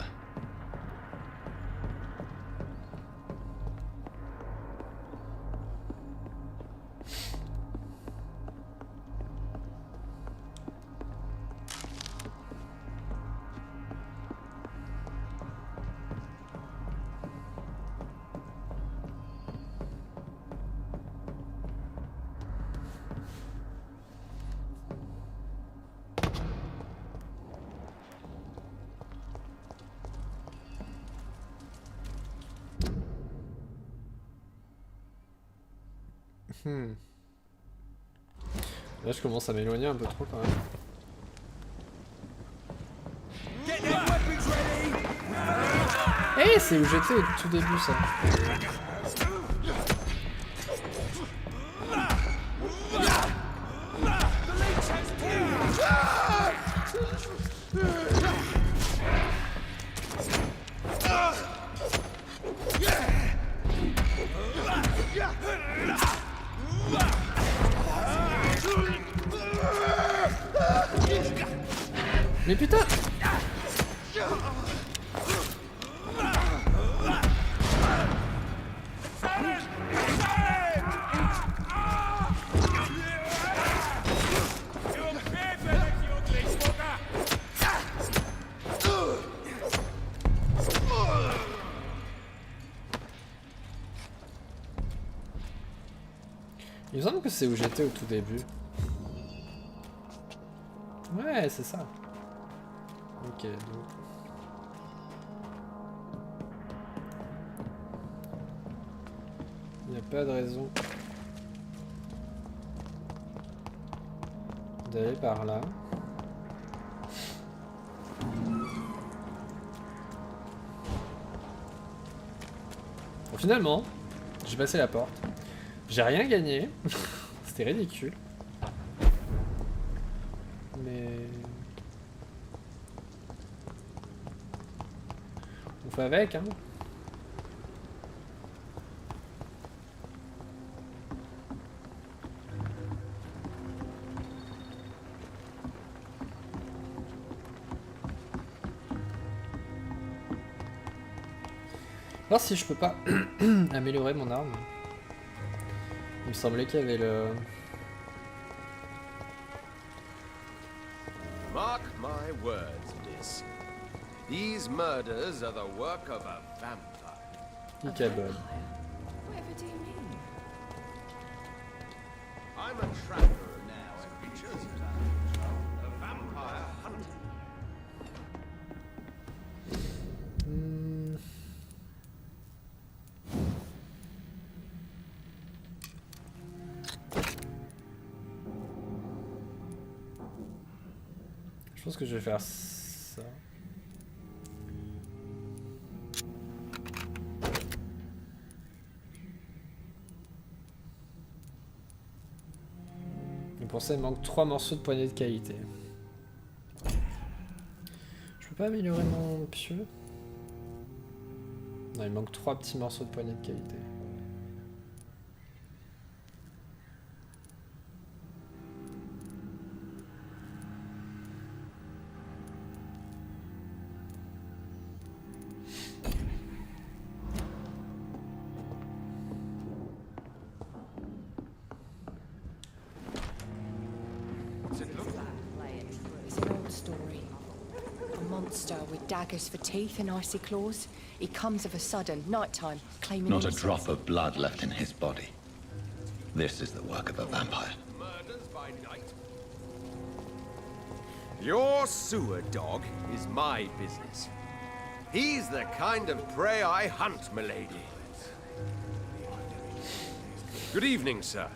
Là, je commence à m'éloigner un peu trop quand même. Eh, c'est où j'étais au tout début, ça. Mais putain! Il me semble que c'est où j'étais au tout début. Ouais, c'est ça. Ok, donc... Il n'y a pas de raison d'aller par là. Bon, finalement, j'ai passé la porte. J'ai rien gagné. C'était ridicule. Mais... on fait avec, hein. voir si je peux pas améliorer mon arme. Il me semblait qu'il y avait le...
Mark my words, miss. These murders are the work of a vampire.
Icabod.
Whatever do you mean?
I'm a tracker now, creatures. A vampire hunter.
Je pense que je vais faire ça. Et pour ça, il manque 3 morceaux de poignée de qualité. Je peux pas améliorer mon pieu? Non, il manque 3 petits morceaux de poignée de qualité.
It's an old story. A monster with daggers for teeth and icy claws. He comes of a sudden, nighttime, claiming
Not a
innocence.
drop of blood left in his body. This is the work of a vampire.
Murders by night. Your sewer dog is my business. He's the kind of prey I hunt, milady. Good evening, sir.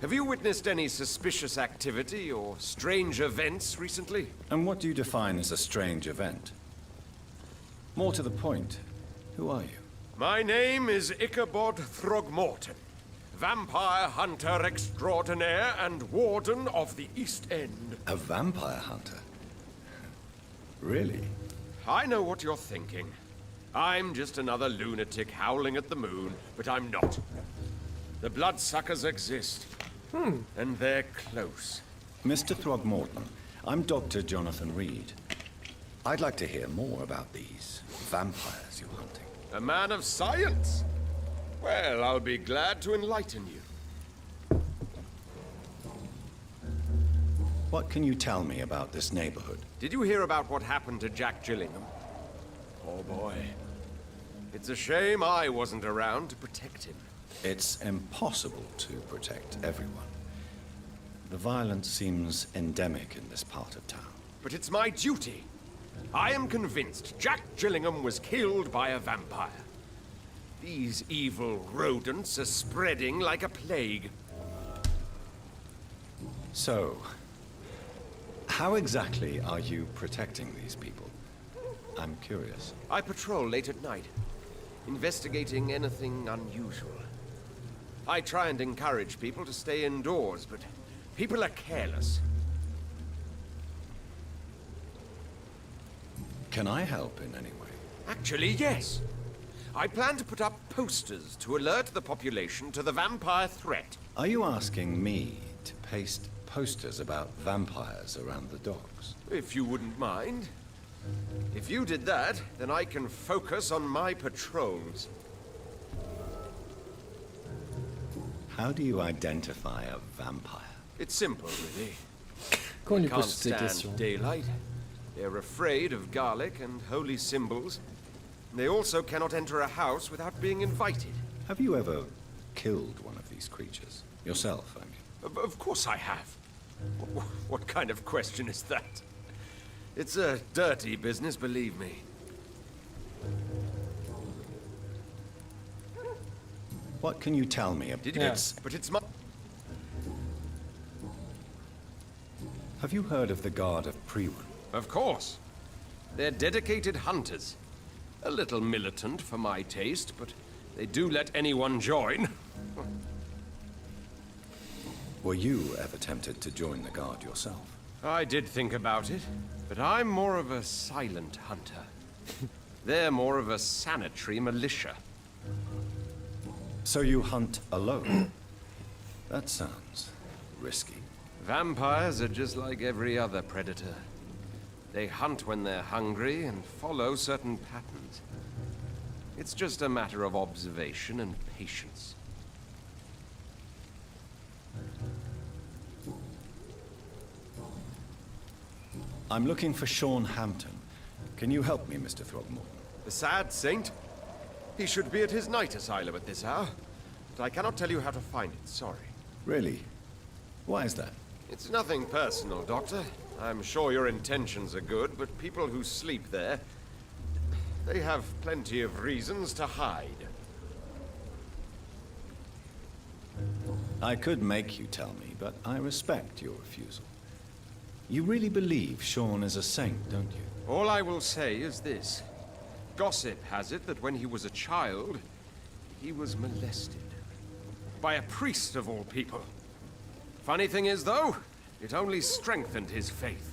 Have you witnessed any suspicious activity or strange events recently?
And what do you define as a strange event? More to the point, who are you?
My name is Ichabod Throgmorton, vampire hunter extraordinaire and warden of the East End.
A vampire hunter? Really?
I know what you're thinking. I'm just another lunatic howling at the moon, but I'm not. The bloodsuckers exist. And they're close.
Mr. Throgmorton, I'm Dr. Jonathan Reed. I'd like to hear more about these vampires you're hunting.
A man of science? Well, I'll be glad to enlighten you.
What can you tell me about this neighborhood?
Did you hear about what happened to Jack Gillingham? Oh boy. It's a shame I wasn't around to protect him.
It's impossible to protect everyone. The violence seems endemic in this part of town.
But it's my duty. I am convinced Jack Gillingham was killed by a vampire. These evil rodents are spreading like a plague.
So, how exactly are you protecting these people? I'm curious.
I patrol late at night, investigating anything unusual. I try and encourage people to stay indoors, but people are careless.
Can I help in any way?
Actually, yes. I plan to put up posters to alert the population to the vampire threat.
Are you asking me to paste posters about vampires around the docks?
If you wouldn't mind. If you did that, then I can focus on my patrols.
How do you identify a vampire?
It's simple, really.
Quand on
They
lui
can't
pose ces
stand
questions.
daylight. They're afraid of garlic and holy symbols. They also cannot enter a house without being invited.
Have you ever killed one of these creatures? Yourself, I mean.
Of course I have. What kind of question is that? It's a dirty business, believe me.
What can you tell me about
But it's my...
Have you heard of the Guard of Priwen?
Of course. They're dedicated hunters. A little militant for my taste, but they do let anyone join.
Were you ever tempted to join the Guard yourself?
I did think about it, but I'm more of a silent hunter. They're more of a sanitary militia.
So you hunt alone? That sounds risky.
Vampires are just like every other predator. They hunt when they're hungry and follow certain patterns. It's just a matter of observation and patience.
I'm looking for Sean Hampton. Can you help me, Mr. Throgmorton?
The sad saint? He should be at his night asylum at this hour. But I cannot tell you how to find it, sorry.
Really? Why is that?
It's nothing personal, Doctor. I'm sure your intentions are good, but people who sleep there, they have plenty of reasons to hide.
I could make you tell me, but I respect your refusal. You really believe Sean is a saint, don't you?
All I will say is this. Gossip has it that when he was a child, he was molested. By a priest of all people. Funny thing is, though, it only strengthened his faith.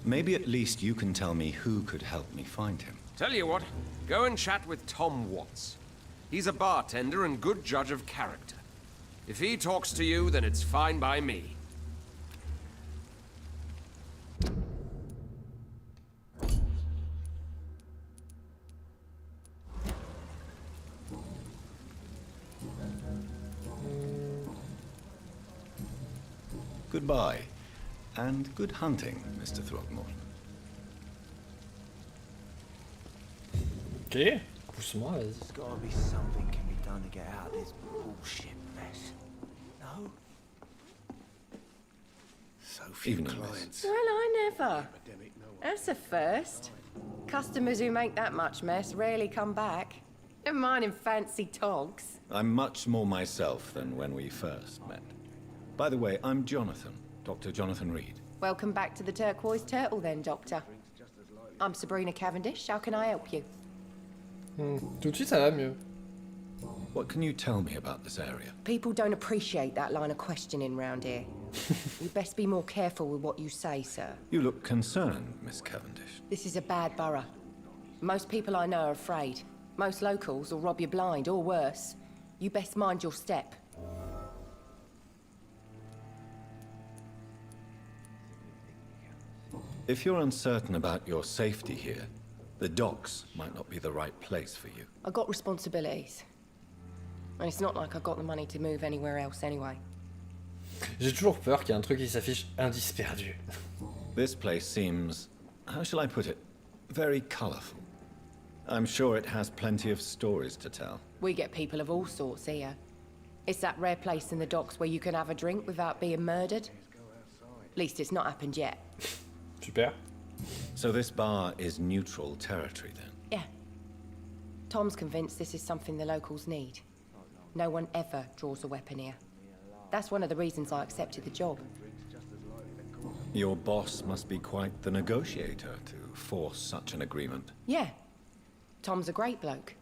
Maybe at least you can tell me who could help me find him.
Tell you what, go and chat with Tom Watts. He's a bartender and good judge of character. If he talks to you, then it's fine by me.
Goodbye, and good hunting, Mr. Throgmorton.
Ok, pousse-moi, vas-y.
There's gotta be something can be done to get out of this bullshit mess. No?
So few clients.
Well, I never. That's a first. Customers who make that much mess rarely come back. Never mind in fancy togs.
I'm much more myself than when we first met. By the way, I'm Jonathan, Dr. Jonathan Reed.
Welcome back to the Turquoise Turtle then, Doctor. I'm Sabrina Cavendish. How can I help you?
Tout de suite, ça va mieux.
What can you tell me about this area?
People don't appreciate that line of questioning round here. You best be more careful with what you say, sir.
You look concerned, Miss Cavendish.
This is a bad borough. Most people I know are afraid. Most locals will rob you blind, or worse. You best mind your step.
If you're uncertain about your safety here, the docks might not be the right place for you.
I got responsibilities. And it's not like I got the money to move anywhere else anyway.
J'ai toujours peur qu'il y ait un truc qui s'affiche indice perdu.
This place seems, how shall I put it, very colorful. I'm sure it has plenty of stories to tell.
We get people of all sorts here. It's that rare place in the docks where you can have a drink without being murdered. At least it's not happened yet.
Super.
So this bar is neutral territory then?
Yeah. Tom's convinced this is something the locals need. No one ever draws a weapon here. That's one of the reasons I accepted the job.
Your boss must be quite the negotiator to force such an agreement.
Yeah. Tom's a great bloke.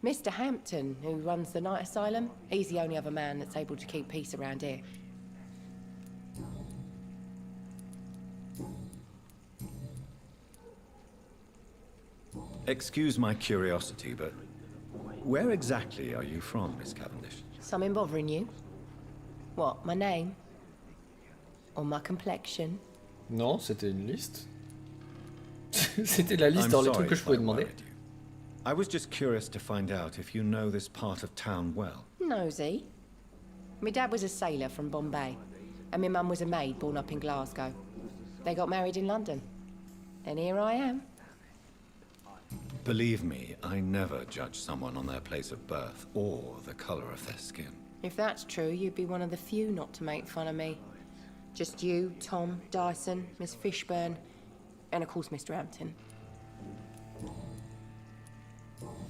Mr. Hampton, who runs the night asylum, he's the only other man that's able to keep peace around here.
Excuse my curiosity, but where exactly are you from, Miss Cavendish?
Something bothering you? What, my name? Or my complexion?
Non, c'était une liste. C'était la liste dans les trucs que je pouvais demander.
I was just curious to find out if you know this part of town well.
Nosy. My dad was a sailor from Bombay, and my mum was a maid born up in Glasgow. They got married in London. And here I am.
Believe me, I never judge someone on their place of birth or the color of their skin.
If that's true, you'd be one of the few not to make fun of me. Just you, Tom, Dyson, Miss Fishburne, and of course Mr. Hampton.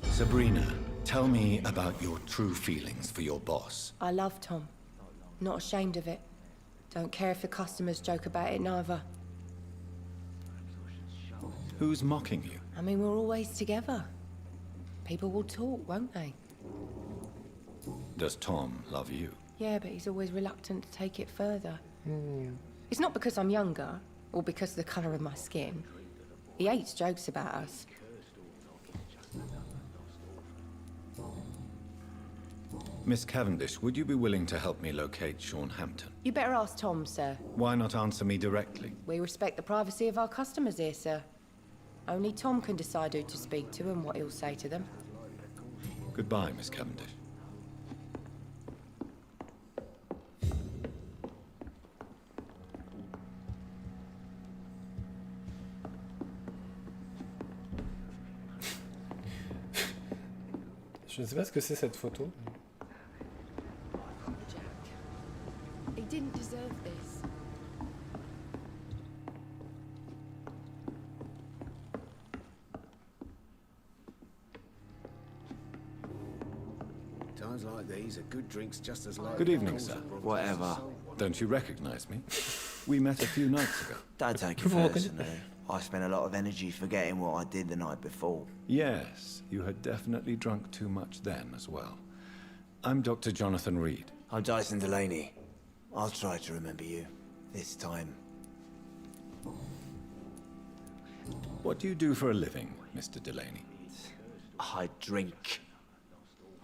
Sabrina, tell me about your true feelings for your boss.
I love Tom. Not ashamed of it. Don't care if the customers joke about it neither.
Who's mocking you?
I mean, we're always together. People will talk, won't they?
Does Tom love you?
Yeah, but he's always reluctant to take it further. It's not because I'm younger, or because of the colour of my skin. He hates jokes about us.
Miss Cavendish, would you be willing to help me locate Sean Hampton?
You better ask Tom, sir.
Why not answer me directly?
We respect the privacy of our customers here, sir. Only Tom can decide who to speak to and what he'll say to them.
Goodbye, Miss Cavendish.
Je ne sais pas ce que c'est cette photo.
He didn't deserve this.
Times like these are good drinks just as like...
Good evening, sir.
Whatever.
Don't you recognize me? We met a few nights ago.
Don't take it personally. I spent a lot of energy forgetting what I did the night before.
Yes, you had definitely drunk too much then as well. I'm Dr. Jonathan Reed.
I'm Dyson Delaney. I'll try to remember you. This time.
What do you do for a living, Mr. Delaney?
I drink.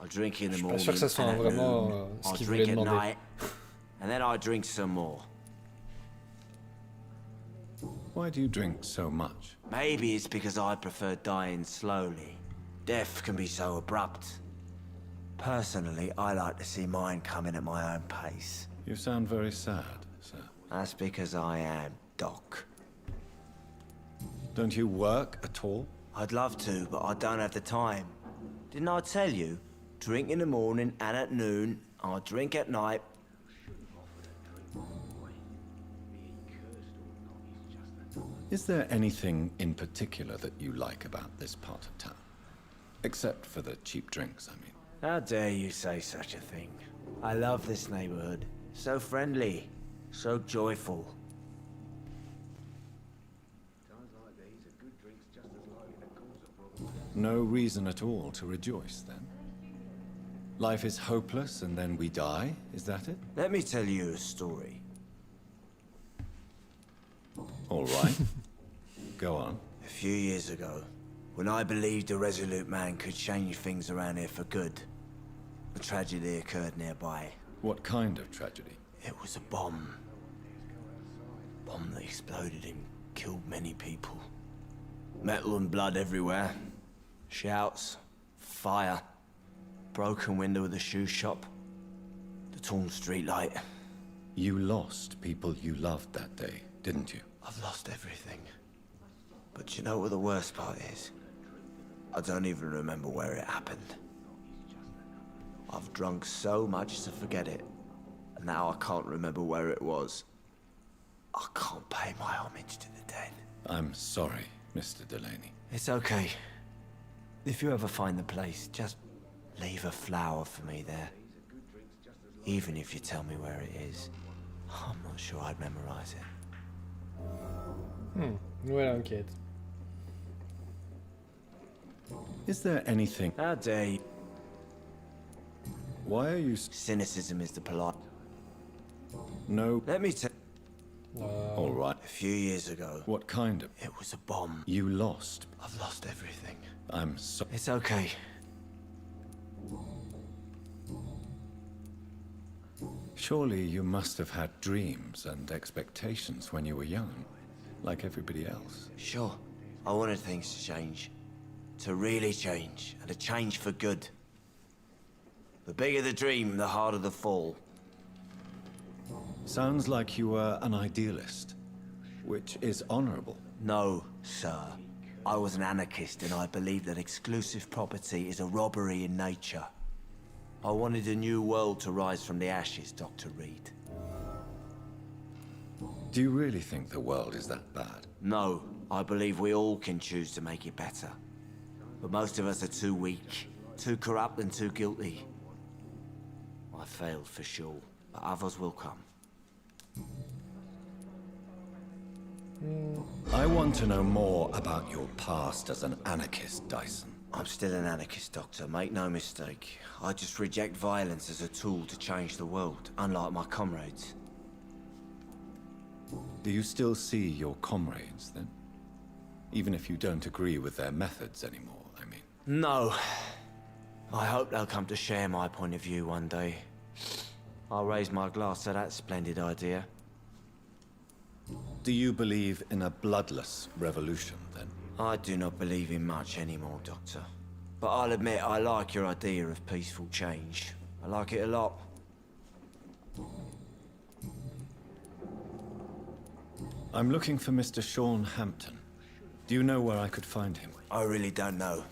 I drink in the
Je suis
morning,
pas sûr que ça soit
and at
vraiment
noon.
ce
I
qu'il
drink
voulait
at
demander.
night, and then I drink some more.
Why do you drink so much?
Maybe it's because I prefer dying slowly. Death can be so abrupt. Personally, I like to see mine coming at my own pace.
You sound very sad, sir.
That's because I am Doc.
Don't you work at all?
I'd love to, but I don't have the time. Didn't I tell you? Drink in the morning and at noon. I drink at night.
Is there anything in particular that you like about this part of town? Except for the cheap drinks, I mean.
How dare you say such a thing? I love this neighborhood. So friendly, so joyful.
No reason at all to rejoice, then? Life is hopeless and then we die, is that it?
Let me tell you a story.
All right. Go on.
A few years ago, when I believed a resolute man could change things around here for good, a tragedy occurred nearby.
What kind of tragedy?
It was a bomb. Bomb that exploded and killed many people. Metal and blood everywhere. Shouts, fire, broken window of the shoe shop, the torn street light.
You lost people you loved that day, didn't you?
I've lost everything. But you know what the worst part is? I don't even remember where it happened. I've drunk so much to forget it, and now I can't remember where it was. I can't pay my homage to the dead.
I'm sorry, Mr. Delaney.
It's okay.
If you ever find the place, just leave a flower for me there. Even if you tell me where it is. I'm not sure I'd memorize it.
Nouvelle enquête.
Is there anything...
How dare you?
Why are you...
Cynicism is the polite...
No...
Let me tell...
All right.
A few years ago...
What kind of...
It was a bomb.
You lost.
I've lost everything.
I'm so...
It's okay.
Surely you must have had dreams and expectations when you were young, like everybody else.
Sure. I wanted things to change. To really change, and to change for good. The bigger the dream, the harder the fall.
Sounds like you were an idealist, which is honorable.
No, sir. I was an anarchist, and I believed that exclusive property is a robbery in nature. I wanted a new world to rise from the ashes, Dr. Reed.
Do you really think the world is that bad?
No, I believe we all can choose to make it better. But most of us are too weak, too corrupt and too guilty. I failed for sure, but others will come.
I want to know more about your past as an anarchist, Dyson.
I'm still an anarchist, Doctor, make no mistake. I just reject violence as a tool to change the world, unlike my comrades.
Do you still see your comrades, then? Even if you don't agree with their methods anymore, I mean.
No. I hope they'll come to share my point of view one day. I'll raise my glass to that splendid idea.
Do you believe in a bloodless revolution, then?
I do not believe in much anymore, Doctor. But I'll admit I like your idea of peaceful change. I like it a lot.
I'm looking for Mr. Sean Hampton. Do you know where I could find him?
I really don't know.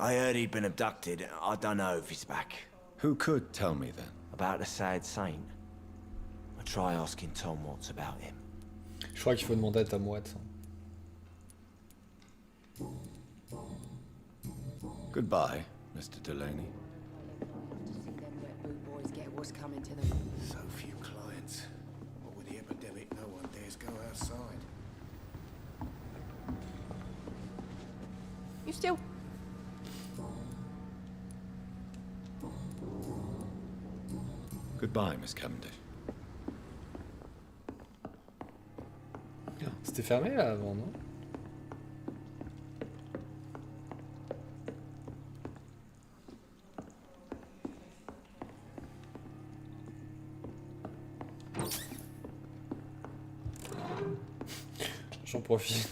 I heard he'd been abducted. I don't know if he's back.
Who could tell me, then?
About the sad saint? I'll try asking Tom Watts about him.
Je crois qu'il faut demander à Tom Watts.
Goodbye, Mr. Delaney.
Boys get what's coming to them.
So few clients. What with the epidemic, no one dares go outside.
You still...
Goodbye, Miss Cavendish.
C'était fermé là avant, non? J'en profite.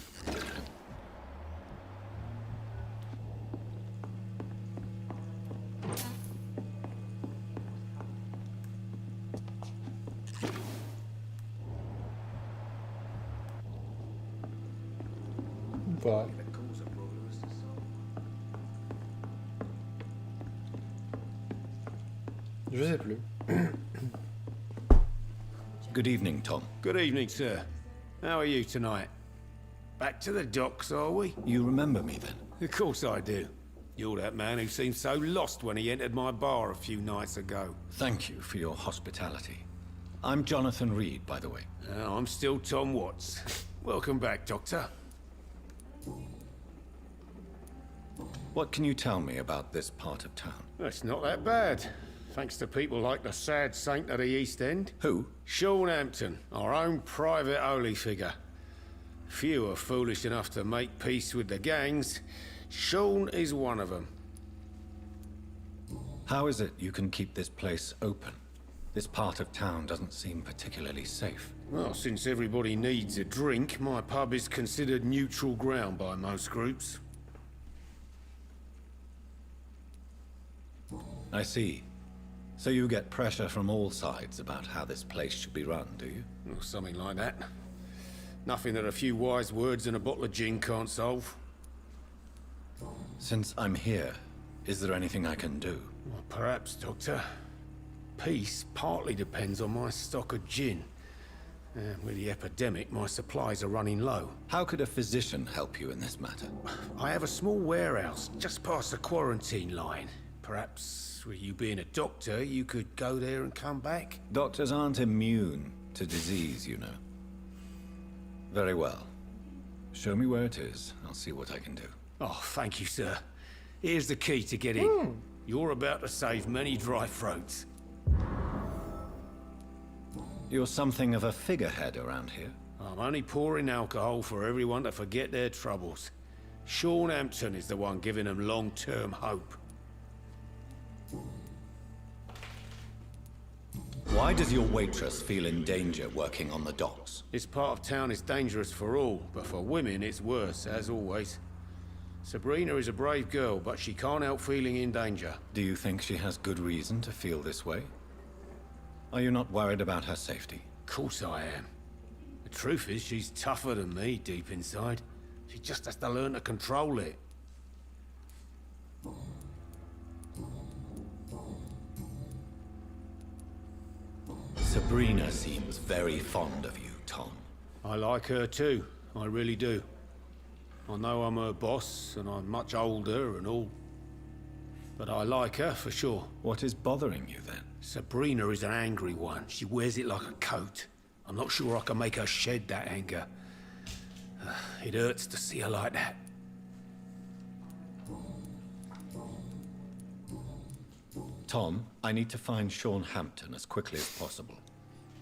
Pas. Je sais plus.
Good evening, Tom.
Good evening, sir. How are you tonight? Back to the docks, are we?
You remember me, then?
Of course I do. You're that man who seemed so lost when he entered my bar a few nights ago.
Thank you for your hospitality. I'm Jonathan Reed, by the way.
I'm still Tom Watts. Welcome back, Doctor.
What can you tell me about this part of town?
It's not that bad. Thanks to people like the sad saint of the East End.
Who?
Sean Hampton, our own private holy figure. Few are foolish enough to make peace with the gangs. Sean is one of them.
How is it you can keep this place open? This part of town doesn't seem particularly safe.
Well, since everybody needs a drink, my pub is considered neutral ground by most groups.
I see. So you get pressure from all sides about how this place should be run, do you?
Or something like that. Nothing that a few wise words and a bottle of gin can't solve.
Since I'm here, is there anything I can do?
Well, perhaps, Doctor. Peace partly depends on my stock of gin. And with the epidemic, my supplies are running low.
How could a physician help you in this matter?
I have a small warehouse just past the quarantine line. Perhaps, with you being a doctor, you could go there and come back?
Doctors aren't immune to disease, you know. Very well. Show me where it is. I'll see what I can do.
Oh, thank you, sir. Here's the key to get in. You're about to save many dry throats.
You're something of a figurehead around here.
I'm only pouring alcohol for everyone to forget their troubles. Sean Hampton is the one giving them long-term hope.
Why does your waitress feel in danger working on the docks?
This part of town is dangerous for all, but for women it's worse, as always. Sabrina is a brave girl, but she can't help feeling in danger.
Do you think she has good reason to feel this way? Are you not worried about her safety?
Of course I am. The truth is, she's tougher than me deep inside. She just has to learn to control it.
Sabrina seems very fond of you, Tom.
I like her too, I really do. I know I'm her boss, and I'm much older and all. But I like her for sure.
What is bothering you then?
Sabrina is an angry one. She wears it like a coat. I'm not sure I can make her shed that anger. It hurts to see her like that.
Tom, I need to find Sean Hampton as quickly as possible.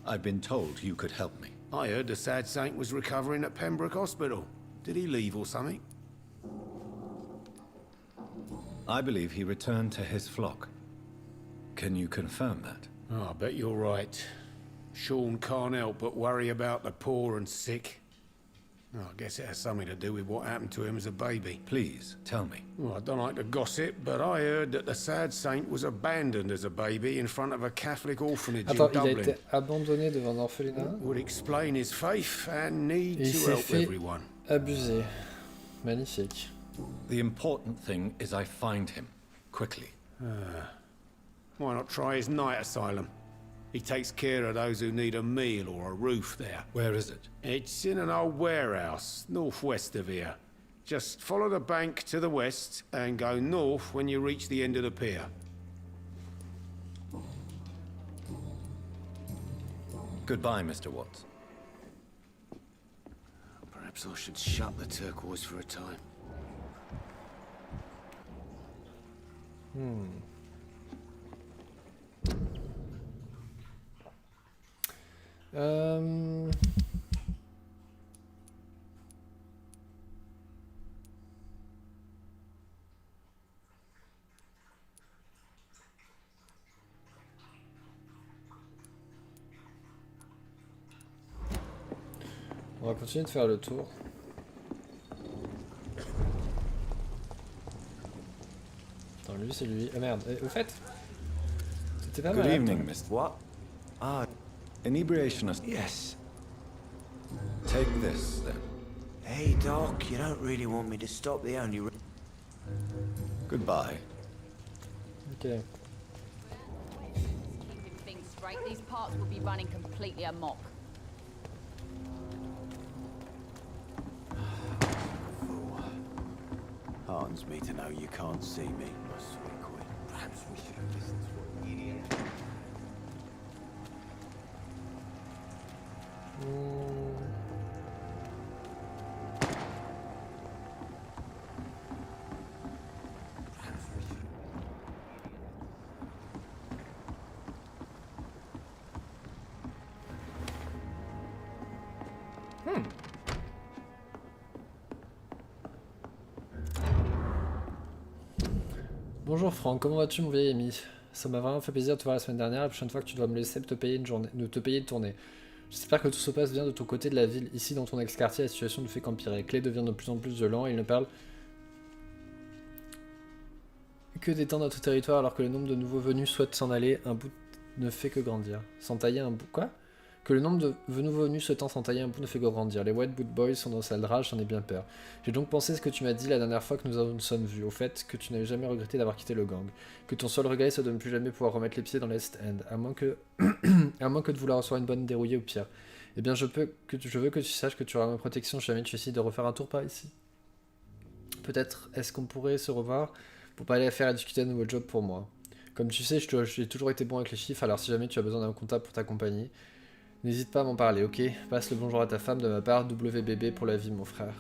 I've been told you could help me.
I heard the sad saint was recovering at Pembroke Hospital. Did he leave or something?
I believe he returned to his flock. Can you confirm that?
Oh, I bet you're right. Sean can't help but worry about the poor and sick. Oh, I guess it has something to do with what happened to him as a baby.
Please, tell me.
Well, I don't like to gossip, but I heard that the sad saint was abandoned as a baby in front of a Catholic orphanage in
Attends, il a
Dublin.
été abandonné devant un orphelinat.
Would explain his faith and need
Et il
to
s'est
help
fait
everyone.
abuser. Magnifique.
The important thing is I find him, quickly.
Why not try his night asylum? He takes care of those who need a meal or a roof there.
Where is it?
It's in an old warehouse, northwest of here. Just follow the bank to the west and go north when you reach the end of the pier.
Goodbye, Mr. Watts.
Perhaps I should shut the turquoise for a time.
On va continuer de faire le tour. Attends, lui c'est lui. Ah merde, au fait, c'était pas mal.
Good evening, Mr. What? Ah, inebriationist.
Yes.
Take this, then.
Hey, Doc, you don't really want me to stop the only...
Goodbye.
Ok.
Keeping things straight, these parts will be running completely amok.
Heartens me to know you can't see me, my sweet queen. Perhaps we should have listened to what the idiot...
Bonjour Franck, comment vas-tu mon vieil ami? Ça m'a vraiment fait plaisir de te voir la semaine dernière, la prochaine fois que tu dois me laisser te payer une tournée. J'espère que tout se passe bien de ton côté de la ville. Ici dans ton ex-quartier, la situation ne fait qu'empirer. Clé devient de plus en plus violent et il ne parle que d'étendre notre territoire alors que le nombre de nouveaux venus souhaite s'en aller, un bout ne fait que grandir. S'entailler un bout... Quoi? Que le nombre de nouveaux venus souhaitant s'entailler un bout ne fait que grandir. Les White Boot Boys sont dans sale rage, j'en ai bien peur. J'ai donc pensé ce que tu m'as dit la dernière fois que nous sommes vus, au fait que tu n'avais jamais regretté d'avoir quitté le gang. Que ton seul regret soit de ne plus jamais pouvoir remettre les pieds dans l'Est End, à moins que de vouloir recevoir une bonne dérouillée au pire. Eh bien, je veux que tu saches que tu auras ma protection si jamais tu décides de refaire un tour par ici. Peut-être est-ce qu'on pourrait se revoir pour pas aller faire à discuter un nouveau job pour moi. Comme tu sais, j'ai toujours été bon avec les chiffres, alors si jamais tu as besoin d'un comptable pour t'accompagner, n'hésite pas à m'en parler, ok? Passe le bonjour à ta femme de ma part, WBB pour la vie, mon frère.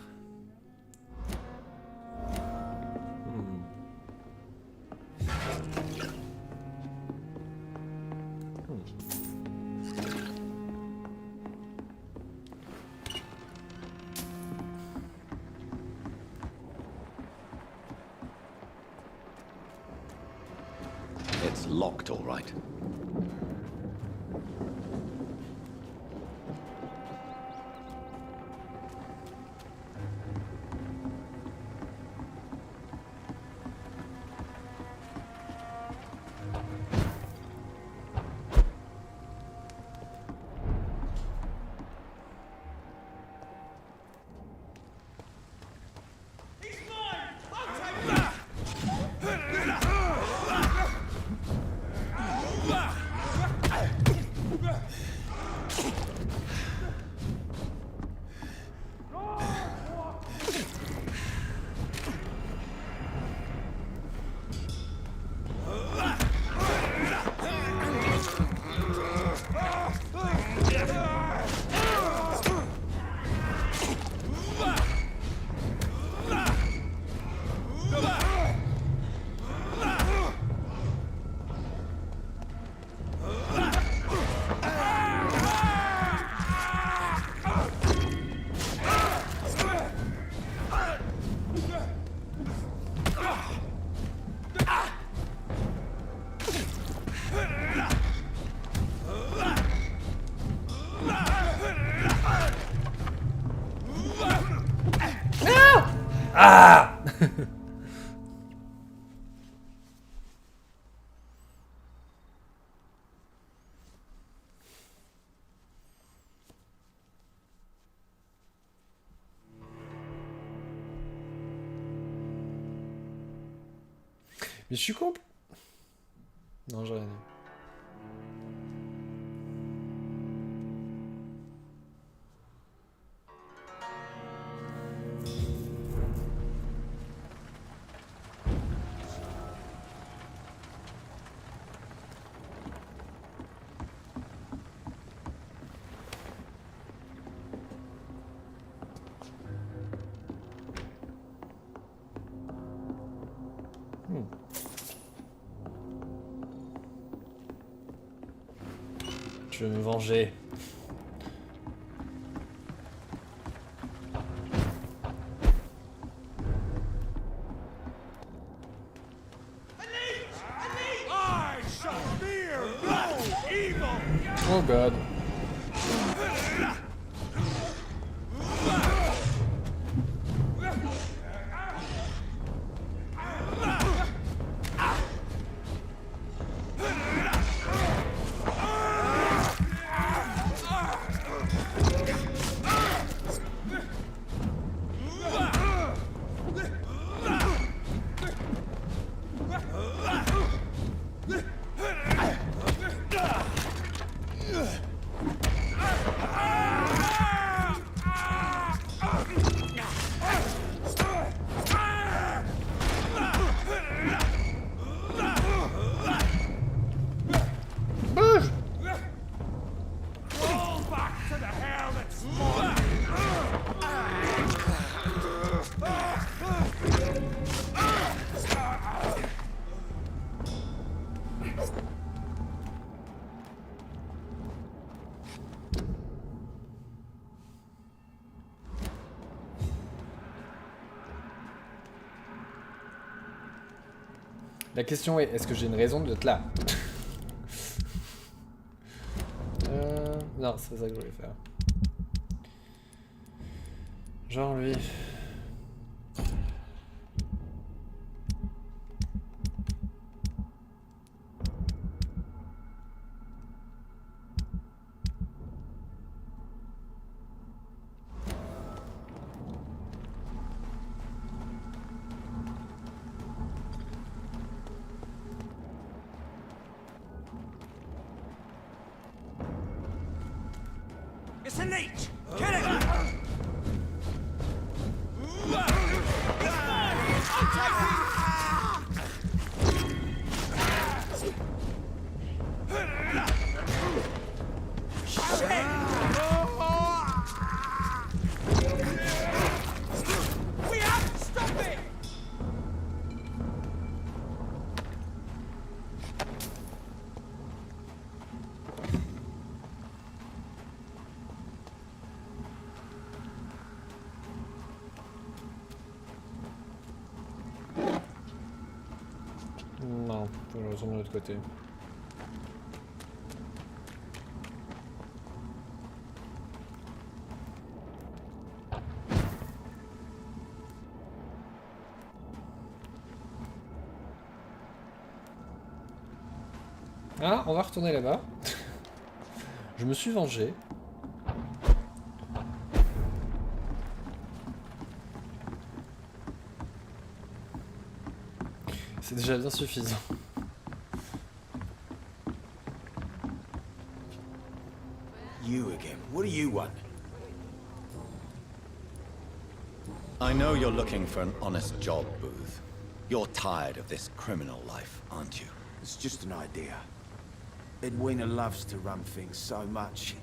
It's locked, all right.
Ah! Mais je suis con. Non, j'ai rien dit. Je vais me venger. Oh god. La question est, est-ce que j'ai une raison d'être là? Non, c'est ça que je voulais faire. Genre lui.
It's a leech! Kill it! We have to stop it!
Non, faut que je retourne de l'autre côté. Ah, on va retourner là-bas. Je me suis vengé. C'est déjà bien suffisant.
You again. What do you want?
I know you're looking for an honest job, Booth. You're tired of this criminal life, aren't you?
It's just an idea. Edwina loves to run things so much.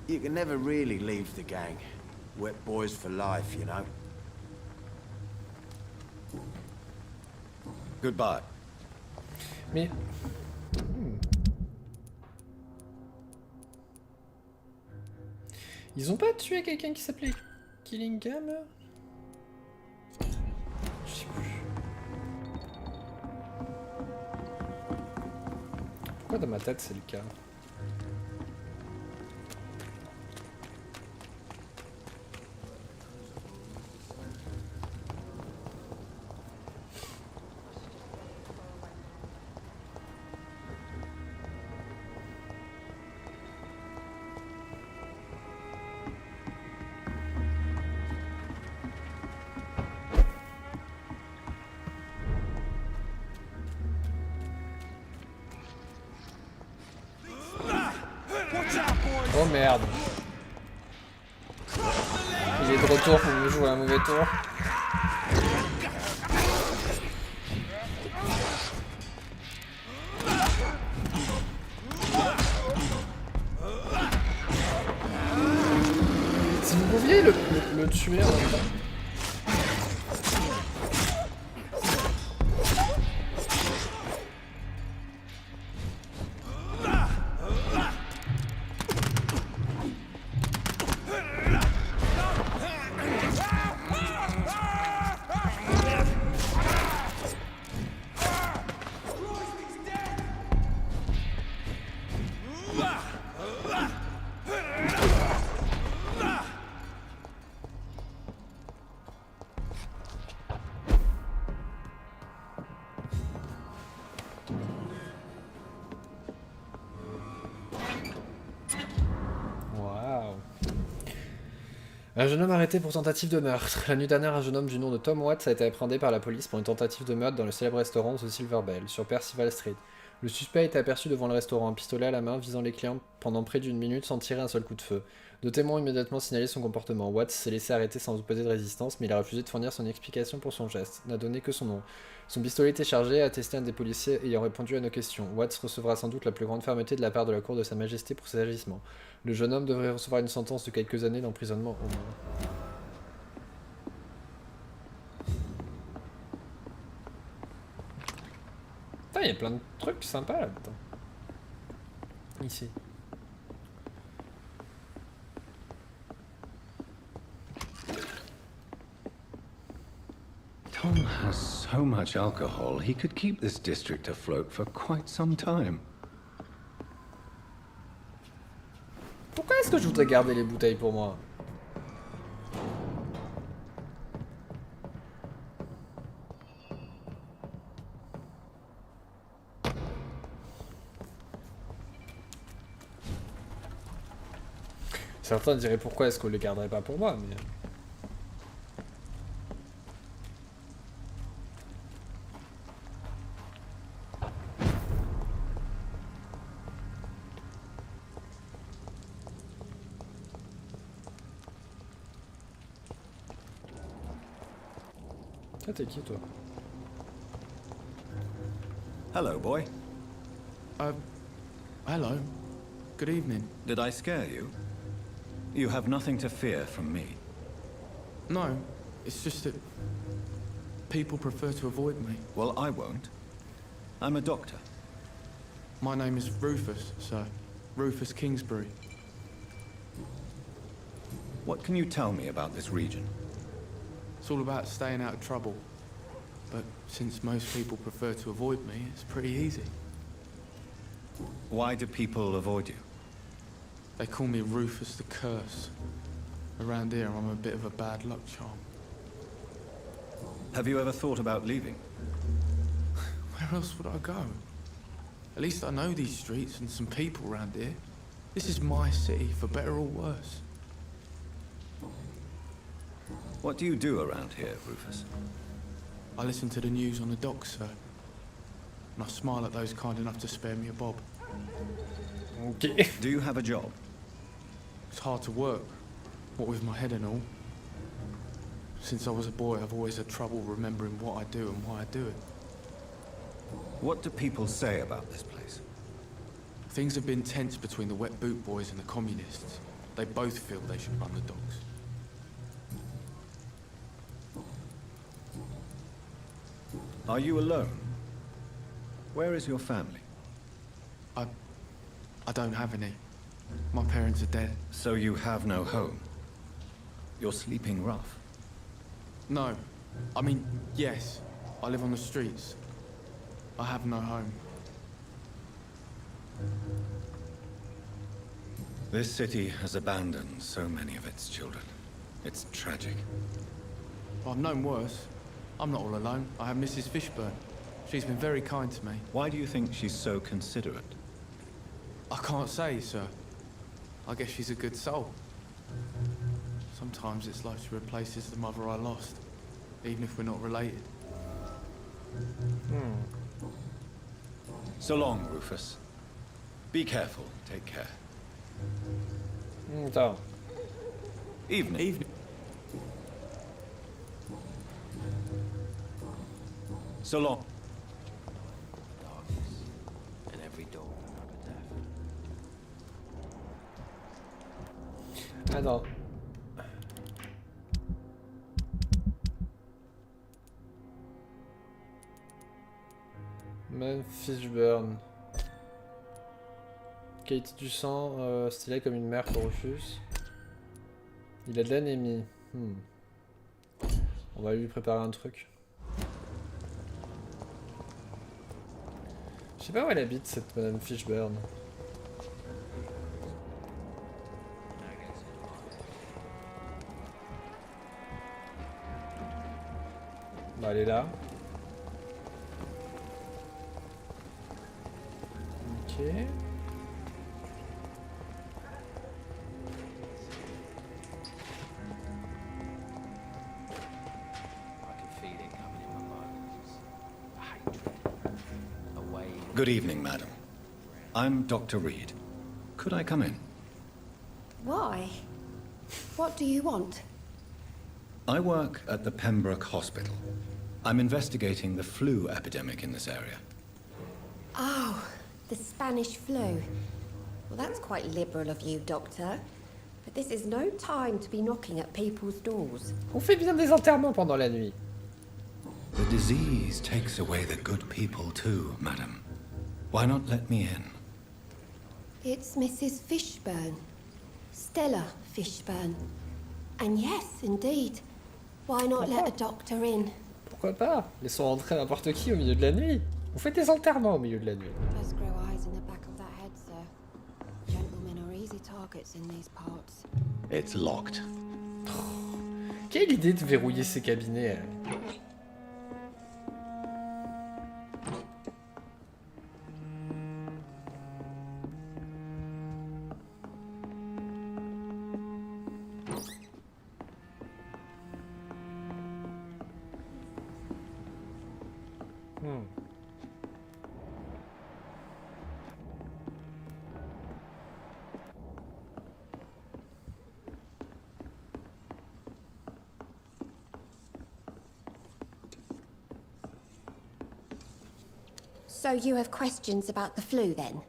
You can never really leave the gang. Wet boys for life, you know.
Goodbye.
Mais... Ils ont pas tué quelqu'un qui s'appelait Killingham? Je sais plus. Pourquoi dans ma tête c'est le cas? Oh merde. Il est de retour pour me jouer un mauvais tour. Si vous pouviez le tuer en même temps. Un jeune homme arrêté pour tentative de meurtre. La nuit dernière, un jeune homme du nom de Tom Watts a été appréhendé par la police pour une tentative de meurtre dans le célèbre restaurant The Silver Bell, sur Percival Street. Le suspect a été aperçu devant le restaurant, un pistolet à la main, visant les clients pendant près d'1 minute sans tirer un seul coup de feu. Deux témoins ont immédiatement signalé son comportement. Watts s'est laissé arrêter sans opposer de résistance, mais il a refusé de fournir son explication pour son geste, n'a donné que son nom. Son pistolet était chargé, a attesté un des policiers ayant répondu à nos questions. Watts recevra sans doute la plus grande fermeté de la part de la cour de Sa Majesté pour ses agissements. Le jeune homme devrait recevoir une sentence de quelques années d'emprisonnement au moins. Putain, il y a plein de trucs sympas là-dedans. Ici.
Tom has so much alcohol, he could keep this district afloat for quite some time.
Pourquoi est-ce que je voudrais garder les bouteilles pour moi? Certains diraient pourquoi est-ce qu'on les garderait pas pour moi, mais... Toi, t'es qui, toi?
Hello, boy.
Hello. Good evening.
Did I scare you? You have nothing to fear from me.
No, it's just that people prefer to avoid me.
Well, I won't. I'm a doctor.
My name is Rufus, sir. Rufus Kingsbury.
What can you tell me about this region?
It's all about staying out of trouble. But since most people prefer to avoid me, it's pretty easy.
Why do people avoid you?
They call me Rufus the Curse. Around here, I'm a bit of a bad luck charm.
Have you ever thought about leaving?
Where else would I go? At least I know these streets and some people around here. This is my city, for better or worse.
What do you do around here, Rufus?
I listen to the news on the docks, sir. And I smile at those kind enough to spare me a bob.
Okay.
Do you have a job?
It's hard to work, what with my head and all. Since I was a boy, I've always had trouble remembering what I do and why I do it.
What do people say about this place?
Things have been tense between the wet boot boys and the communists. They both feel they should run the docks.
Are you alone? Where is your family?
I don't have any. My parents are dead.
So you have no home? You're sleeping rough?
No. I mean, yes. I live on the streets. I have no home.
This city has abandoned so many of its children. It's tragic.
I've known worse. I'm not all alone. I have Mrs. Fishburne. She's been very kind to me.
Why do you think she's so considerate?
I can't say, sir. I guess she's a good soul. Sometimes it's like she replaces the mother I lost, even if we're not related.
So long, Rufus. Be careful. Take care.
Attends.
Evening. So long.
And every door another death.
Attends. Même Fishburne. Qualité du sang, stylé comme une mère pour Rufus. Il a de l'anémie. On va lui préparer un truc. Je sais pas où elle habite, cette Madame Fishburne. Bah, elle est là. Ok.
Good evening, madam. I'm Dr. Reed. Could I come in?
Why? What do you want?
I work at the Pembroke Hospital. I'm investigating the flu epidemic in this area.
Oh, the Spanish flu. Well, that's quite liberal of you, Doctor. But this is no time to be knocking at people's doors.
On fait bien des enterrements pendant la nuit.
The disease takes away the good people too, madam. Why not let me in?
It's Mrs. Fishburne. Stella Fishburne. And yes, indeed. Why not let a doctor in?
Pourquoi pas? Laissons entrer n'importe qui au milieu de la nuit. On fait des enterrements au milieu de la nuit.
Does grow eyes in the back of that head, sir. Gentlemen are easy targets in these parts.
It's locked.
Quelle idée de verrouiller ces cabinets.
So you have questions about the flu, then?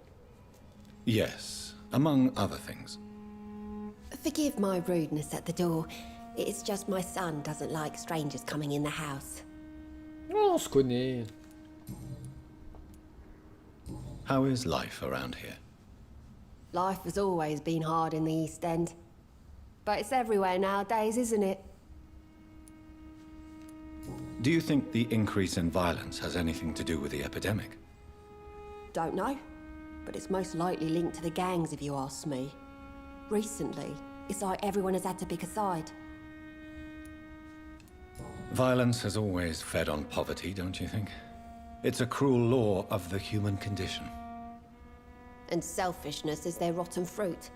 Yes, among other things.
Forgive my rudeness at the door. It's just my son doesn't like strangers coming in the house.
Oh, on se connaît.
How is life around here?
Life has always been hard in the East End. But it's everywhere nowadays, isn't it?
Do you think the increase in violence has anything to do with the epidemic?
Don't know. But it's most likely linked to the gangs, if you ask me. Recently, it's like everyone has had to pick a side.
Violence has always fed on poverty, don't you think? It's a cruel law of the human condition.
And selfishness is their rotten fruit.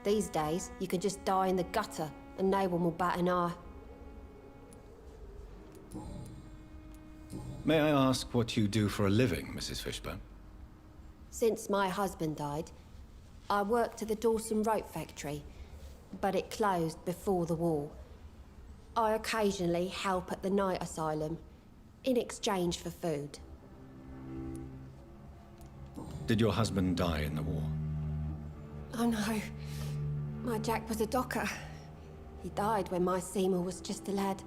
These days, you can just die in the gutter, and no one will bat an eye.
May I ask what you do for a living, Mrs. Fishburne?
Since my husband died, I worked at the Dawson Rope factory, but it closed before the war. I occasionally help at the night asylum, in exchange for food.
Did your husband die in the war?
Oh no, my Jack was a docker. He died when my Seymour was just a lad.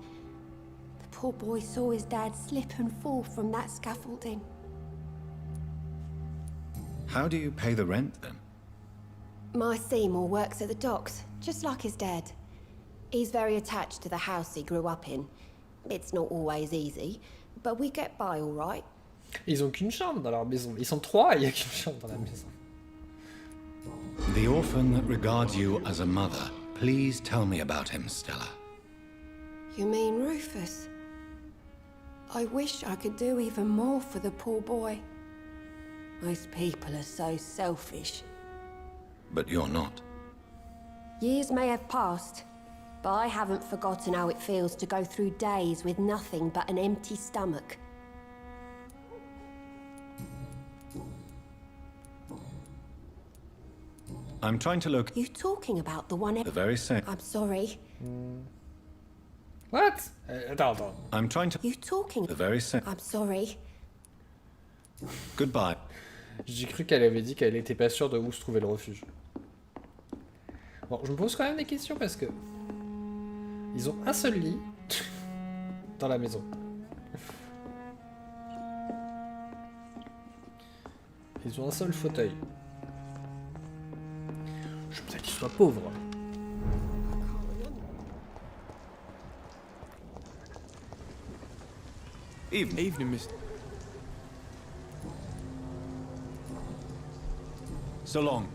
The poor boy saw his dad slip and fall from that scaffolding.
How do you pay the rent, then?
My Seymour works at the docks, just like his dad. He's very attached to the house he grew up in. It's not always easy, but we get by all right.
Ils ont qu'une chambre dans leur maison. Ils sont 3, il y a qu'une chambre dans la maison.
The orphan that regards you as a mother. Please tell me about him, Stella.
You mean Rufus? I wish I could do even more for the poor boy. Most people are so selfish.
But you're not.
Years may have passed, but I haven't forgotten how it feels to go through days with nothing but an empty stomach.
I'm trying to look...
You talking about the one...
The very same.
I'm sorry.
What? Attends.
I'm trying to...
You talking...
The very same.
I'm sorry.
Goodbye.
J'ai cru qu'elle avait dit qu'elle était pas sûre de où se trouvait le refuge. Bon, je me pose quand même des questions parce que... Ils ont un seul lit dans la maison. Ils ont un seul fauteuil. Je pensais qu'ils soient pauvres.
Evening, Mr.
So long.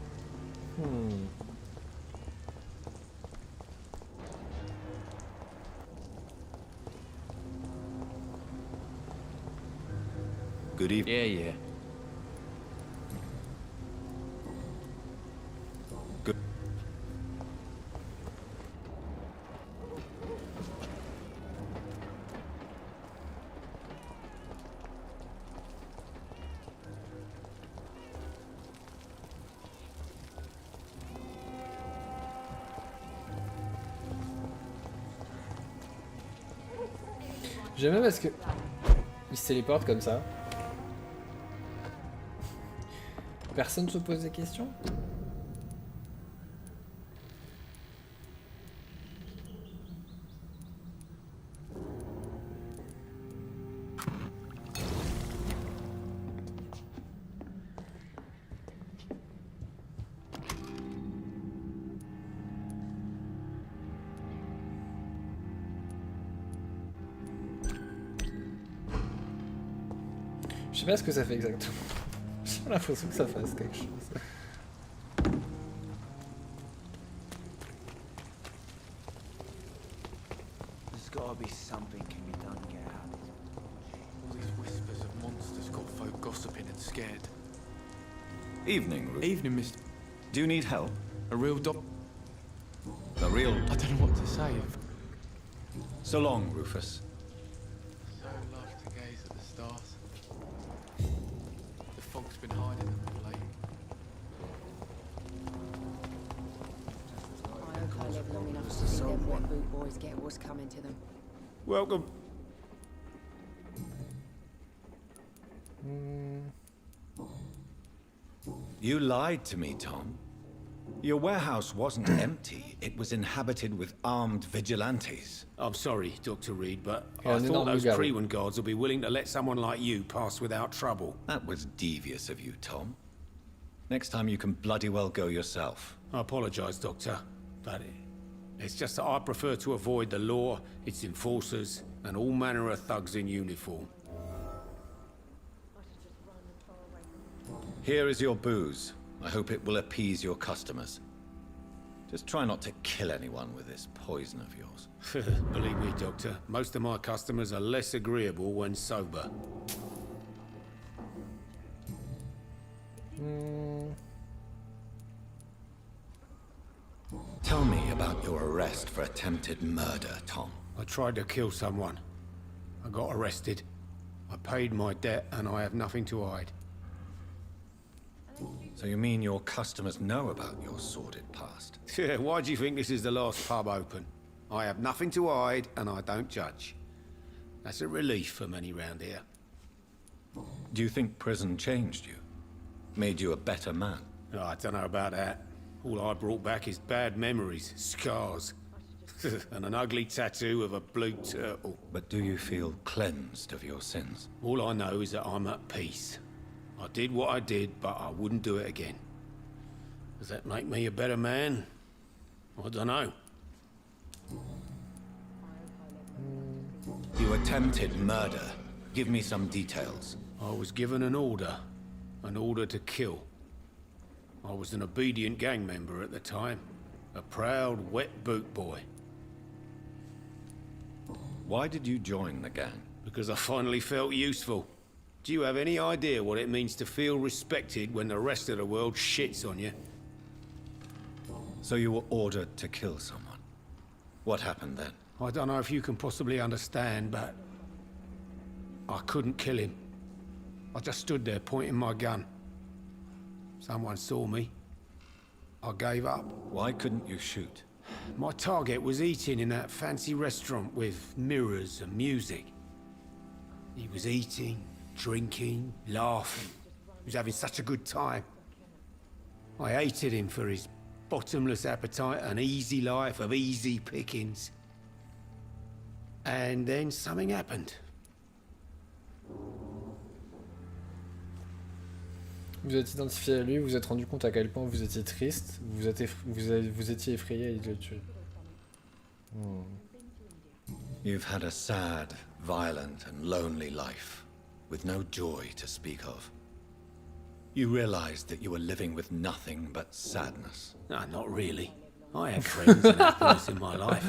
Good evening.
Yeah.
Good.
J'aime bien parce que ils se téléportent comme ça. Personne se pose des questions. Je sais pas ce que ça fait exactement. J'ai l'impression que ça fasse quelque chose.
There's gotta be something can be done to get out.
All these whispers of monsters got folk gossiping and scared.
Evening, Rufus.
Evening, Mr.
Do you need help?
A real doc...
A real...
I don't know what to say.
So long, Rufus.
So love to gaze at the stars. The fog's been hiding them of late.
I hope I live long enough to see them wet boot boys get what's coming to them.
Welcome. You lied to me, Tom. Your warehouse wasn't empty. It was inhabited with armed vigilantes.
I'm sorry, Dr. Reed, but
Yeah,
I
un
thought
énorme
those
loup-garou.
Krewan guards would be willing to let someone like you pass without trouble.
That was devious of you, Tom. Next time you can bloody well go yourself.
I apologize, Doctor, but it's just that I prefer to avoid the law, its enforcers, and all manner of thugs in uniform.
Here is your booze. I hope it will appease your customers. Just try not to kill anyone with this poison of yours.
Believe me, Doctor, most of my customers are less agreeable when sober.
Tell me about your arrest for attempted murder, Tom.
I tried to kill someone. I got arrested. I paid my debt and I have nothing to hide.
So you mean your customers know about your sordid past?
Why do you think this is the last pub open? I have nothing to hide and I don't judge. That's a relief for many round here.
Do you think prison changed you? Made you a better man?
Oh, I don't know about that. All I brought back is bad memories, scars, and an ugly tattoo of a blue turtle.
But do you feel cleansed of your sins?
All I know is that I'm at peace. I did what I did, but I wouldn't do it again. Does that make me a better man? I don't know.
You attempted murder. Give me some details.
I was given an order to kill. I was an obedient gang member at the time, a proud wet boot boy.
Why did you join the gang?
Because I finally felt useful. Do you have any idea what it means to feel respected when the rest of the world shits on you?
So you were ordered to kill someone. What happened then?
I don't know if you can possibly understand, but I couldn't kill him. I just stood there pointing my gun. Someone saw me. I gave up.
Why couldn't you shoot?
My target was eating in that fancy restaurant with mirrors and music. He was eating, drinking, laughing. He was having such a good time. I hated him for his bottomless appetite and easy life of easy pickings. And then something happened.
Vous êtes identifié à lui, vous vous êtes rendu compte à quel point vous étiez triste, vous étiez effrayé à l'idée de le tuer.
You've had a sad, violent and lonely life, with no joy to speak of. You realized that you were living with nothing but sadness.
No, not really. I had friends and happiness in my life.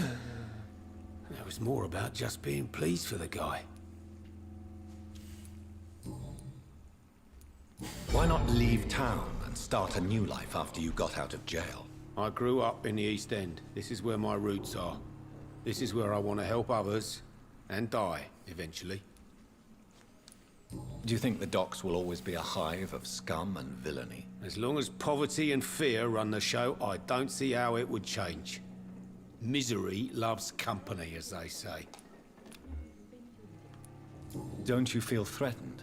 It was more about just being pleased for the guy.
Why not leave town and start a new life after you got out of jail?
I grew up in the East End. This is where my roots are. This is where I want to help others and die, eventually.
Do you think the docks will always be a hive of scum and villainy?
As long as poverty and fear run the show, I don't see how it would change. Misery loves company, as they say.
Don't you feel threatened?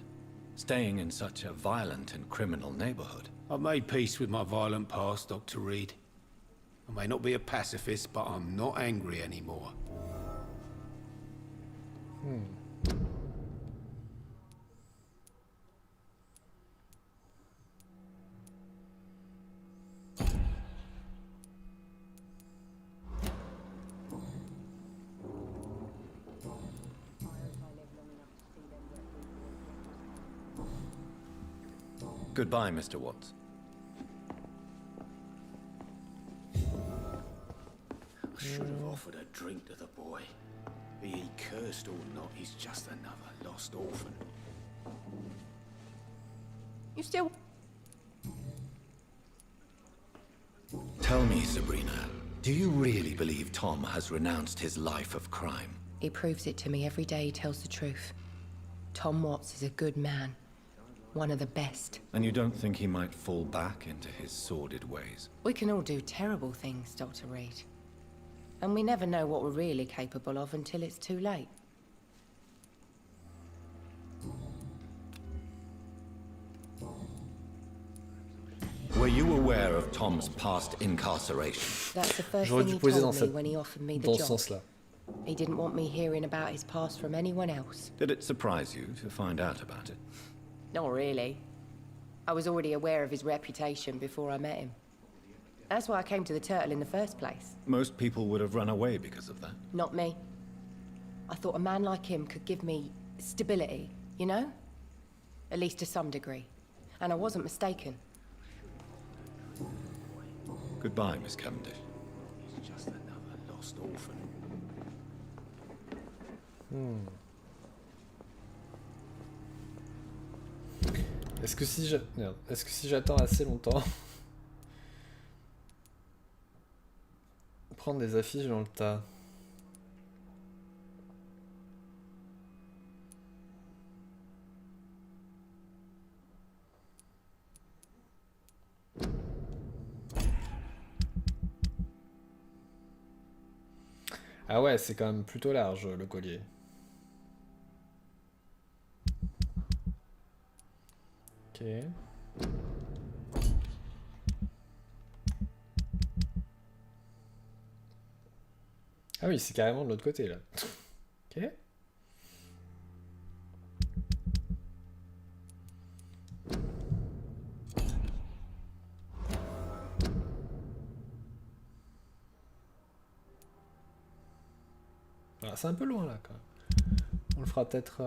Staying in such a violent and criminal neighborhood?
I've made peace with my violent past, Dr. Reed. I may not be a pacifist, but I'm not angry anymore.
Goodbye, Mr. Watts.
I should have offered a drink to the boy. Be he cursed or not, he's just another lost orphan.
You still...
Tell me, Sabrina, do you really believe Tom has renounced his life of crime?
He proves it to me every day he tells the truth. Tom Watts is a good man. One of the best.
And you don't think he might fall back into his sordid ways?
We can all do terrible things, Dr. Reed. And we never know what we're really capable of until it's too late.
aware of Tom's past incarceration?
That's the first
J'aurais
thing
dû
he
poser
told
dans
me
cette
when he offered me the
dans ce
job.
sens-là.
He didn't want me hearing about his past from anyone else.
Did it surprise you to find out about it?
Not really. I was already aware of his reputation before I met him. That's why I came to the Turtle in the first place.
Most people would have run away because of that.
Not me. I thought a man like him could give me stability, you know? At least to some degree. And I wasn't mistaken.
Goodbye, Miss Cavendish.
He's just another lost orphan.
Est-ce que si j'attends assez longtemps prendre des affiches dans le tas. Ah ouais, c'est quand même plutôt large le collier. Ok. Ah oui, c'est carrément de l'autre côté là. Ok. Voilà, c'est un peu loin là quand même. On le fera peut-être...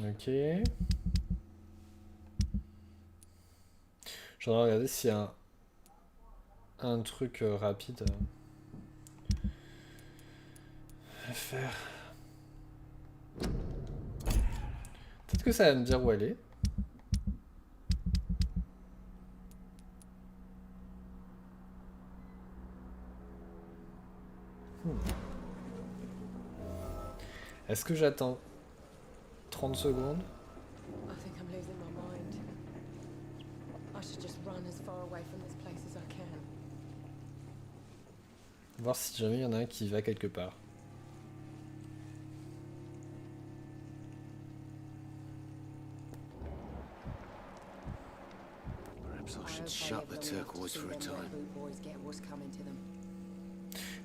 Ok. Je voudrais regarder s'il y a un truc rapide à faire. Peut-être que ça va me dire où elle est. Est-ce que j'attends 30 secondes?
I think I'm losing my mind. I should just run as far away from this place as I can.
Voir si jamais il y en a un qui va quelque part.
Perhaps I should shut the turquoise for a time.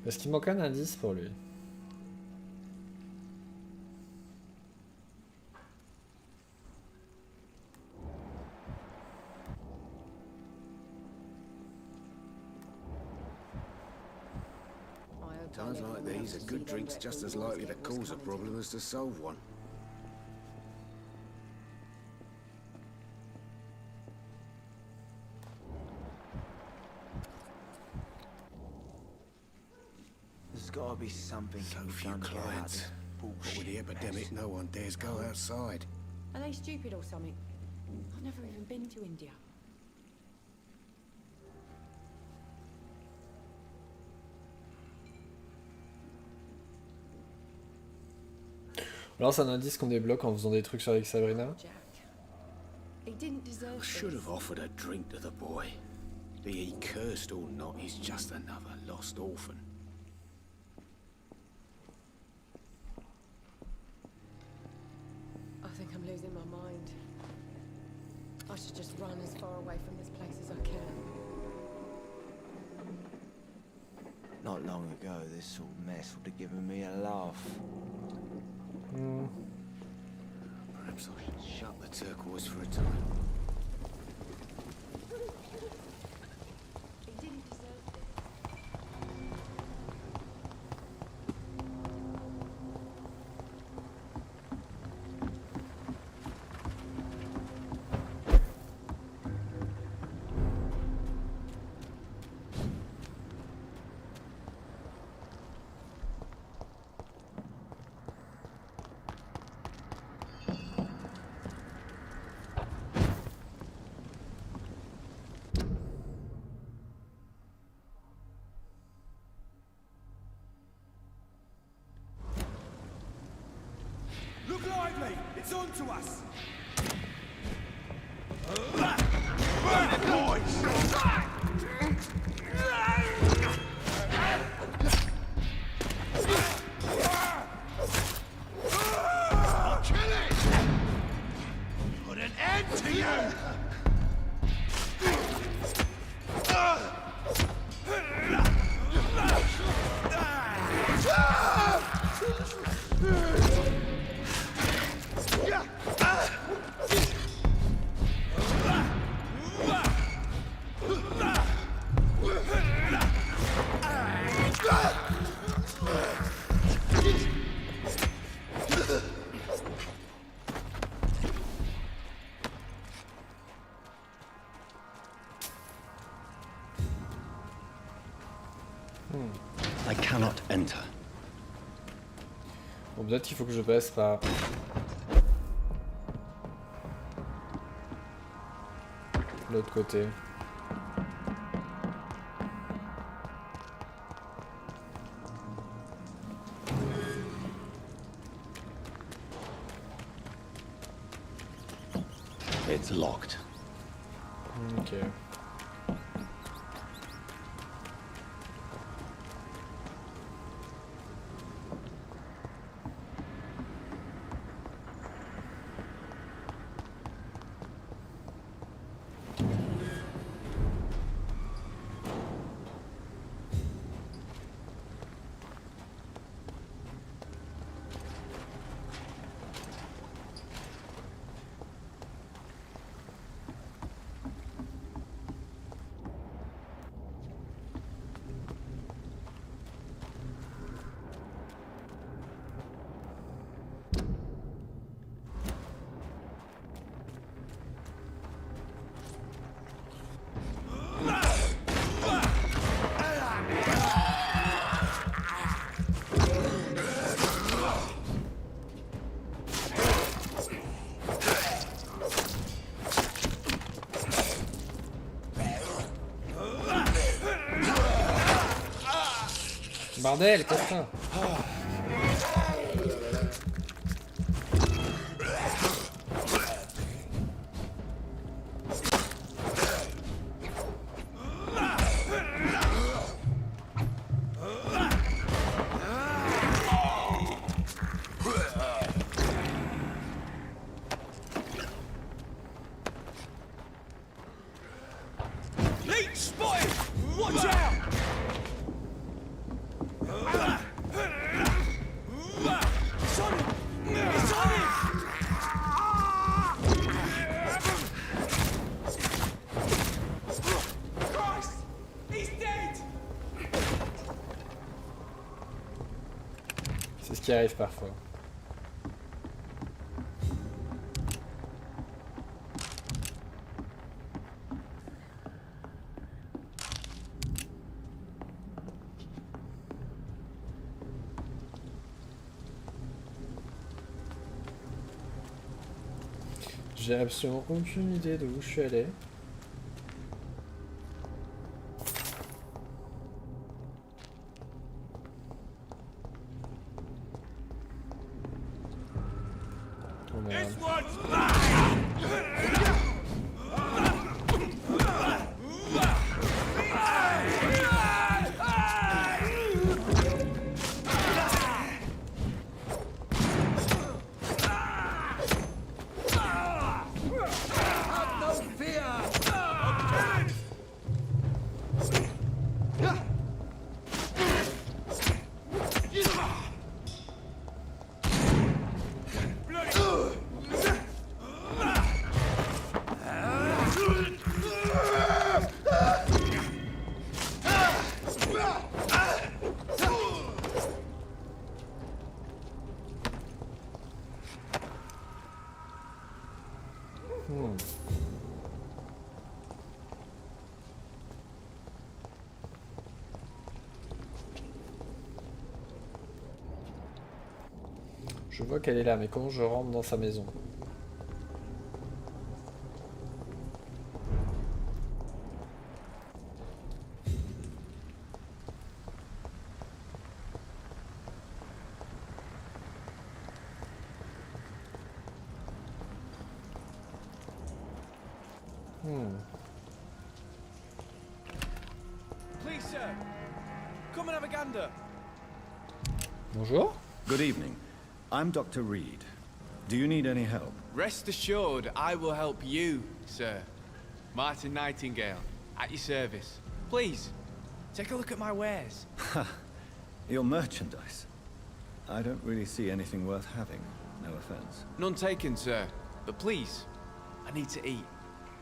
Parce qu'il manque un indice pour lui.
Times like these, a good drink's just as likely to cause a problem as to solve one.
There's got to be something
So
we've
few
done to get out of
clients.
this
But
bullshit
with the epidemic,
mess.
no one dares go outside.
Are they stupid or something? I've never even been to India.
Alors c'est un indice qu'on débloque en faisant des trucs sur avec Sabrina.
He didn't deserve
I should have offered a drink to the boy. Be he cursed or not, he's just another lost orphan.
I think I'm losing my mind. I should just run as far away from this place as I can.
Not long ago, this sort of mess would have given me a laugh.
Perhaps I should shut the turquoise for a time.
He didn't deserve this.
Look lively! It's on to us!
I cannot enter.
Bon, peut-être qu'il faut que je passe par... l'autre côté.
It's locked.
Ok. Bordel, qu'est-ce que ça?
Leech spotted! Watch out! It's on him! It's on him! Christ! He's dead!
C'est ce qui arrive parfois. J'ai absolument aucune idée de où je suis allé. Oh merde. Je vois qu'elle est là, mais comment je rentre dans sa maison?
Please, sir. Come and have a gander.
Bonjour.
Good evening. I'm Dr. Reed. Do you need any help?
Rest assured, I will help you, sir. Martin Nightingale, at your service. Please, take a look at my wares.
Your merchandise. I don't really see anything worth having. No offense.
None taken, sir. But please, I need to eat.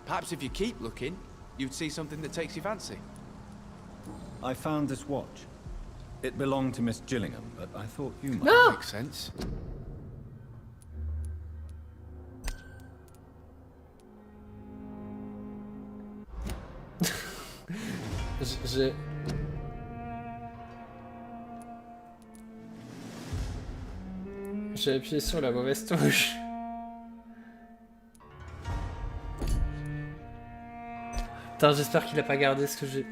Perhaps if you keep looking, you'd see something that takes your fancy.
I found this watch. It belonged to Miss Gillingham, but I thought you might...
That makes sense.
J'ai appuyé sur la mauvaise touche. Putain, j'espère qu'il a pas gardé ce que j'ai...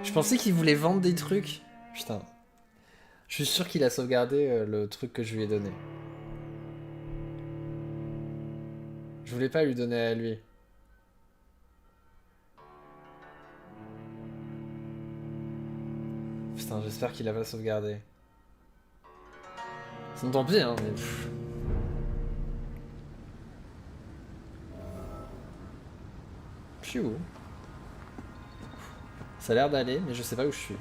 Je pensais qu'il voulait vendre des trucs. Putain. Je suis sûr qu'il a sauvegardé le truc que je lui ai donné. Je voulais pas lui donner à lui. Putain, j'espère qu'il a pas sauvegardé. Sinon tant pis, hein, mais... Pff. Je suis où? Ça a l'air d'aller, mais je sais pas où je suis.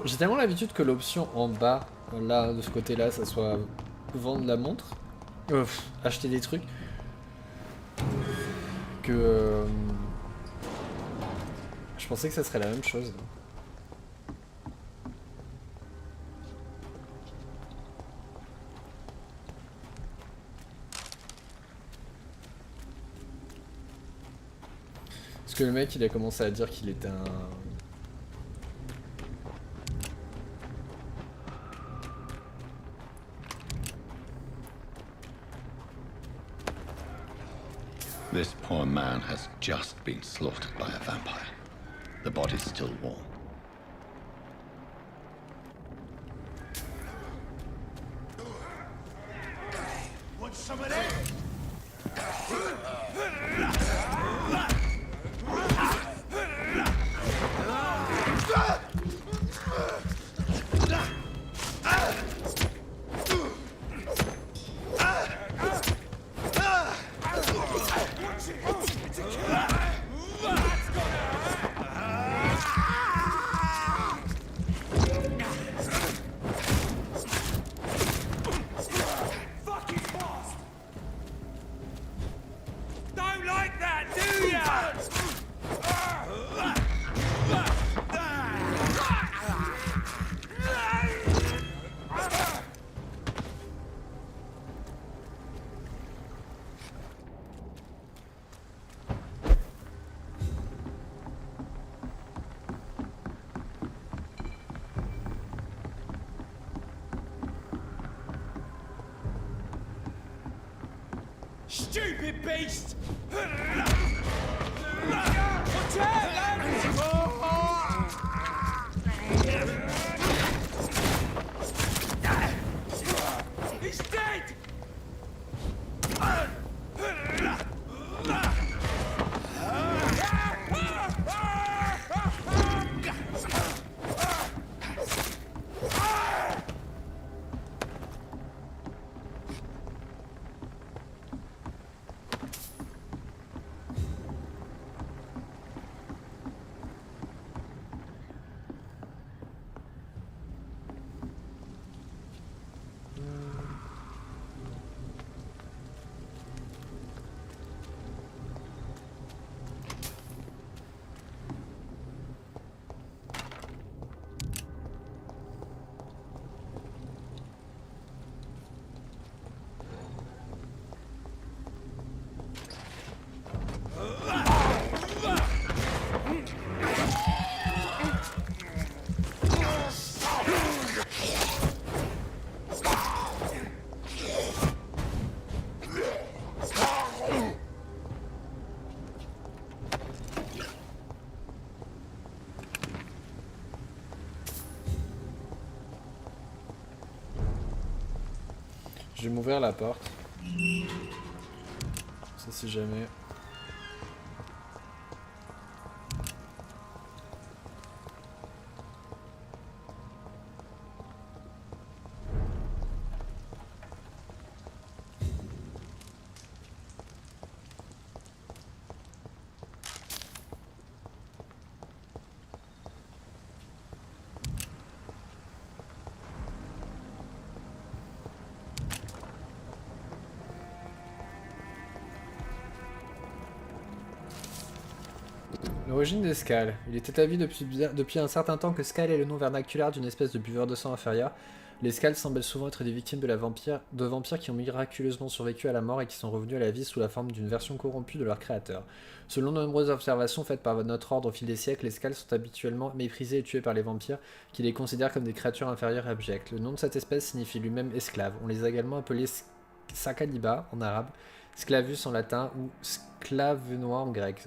J'ai tellement l'habitude que l'option en bas, là, de ce côté-là, ça soit vendre la montre, acheter des trucs, que je pensais que ça serait la même chose. Parce que le mec, il a commencé à dire qu'il était un...
This poor man has just been slaughtered by a vampire. The body's still warm.
Want some of that? Stupid beast! Watch out, lads! He's dead!
Je vais m'ouvrir la porte. Ça si jamais. L'origine des Scales. Il est établi depuis un certain temps que Scale est le nom vernaculaire d'une espèce de buveur de sang inférieur. Les Scales semblent souvent être des victimes de vampires qui ont miraculeusement survécu à la mort et qui sont revenus à la vie sous la forme d'une version corrompue de leur créateur. Selon de nombreuses observations faites par notre ordre au fil des siècles, les Scales sont habituellement méprisés et tués par les vampires, qui les considèrent comme des créatures inférieures et abjectes. Le nom de cette espèce signifie lui-même esclave. On les a également appelés Sakaliba en arabe, Sclavus en latin ou Sclavenois en grec.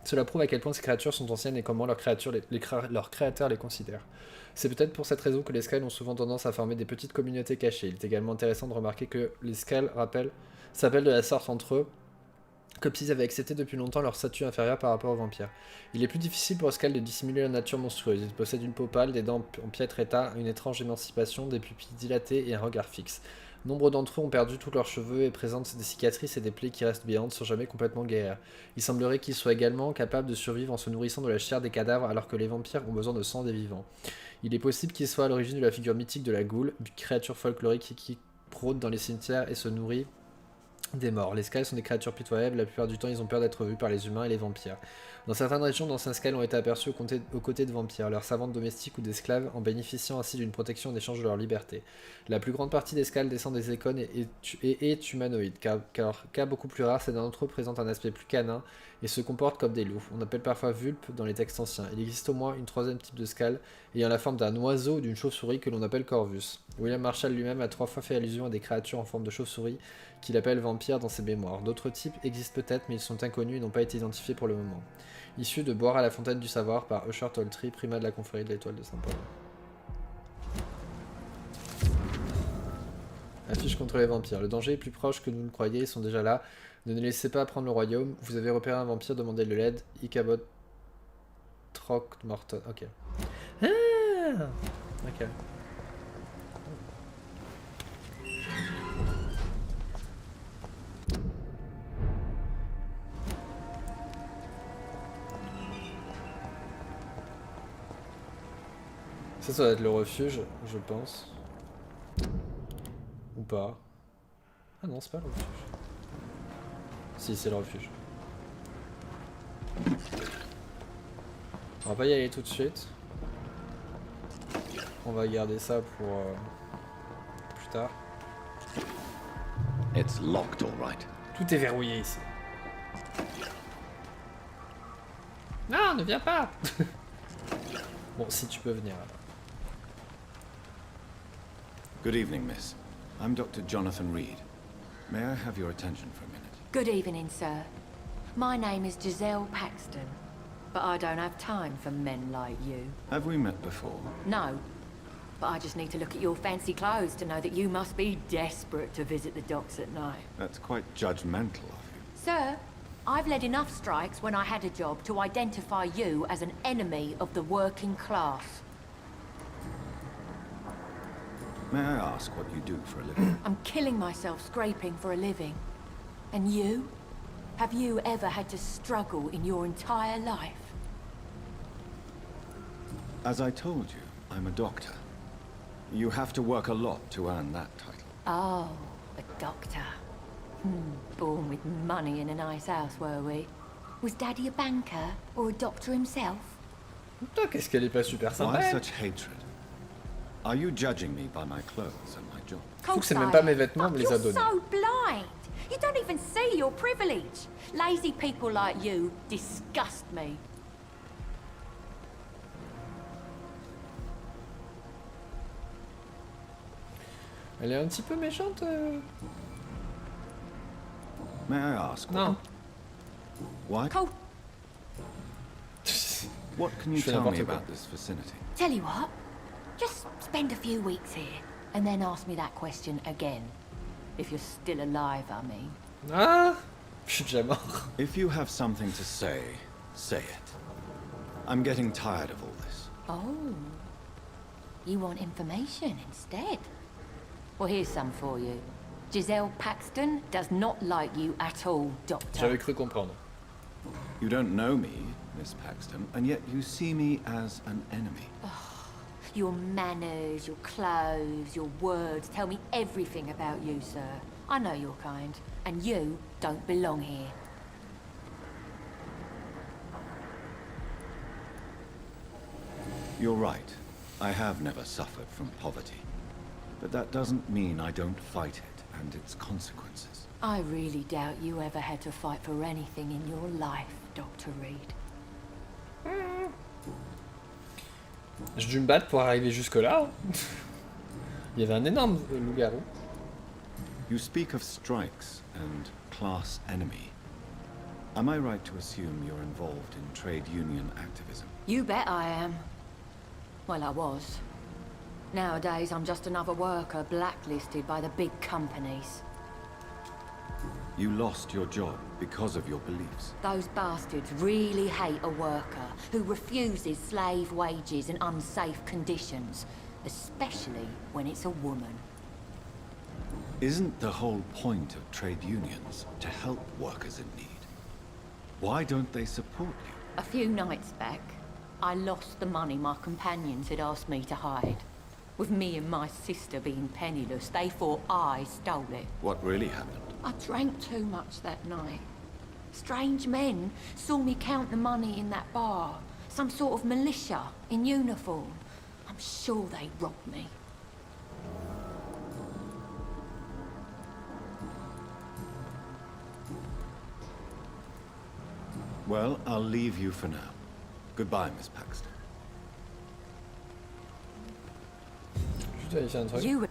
Cela prouve à quel point ces créatures sont anciennes et comment leurs créateurs les considèrent. C'est peut-être pour cette raison que les Scales ont souvent tendance à former des petites communautés cachées. Il est également intéressant de remarquer que les Scales s'appellent de la sorte entre eux, comme s'ils avaient accepté depuis longtemps leur statut inférieur par rapport aux vampires. Il est plus difficile pour les Scales de dissimuler leur nature monstrueuse. Ils possèdent une peau pâle, des dents en piètre état, une étrange émancipation, des pupilles dilatées et un regard fixe. Nombre d'entre eux ont perdu tous leurs cheveux et présentent des cicatrices et des plaies qui restent béantes sans jamais complètement guérir. Il semblerait qu'ils soient également capables de survivre en se nourrissant de la chair des cadavres alors que les vampires ont besoin de sang des vivants. Il est possible qu'ils soient à l'origine de la figure mythique de la goule, une créature folklorique qui rôde dans les cimetières et se nourrit des morts. Les Scales sont des créatures pitoyables, la plupart du temps ils ont peur d'être vus par les humains et les vampires. Dans certaines régions, d'anciens Scales ont été aperçus aux côtés de vampires, leurs servantes domestiques ou d'esclaves, en bénéficiant ainsi d'une protection en échange de leur liberté. La plus grande partie des Scales descend des écones et est humanoïde, car beaucoup plus rare, certains d'entre eux présentent un aspect plus canin et se comportent comme des loups. On appelle parfois vulpes dans les textes anciens. Il existe au moins une troisième type de Scale, ayant la forme d'un oiseau ou d'une chauve-souris que l'on appelle Corvus. William Marshall lui-même a 3 fois fait allusion à des créatures en forme de chauve-souris qu'il appelle vampires dans ses mémoires. D'autres types existent peut-être, mais ils sont inconnus et n'ont pas été identifiés pour le moment. Issu de Boire à la fontaine du savoir par Usher Toltri, primat de la confrérie de l'étoile de Saint-Paul. Affiche contre les vampires. Le danger est plus proche que nous le croyez, ils sont déjà là. Ne laissez pas prendre le royaume. Vous avez repéré un vampire, demandez de l'aide. Icabod Troc Morton. Ok. Ah ok. Ça doit être le refuge, je pense. Ou pas. Ah non, c'est pas le refuge. Si, c'est le refuge. On va pas y aller tout de suite. On va garder ça pour plus tard.
It's locked, all right.
Tout est verrouillé ici. Non, ne viens pas. Bon, si tu peux venir alors.
Good evening, miss. I'm Dr. Jonathan Reed. May I have your attention for a minute?
Good evening, sir. My name is Giselle Paxton, but I don't have time for men like you.
Have we met before?
No, but I just need to look at your fancy clothes to know that you must be desperate to visit the docks at night.
That's quite judgmental of you.
Sir, I've led enough strikes when I had a job to identify you as an enemy of the working class.
May I ask what you do for a living?
I'm killing myself scraping for a living. And you? Have you ever had to struggle in your entire life?
As I told you, I'm a doctor. You have to work a lot to earn that title.
Oh, a doctor. Born with money in a nice house, were we? Was Daddy a banker or a doctor himself?
Putain, qu'est-ce qu'elle est pas super sympa.
Why such hatred? Are you judging me by my clothes and my job?
Je trouve que c'est même pas mes vêtements, mais les a donnés.
You're so blind. You don't even see your privilege. Lazy people like you disgust me.
Elle est un petit peu méchante.
May I ask?
Non.
Why? What can you tell me about this vicinity?
Tell you what, just spend a few weeks here and then ask me that question again.
If you're still alive, I mean.
Ah, je suis déjà mort.
If you have something to say, say it. I'm getting tired of all this.
Oh. You want information instead? Well, here's some for you. Giselle Paxton does not like you at all, Doctor.
J'avais cru comprendre.
You don't know me, Miss Paxton, and yet you see me as an enemy.
Your manners, your clothes, your words tell me everything about you, sir. I know your kind, and you don't belong here.
You're right. I have never suffered from poverty. But that doesn't mean I don't fight it and its consequences.
I really doubt you ever had to fight for anything in your life, Dr. Reed.
J'ai dû me battre pour arriver jusque-là. Il y avait un énorme loup-garou.
You speak of strikes and class enemy. Am I right to assume you're involved in trade union activism?
You bet I am. Well, I was. Nowadays, I'm just another worker blacklisted by the big companies.
You lost your job because of your beliefs.
Those bastards really hate a worker who refuses slave wages and unsafe conditions, especially when it's a woman.
Isn't the whole point of trade unions to help workers in need? Why don't they support you?
A few nights back, I lost the money my companions had asked me to hide. With me and my sister being penniless, they thought I stole it.
What really happened?
I drank too much that night. Strange men saw me count the money in that bar. Some sort of militia in uniform. I'm sure they robbed me.
Well, I'll leave you for now. Goodbye, Miss Paxton.
You...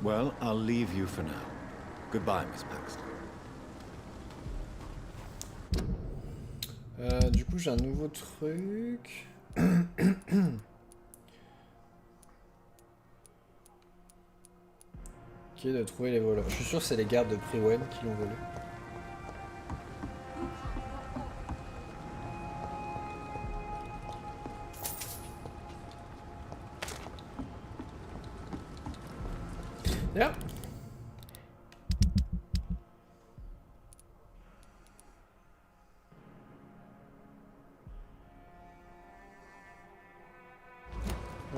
Well, I'll leave you for now. Goodbye, Miss Paxton.
Du coup, j'ai un nouveau truc. Qui est de trouver les voleurs. Je suis sûr que c'est les gardes de Priwen qui l'ont volé. Yeah.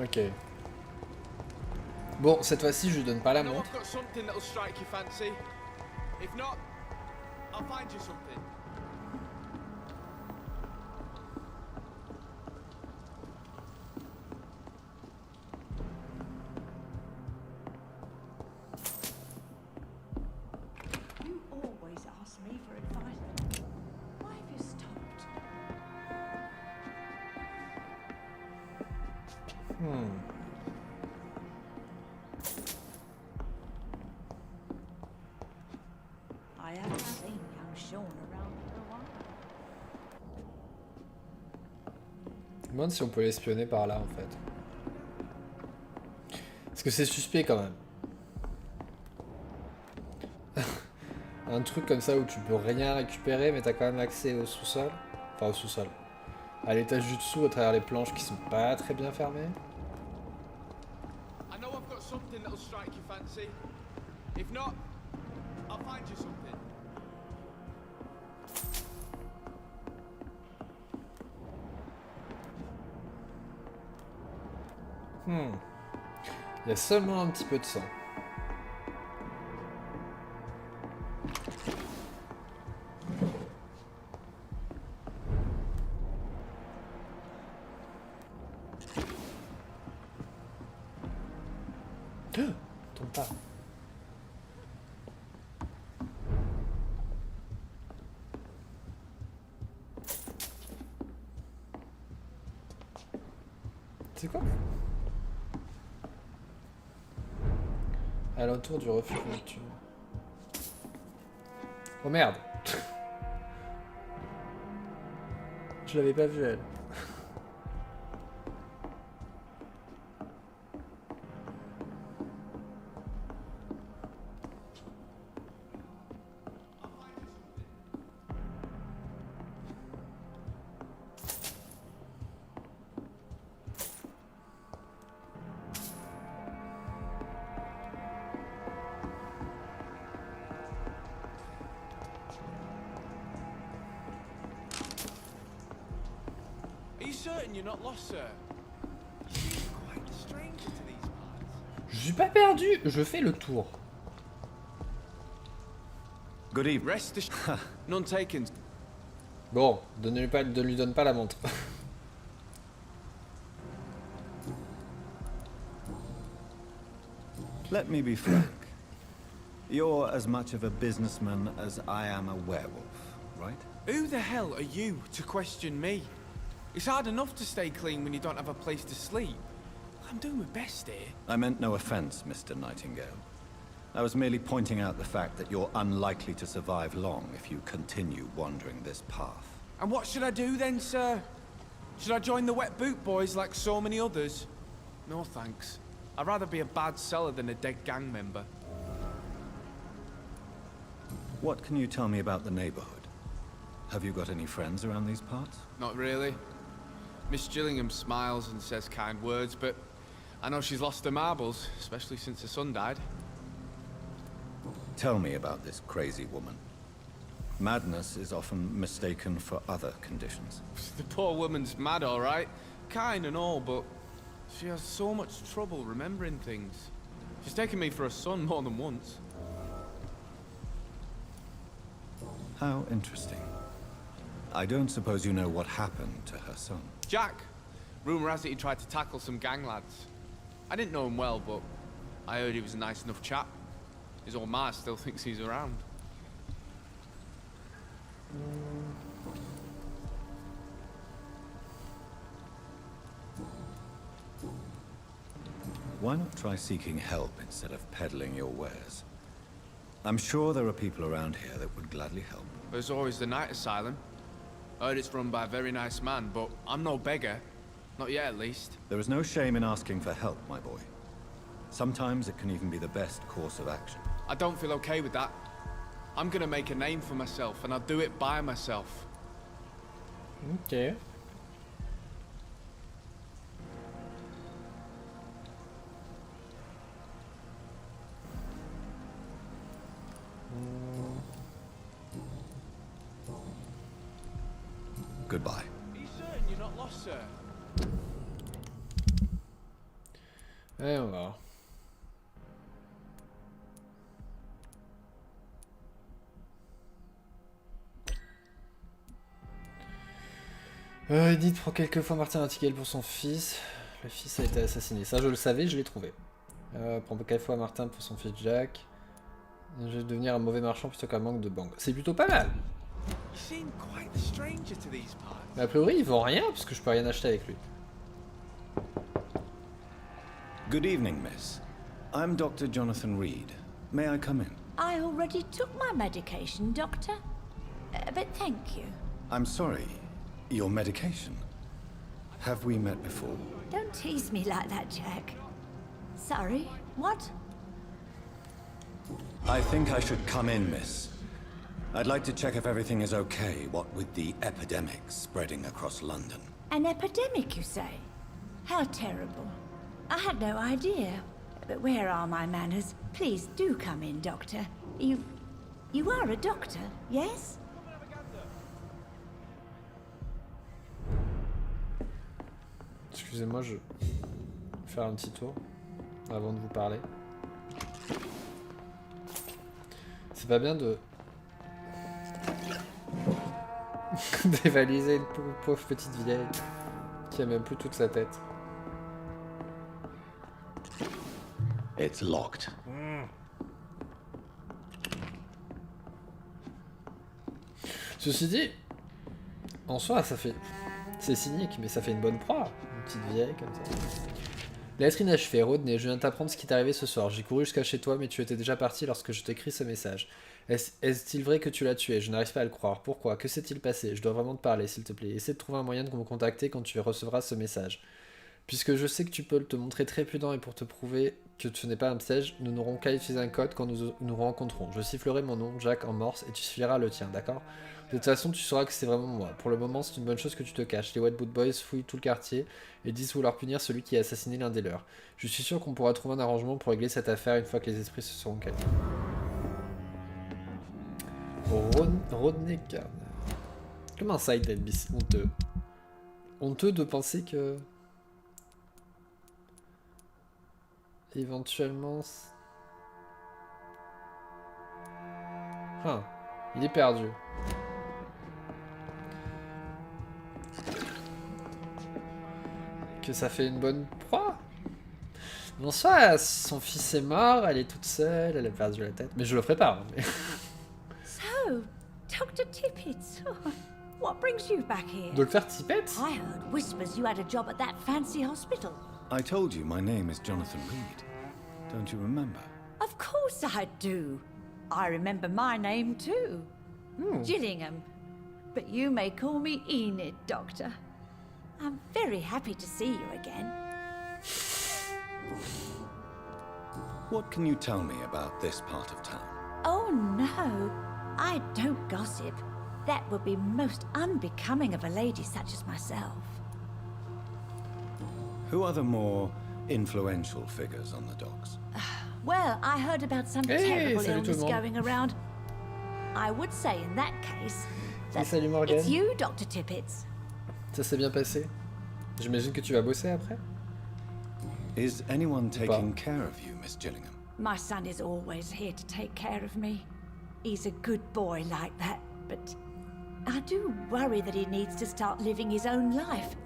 Ok. Bon, cette fois-ci, je lui donne pas la montre.
Me for advice. Why have you stopped? I haven't seen young Sean around for a while.
Je me demande si on peut l'espionner par là en fait. Parce que c'est suspect quand même. Un truc comme ça où tu peux rien récupérer mais t'as quand même accès au sous-sol. Enfin au sous-sol. À l'étage du dessous à travers les planches qui sont pas très bien fermées.
I know I've got something that'll strike your fancy. If not, I'll find you something.
Il y a seulement un petit peu de sang. Tombe pas. C'est quoi? À l'entour du refuge nocturne. Oh merde. Je l'avais pas vu elle.
you certain you're not lost, sir? You seem quite a stranger to these parts.
Je suis pas perdu, je fais le tour.
Good evening.
Rest assured. None taken.
Bon, ne lui donne pas la montre.
Let me be frank. You're as much of a businessman as I am a werewolf, right?
Who the hell are you to question me? It's hard enough to stay clean when you don't have a place to sleep. I'm doing my best here.
I meant no offense, Mr. Nightingale. I was merely pointing out the fact that you're unlikely to survive long if you continue wandering this path.
And what should I do then, sir? Should I join the Wet Boot Boys like so many others? No thanks. I'd rather be a bad seller than a dead gang member.
What can you tell me about the neighborhood? Have you got any friends around these parts?
Not really. Miss Gillingham smiles and says kind words, but I know she's lost her marbles, especially since her son died.
Tell me about this crazy woman. Madness is often mistaken for other conditions.
The poor woman's mad, all right. Kind and all, but she has so much trouble remembering things. She's taken me for a son more than once.
How interesting. I don't suppose you know what happened to her son.
Jack! Rumour has it he tried to tackle some gang lads. I didn't know him well, but I heard he was a nice enough chap. His old ma still thinks he's around.
Why not try seeking help instead of peddling your wares? I'm sure there are people around here that would gladly help.
There's always the night asylum. I heard it's run by a very nice man, but I'm no beggar. Not yet, at least.
There is no shame in asking for help, my boy. Sometimes it can even be the best course of action.
I don't feel okay with that. I'm gonna make a name for myself, and I'll do it by myself.
Okay.
Goodbye.
Are you certain you're not lost, sir?
Et on va voir. Edith prend quelquefois Martin Nightingale pour son fils. Le fils a été assassiné. Ça, je le savais, je l'ai trouvé. Prend quelquefois Martin pour son fils Jack. Je vais devenir un mauvais marchand plutôt qu'un manque de banque. C'est plutôt pas mal.
You seem quite a stranger to these parts.
Mais a priori, il vend rien parce que je peux rien acheter avec lui.
Good evening, miss. I'm Dr. Jonathan Reed. May I come in?
I already took my medication, Doctor. But thank you.
I'm sorry. Your medication? Have we met before?
Don't tease me like that, Jack. Sorry, what?
I think I should come in, miss. I'd like to check if everything is okay, what with the epidemic spreading across London.
An epidemic, you say? How terrible. I had no idea. But where are my manners? Please do come in, Doctor. You are a doctor, yes?
Excusez-moi, je vais faire un petit tour avant de vous parler. C'est pas bien de dévaliser une pauvre petite vieille qui a même plus toute sa tête.
It's locked.
Ceci dit, en soi, ça fait... C'est cynique, mais ça fait une bonne proie. Une petite vieille comme ça. Lettre inachevée, Rodney, je viens de t'apprendre ce qui t'est arrivé ce soir. J'ai couru jusqu'à chez toi, mais tu étais déjà parti lorsque je t'écris ce message. Est-il vrai que tu l'as tué? Je n'arrive pas à le croire. Pourquoi? Que s'est-il passé? Je dois vraiment te parler, s'il te plaît. Essaie de trouver un moyen de me contacter quand tu recevras ce message. Puisque je sais que tu peux te montrer très prudent et pour te prouver que ce n'est pas un piège, nous n'aurons qu'à utiliser un code quand nous nous rencontrons. Je sifflerai mon nom, Jack, en morse, et tu siffleras le tien, d'accord? De toute façon, tu sauras que c'est vraiment moi. Pour le moment, c'est une bonne chose que tu te caches. Les Wet Boot Boys fouillent tout le quartier et disent vouloir punir celui qui a assassiné l'un des leurs. Je suis sûr qu'on pourra trouver un arrangement pour régler cette affaire une fois que les esprits se seront calmés. Rodney Carn. Comment ça, il est honteux? honteux de penser que... Éventuellement... Ah, il est perdu. Que ça fait une bonne proie. Non, soit son fils est mort, elle est toute seule, elle a perdu la tête. Mais je le ferai pas. Mais...
So, Dr. Tippett, what brings you back here?
Docteur Tippett?
I heard whispers you had a job at that fancy hospital.
I told you my name is Jonathan Reed. Don't you remember?
Of course I do. I remember my name too. Gillingham. But you may call me Enid, Doctor. I'm very happy to see you again.
What can you tell me about this part of town?
Oh no, I don't gossip. That would be most unbecoming of a lady such as myself.
Who are the more influential figures on the docks?
Well, I heard about some terrible illness going around. I would say in that case that
salut Morgan.
it's you, Dr. Tippett.
Ça s'est bien passé. J'imagine que tu vas bosser après.
Is anyone taking care of you, Miss Gillingham?
My son is always here to take care of me. He's a good boy like that, but I do worry that he needs to start living his own life.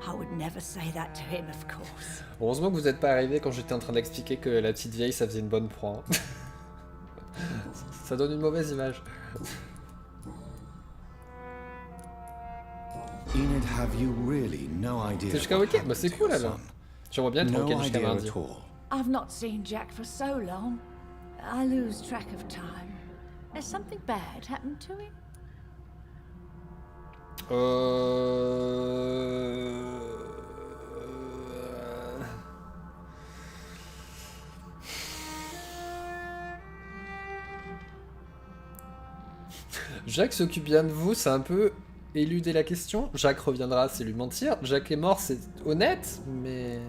I would never say that to him, of course.
Heureusement que vous n'êtes pas arrivé quand j'étais en train d'expliquer que la petite vieille ça faisait une bonne proie. Ça donne une mauvaise image.
Enid, have you really no idea?
C'est jusqu'à week-end, bah c'est cool alors. J'aimerais bien être tranquille jusqu'à mardi.
I've not seen Jack for so long. I lose track of time. Has something bad happened to him?
Jack s'occupe bien de vous, c'est un peu éluder la question. Jack reviendra, c'est lui mentir. Jack est mort, c'est honnête, mais...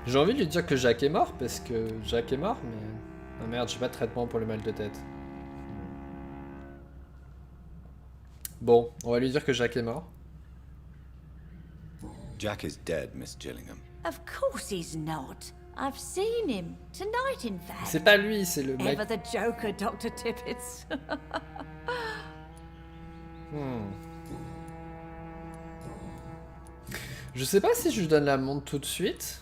J'ai envie de lui dire que Jack est mort, parce que Jack est mort, mais... Ah merde, j'ai pas de traitement pour le mal de tête. Bon, on va lui dire que Jack est mort.
Jack is dead, Miss Gillingham.
Of course he's not. I've seen him. Tonight, in fact.
C'est pas lui, c'est le mec...
Ever the Joker, Dr. Tippett.
Je sais pas si je lui donne la montre tout de suite.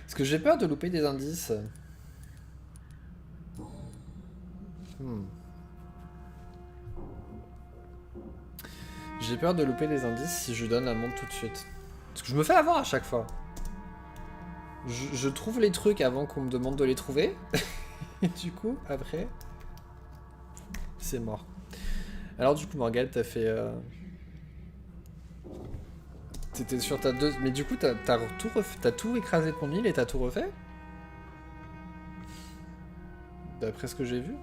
Parce que j'ai peur de louper des indices. J'ai peur de louper des indices si je lui donne la montre tout de suite. Parce que je me fais avoir à chaque fois. Je trouve les trucs avant qu'on me demande de les trouver. Et du coup, après... C'est mort. Alors du coup, Morgane, t'as fait... T'étais sur ta 2... Mais du coup, t'as tout écrasé de ton île et t'as tout refait? D'après ce que j'ai vu.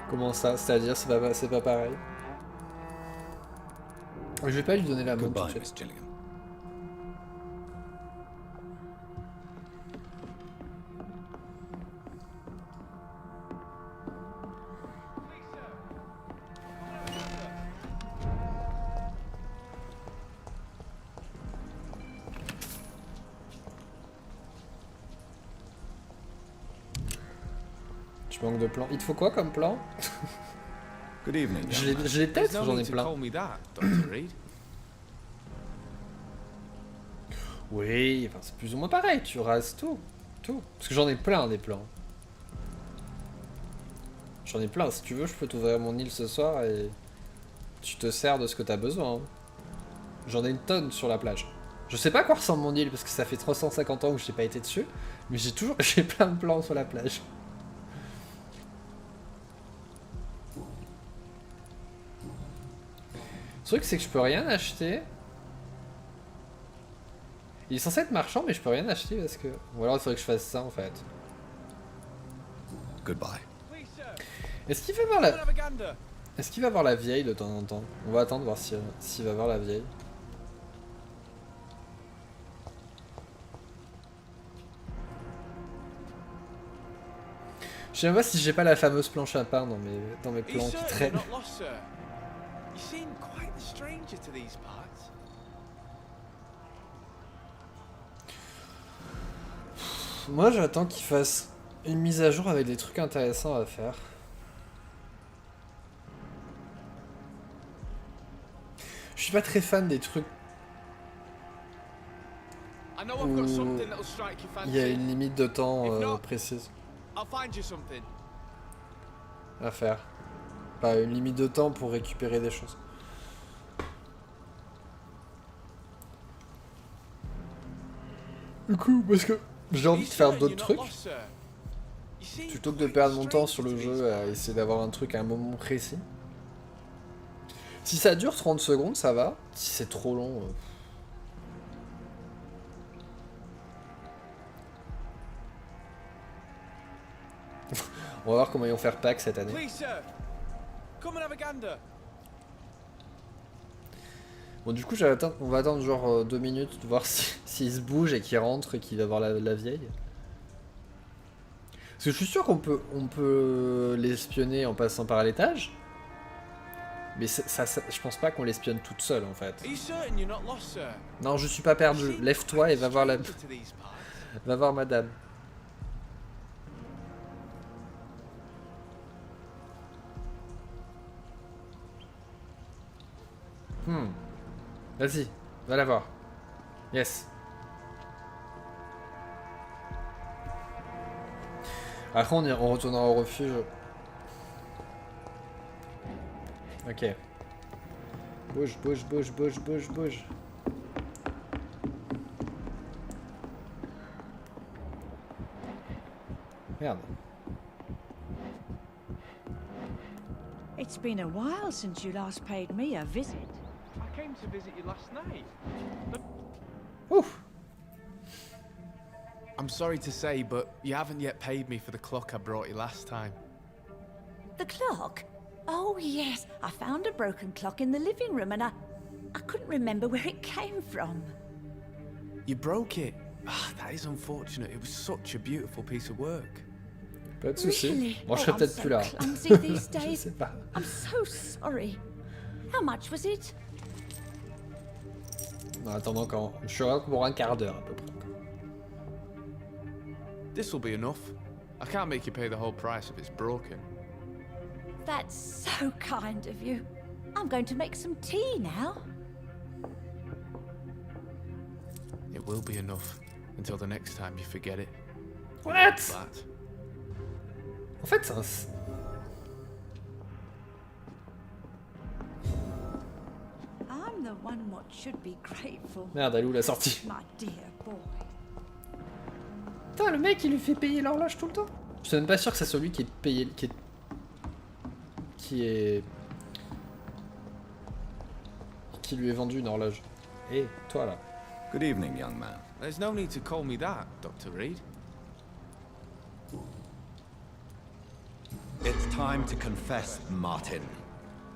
Comment ça? C'est-à-dire, c'est pas pareil. Je vais pas lui donner la montre tout de suite. Je manque de plan. Il te faut quoi comme plan?
Good evening.
Je l'ai peut-être, j'en ai plein. Oui, enfin c'est plus ou moins pareil, tu rases tout. Parce que j'en ai plein des plans. J'en ai plein, si tu veux je peux t'ouvrir mon île ce soir et tu te sers de ce que t'as besoin. Hein. J'en ai une tonne sur la plage. Je sais pas à quoi ressemble mon île parce que ça fait 350 ans que j'ai pas été dessus, mais j'ai plein de plans sur la plage. truc, c'est que je peux rien acheter. Il est censé être marchand, mais je peux rien acheter parce que... Ou alors il faudrait que je fasse ça en fait.
Goodbye.
Est-ce qu'il va voir la... Est-ce qu'il va voir la vieille de temps en temps? On va attendre voir s'il va voir la vieille. Je sais même pas si j'ai pas la fameuse planche à pain dans mes plans qui traînent. Moi j'attends qu'il fasse une mise à jour avec des trucs intéressants à faire. Je suis pas très fan des trucs où il y a une limite de temps précise à faire. Pas une limite de temps pour récupérer des choses. Du coup, parce que j'ai envie de faire d'autres trucs. Plutôt que de perdre mon temps sur le jeu à essayer d'avoir un truc à un moment précis. Si ça dure 30 secondes, ça va. Si c'est trop long... On va voir comment ils vont faire Pâques cette année. Bon, du coup, on va attendre genre 2 minutes, de voir s'il se bouge et qu'il rentre et qu'il va voir la vieille. Parce que je suis sûr qu'on peut l'espionner en passant par l'étage. Mais ça, je pense pas qu'on l'espionne toute seule en fait. Non, je suis pas perdu. Lève-toi et va voir va voir madame. Vas-y, va la voir. Yes. Après on retournera au refuge. Ok. Bouge, bouge, bouge, bouge, bouge, bouge. Merde.
It's been a while since you last paid me a visit.
I came to visit you last night.
Oof.
I'm sorry to say, but you haven't yet paid me for the clock I brought you last time.
The clock? Oh yes, I found a broken clock in the living room and I couldn't remember where it came from.
You broke it? Ah, that is unfortunate. It was such a beautiful piece of work.
Pas de soucis.
Really?
Bon, je serai peut-être plus là.
Clumsy these days.
Je sais pas.
I'm so sorry. How much was it?
Non, attends encore. Je suis là pour un quart d'heure à peu près.
This will be enough. I can't make you pay the whole price if it's broken.
That's so kind of you. I'm going to make some tea now.
It will be enough until the next time you forget it.
What? En fait, c'est un...
I'm the one what should be grateful.
Merde, elle est où la sortie?
My dear boy.
Putain, le mec il lui fait payer l'horloge tout le temps. Je suis même pas sûr que c'est celui qui est payé, qui lui est vendu une horloge. Et toi là.
Good evening, young man.
There's no need to call me that, Dr. Reed.
It's time to confess, Martin.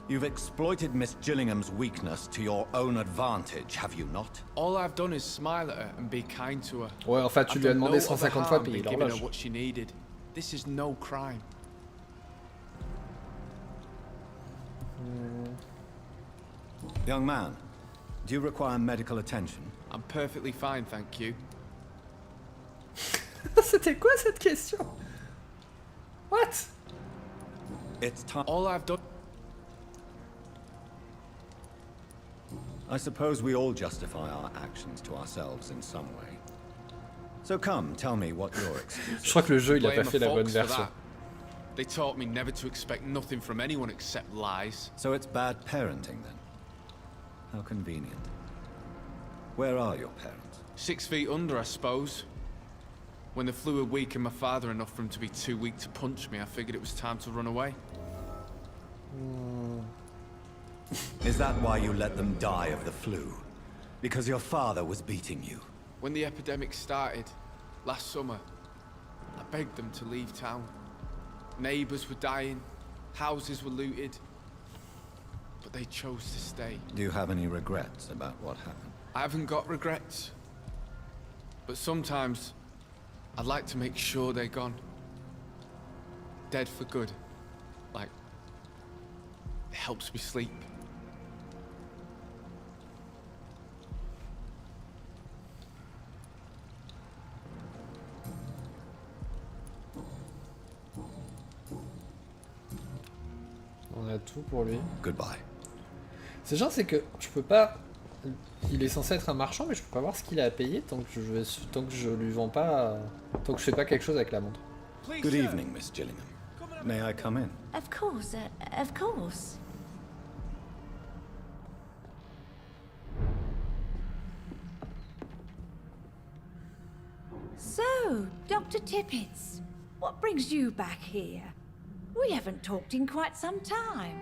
You've exploited Miss Gillingham's weakness to your own advantage, have you not?
All I've done is smile at her and be kind to her.
Ouais, en fait, tu lui as demandé 150 fois de payer l'horloge.
What she needed. This is no crime.
Young man, do you require medical attention?
I'm perfectly fine, thank you.
C'était quoi cette question? What?
It's time.
All I've done.
I suppose we all justify our actions to ourselves in some way. So come, tell me what your excuse is.
Je crois que le jeu il a pas fait la bonne version.
They taught me never to expect nothing from anyone except lies.
So it's bad parenting then? How convenient. Where are your parents?
6 feet under, I suppose. When the flu had weakened my father enough for him to be too weak to punch me, I figured it was time to run away.
Is that why you let them die of the flu? Because your father was beating you?
When the epidemic started, last summer, I begged them to leave town. Neighbors were dying, houses were looted, but they chose to stay.
Do you have any regrets about what happened?
I haven't got regrets, but sometimes I'd like to make sure they're gone. Dead for good. Like, it helps me sleep.
On a tout pour lui.
Goodbye.
C'est genre, c'est que je peux pas... Il est censé être un marchand, mais je peux pas voir ce qu'il a à payer tant que je lui vends pas... Tant que je fais pas quelque chose avec la montre.
Good evening, Miss Gillingham. May I come in?
Of course, of course. So, Dr. Tippets, what brings you back here? We haven't talked in quite some time.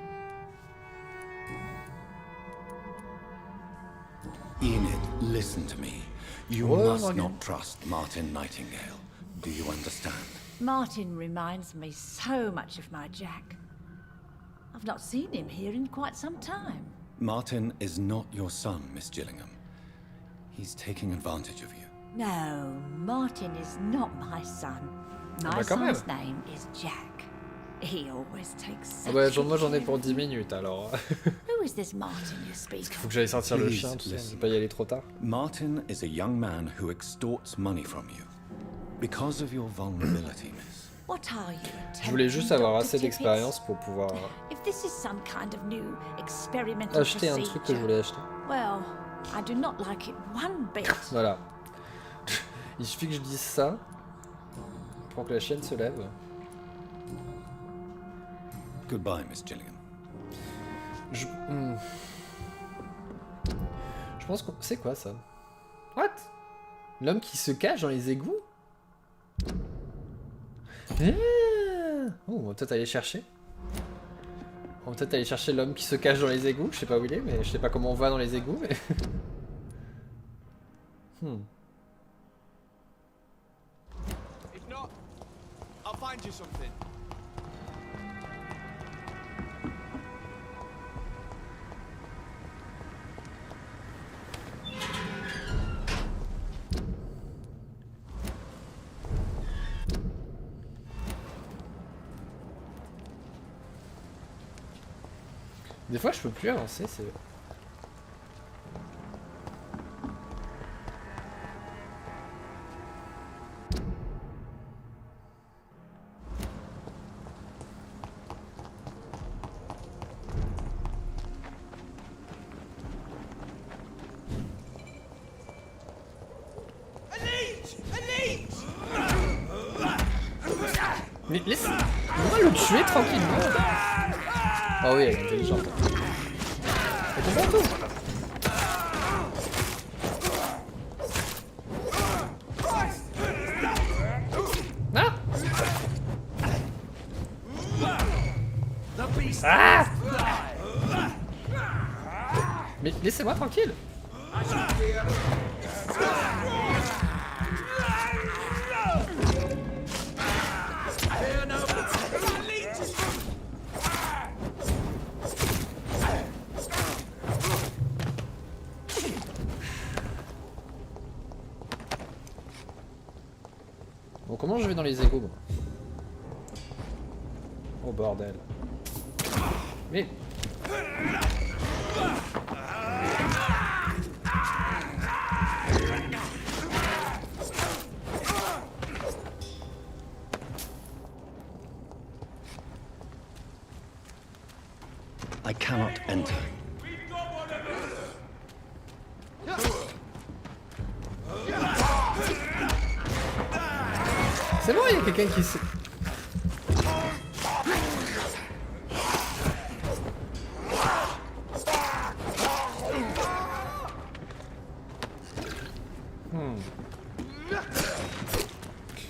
Enid, listen to me. You must not trust Martin Nightingale. Do you understand?
Martin reminds me so much of my Jack. I've not seen him here in quite some time.
Martin is not your son, Miss Gillingham. He's taking advantage of you.
No, Martin is not my son. My son's name is Jack. He always takes such
moi j'en ai pour 10 minutes alors.
Who is this Martin you speak of?
Faut que j'aille sortir le chien, tu sais, je vais pas y aller trop tard.
Martin is a young man who extorts money from you. Because of your vulnerability, miss.
What are you
Je voulais juste avoir assez d'expérience pour pouvoir
If this is some kind of new experimental
acheter un truc que je voulais acheter.
Well, I do not like it one bit.
Voilà. Il suffit que je dise ça pour que la chienne se lève.
Goodbye, Miss Gillingham.
Je pense que... C'est quoi ça? What? L'homme qui se cache dans les égouts? Oh, on va peut-être aller chercher. On va peut-être aller chercher l'homme qui se cache dans les égouts. Je sais pas où il est, mais je sais pas comment on va dans les égouts, mais...
If not, I'll find you something.
Des fois, je peux plus avancer, c'est... Mais laisse-moi le tuer tranquillement. Ah oui, elle est intelligente. Elle comprend tout. Ah, mais laissez-moi tranquille. Bon, comment je vais dans les égouts, bon. Oh bordel. Mais...
I cannot enter.
C'est bon, il y a quelqu'un qui s'est...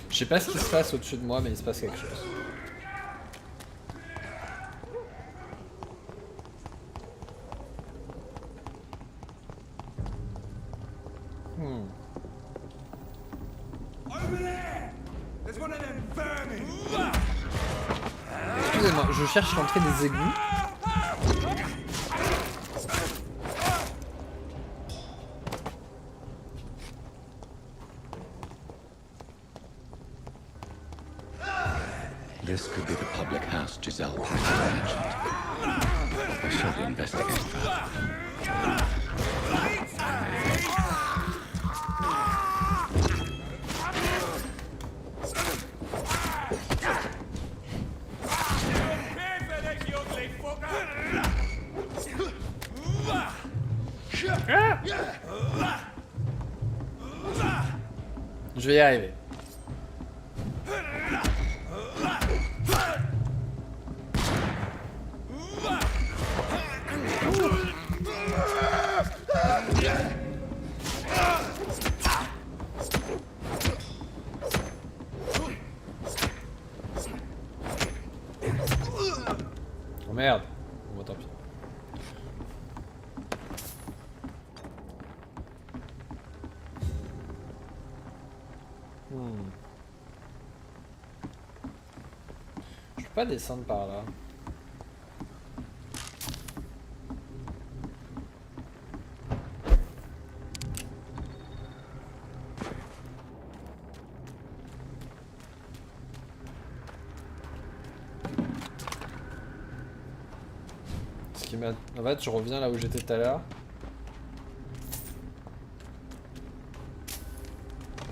Je sais pas ce qui se passe au-dessus de moi, mais il se passe quelque chose. je cherche l'entrée des égouts.
This could be the public house Giselle Paxton mentioned. I should investigate that.
Je vais y arriver. Oh merde. Bon, tant pis. Je peux pas descendre par là. Ce qui m'a... En fait, je reviens là où j'étais tout à l'heure.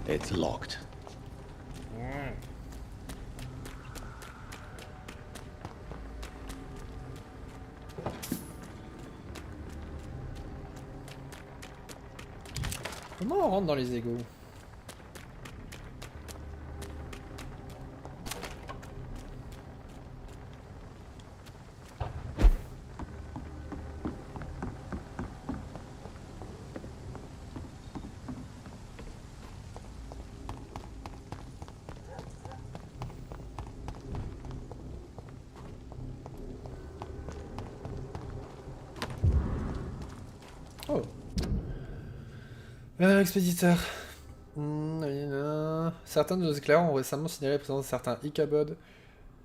It's locked.
Comment on rentre dans les égouts? Oh. Expéditeur. Certains de nos éclaireurs ont récemment signalé la présence de certains Ichabod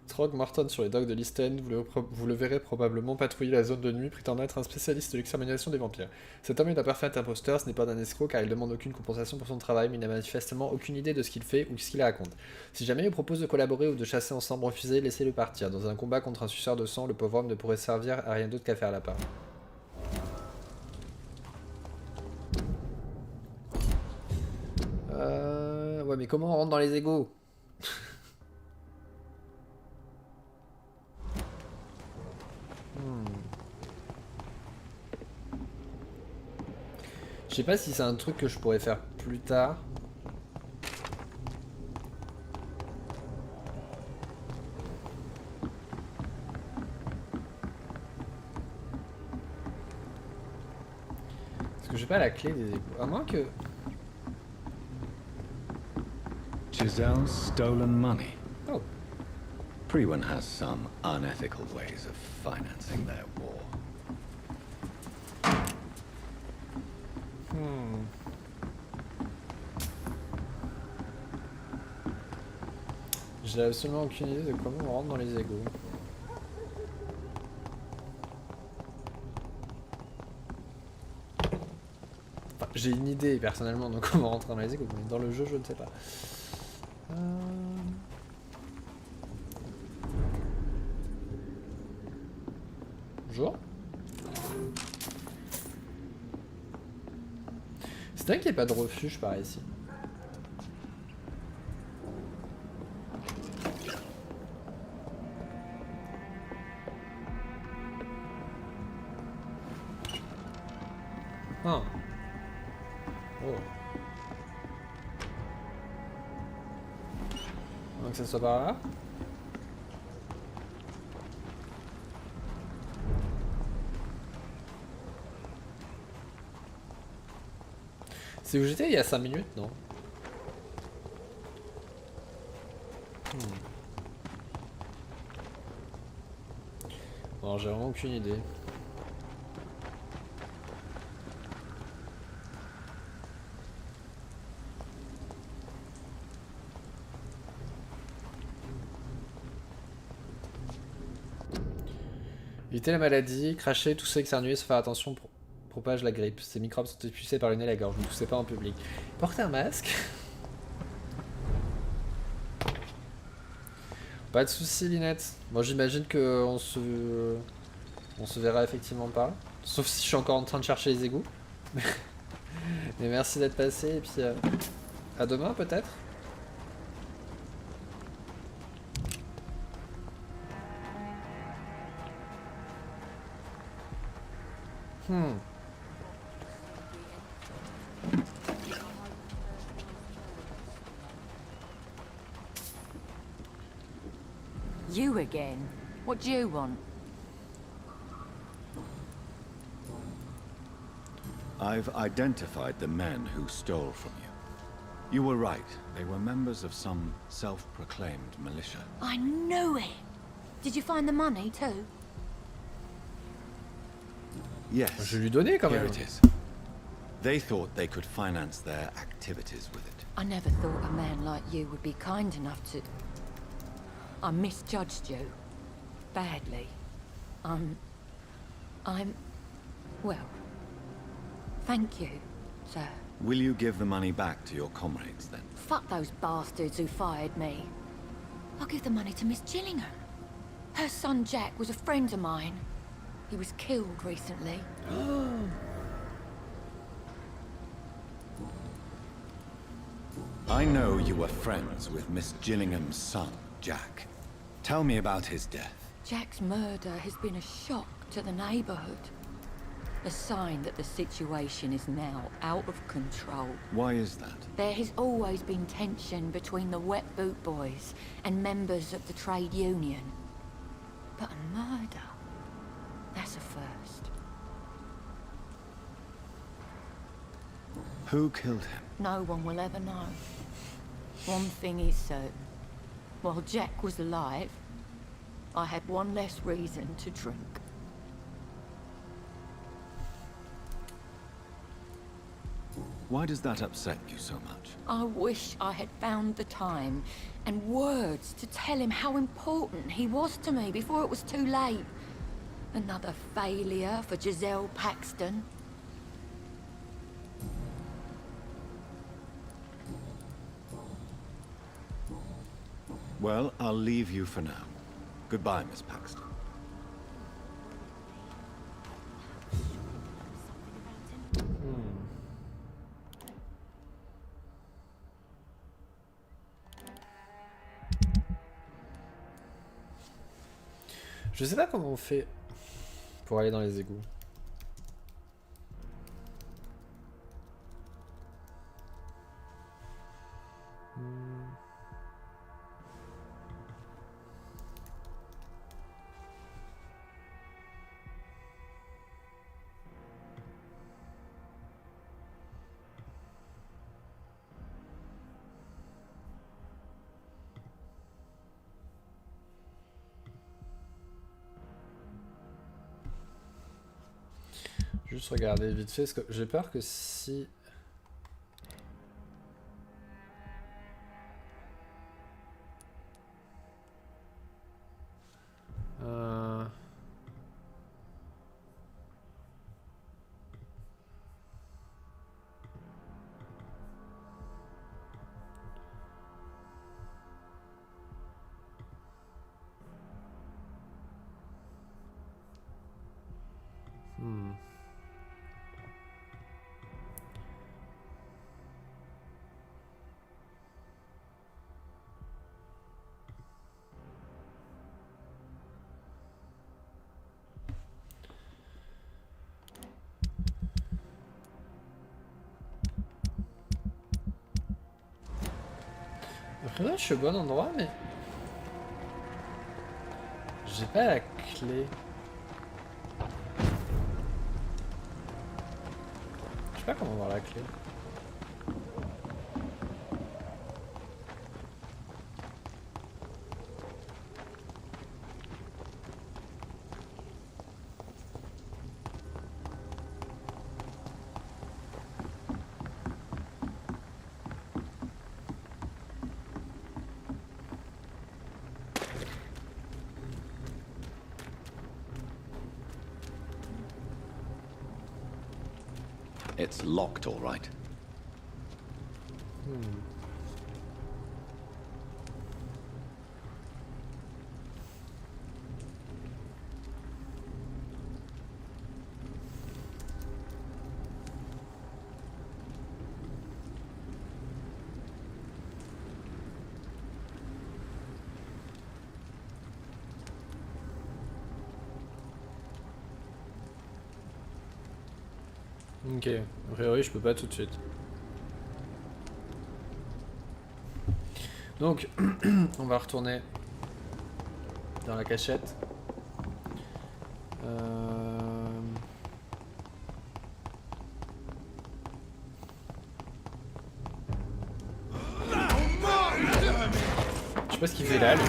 Trog Morton sur les docks de l'East End. Vous le verrez probablement patrouiller la zone de nuit, prétendant être un spécialiste de l'extermination des vampires. Cet homme est un parfait imposteur, ce n'est pas un escroc car il demande aucune compensation pour son travail, mais il n'a manifestement aucune idée de ce qu'il fait ou ce qu'il raconte. Si jamais il propose de collaborer ou de chasser ensemble, refusez, laissez-le partir. Dans un combat contre un suceur de sang, le pauvre homme ne pourrait servir à rien d'autre qu'à faire la part. Ouais, mais comment on rentre dans les égouts? Je sais pas si c'est un truc que je pourrais faire plus tard. Parce que j'ai pas la clé des égouts. À moins que...
Giselle's stolen money.
Oh.
Prewen has some unethical ways of financing their war.
J'ai absolument aucune idée de comment on rentre dans les égouts. Enfin, j'ai une idée personnellement de comment rentrer dans les égouts, mais dans le jeu je ne sais pas. Bonjour. C'est dingue qu'il n'y ait pas de refuge par ici. Ah. Oh. Donc ça soit par là. C'est où j'étais il y a 5 minutes, non? Bon, j'ai vraiment aucune idée. Éviter la maladie, cracher, tousser, externuer, se faire attention propage la grippe. Ces microbes sont expulsés par le nez et la gorge. Ne toussez pas en public. Portez un masque. Pas de soucis, Linette. Moi, j'imagine que on se verra effectivement pas. Sauf si je suis encore en train de chercher les égouts. Mais merci d'être passé et puis à demain peut-être.
You again? What do you want?
I've identified the men who stole from you. You were right. They were members of some self-proclaimed militia.
I knew it! Did you find the money too?
Yes.
Je vais lui donner quand
Here
même.
it is. They thought they could finance their activities with it.
I never thought a man like you would be kind enough to... I misjudged you. Badly. Well... Thank you, sir.
Will you give the money back to your comrades then?
Fuck those bastards who fired me. I'll give the money to Miss Gillingham. Her son Jack was a friend of mine. He was killed recently.
I know you were friends with Miss Gillingham's son, Jack. Tell me about his death.
Jack's murder has been a shock to the neighborhood. A sign that the situation is now out of control.
Why is that?
There has always been tension between the Wet Boot Boys and members of the trade union. But a murder? That's a first.
Who killed him?
No one will ever know. One thing is certain. While Jack was alive, I had one less reason to drink.
Why does that upset you so much?
I wish I had found the time and words to tell him how important he was to me before it was too late. Another failure for Giselle Paxton.
Well, I'll leave you for now. Goodbye, Miss Paxton.
Je sais pas comment on fait pour aller dans les égouts. Juste regarder vite fait, parce que j'ai peur que si... Là, je suis au bon endroit, mais... J'ai pas la clé. Je sais pas comment avoir la clé.
It's locked, all right.
Ok, a priori je peux pas tout de suite. Donc, on va retourner dans la cachette. Je sais pas ce qu'il fait là, lui.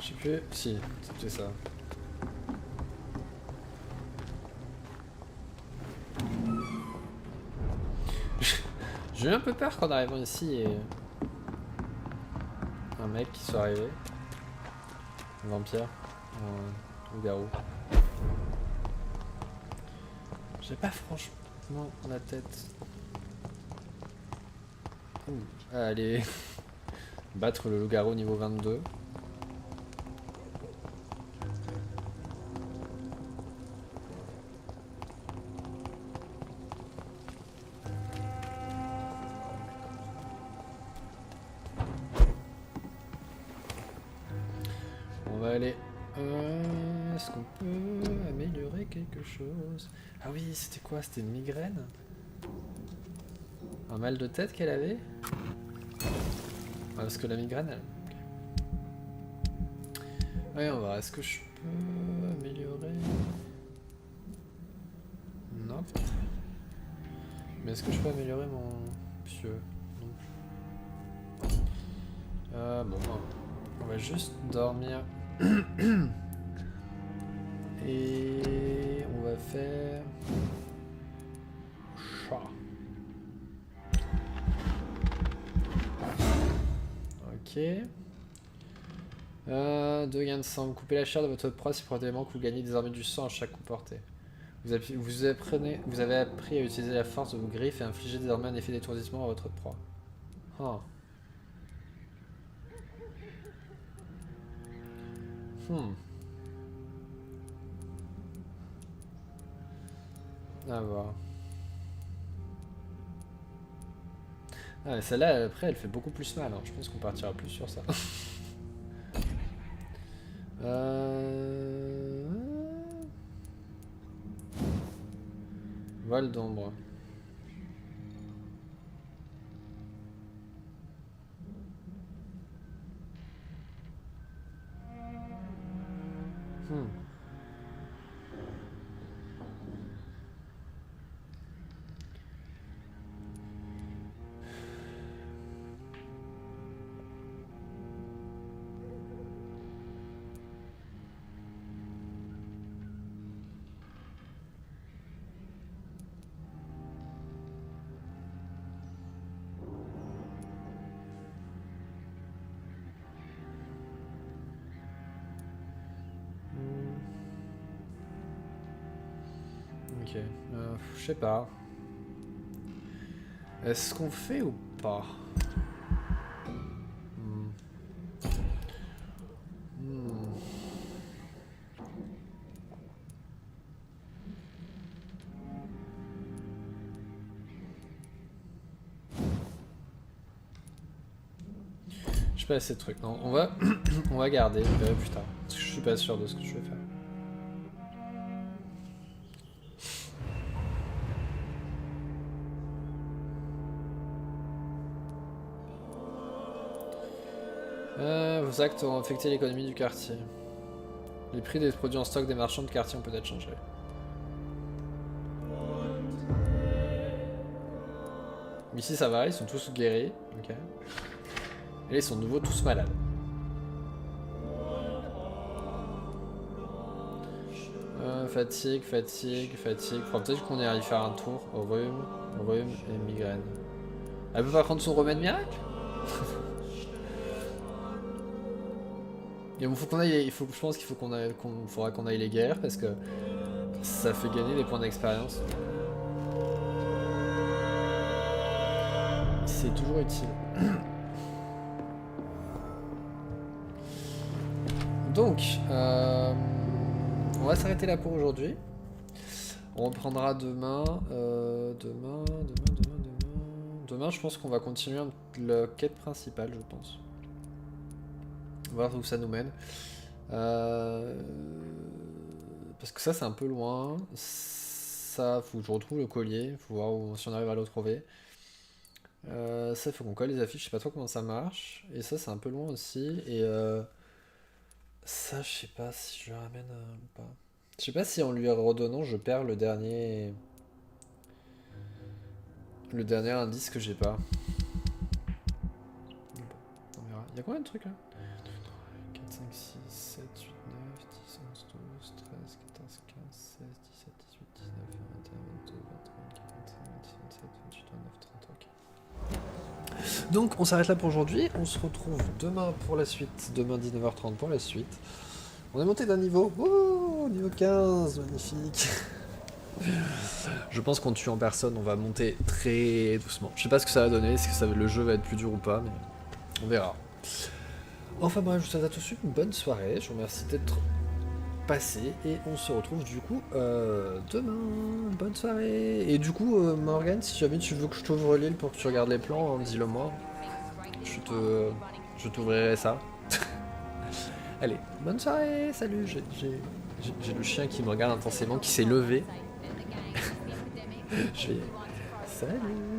Je sais plus. Si, c'était ça. J'ai eu un peu peur qu'en arrivant ici, il y ait un mec qui soit arrivé. Un vampire. Un loup-garou. J'ai pas franchement la tête. Ouh. Allez. Battre le loup-garou niveau 22. On va aller... Est-ce qu'on peut améliorer quelque chose? Ah oui, c'était quoi? C'était une migraine? Un mal de tête qu'elle avait? Parce que la migraine, elle... Ouais, on va voir. Est-ce que je peux améliorer? Non. Mais est-ce que je peux améliorer mon pieu? Non. Bon, on va juste dormir. Et on va faire... chat. Ok. 2 gains de sang. Vous coupez la chair de votre proie si probablement que vous gagnez désormais du sang à chaque coup porté. Vous avez appris à utiliser la force de vos griffes et infligez désormais un effet d'étourdissement à votre proie. Oh. À voir. Ah, celle-là, après, elle fait beaucoup plus mal. Hein. Je pense qu'on partira plus sur ça. Vol d'ombre. Ok, je sais pas. Est-ce qu'on fait ou pas? Je sais pas assez de trucs. Non, on va on va garder, je verrai plus tard. Parce que je suis pas sûr de ce que je vais faire. Vos actes ont affecté l'économie du quartier. Les prix des produits en stock des marchands de quartier ont peut-être changé. Ici ça va, ils sont tous guéris. Ok. Et là ils sont de nouveau tous malades. Fatigue. Faudra peut-être qu'on ait à y faire un tour. Au rhume et migraine. Elle peut pas prendre son remède miracle? Et bon, faut qu'on aille, je pense qu'il faut faudra qu'on aille les guérir parce que ça fait gagner des points d'expérience. C'est toujours utile. Donc, on va s'arrêter là pour aujourd'hui. On reprendra demain. Demain, je pense qu'on va continuer la quête principale, je pense. On va voir où ça nous mène. Parce que ça, c'est un peu loin. Ça, faut que je retrouve le collier. Faut voir si on arrive à le trouver. Ça, il faut qu'on colle les affiches. Je sais pas trop comment ça marche. Et ça, c'est un peu loin aussi. Et ça, je sais pas si je le ramène ou pas. Je sais pas si en lui redonnant, je perds le dernier indice que j'ai pas. On verra. Il y a combien de trucs là? 4, 5, 6, 7, 8, 9, 10, 11, 12, 13, 14, 15, 16, 17, 18, 19, 21, 22, 23, 24, 25, 26, 27, 28, 29, 30, ok. Donc on s'arrête là pour aujourd'hui, on se retrouve demain pour la suite, demain 19h30 pour la suite. On est monté d'un niveau, oh, niveau 15, magnifique. Je pense qu'en tuant personne, on va monter très doucement. Je sais pas ce que ça va donner, est-ce que le jeu va être plus dur ou pas, mais on verra. Enfin bref, je vous souhaite à tous une bonne soirée, je vous remercie d'être passé, et on se retrouve du coup demain, bonne soirée. Et du coup, Morgane, si jamais tu veux que je t'ouvre l'île pour que tu regardes les plans, dis-le moi. Je t'ouvrirai ça. Allez, bonne soirée, salut, j'ai le chien qui me regarde intensément, qui s'est levé. Je vais... Salut.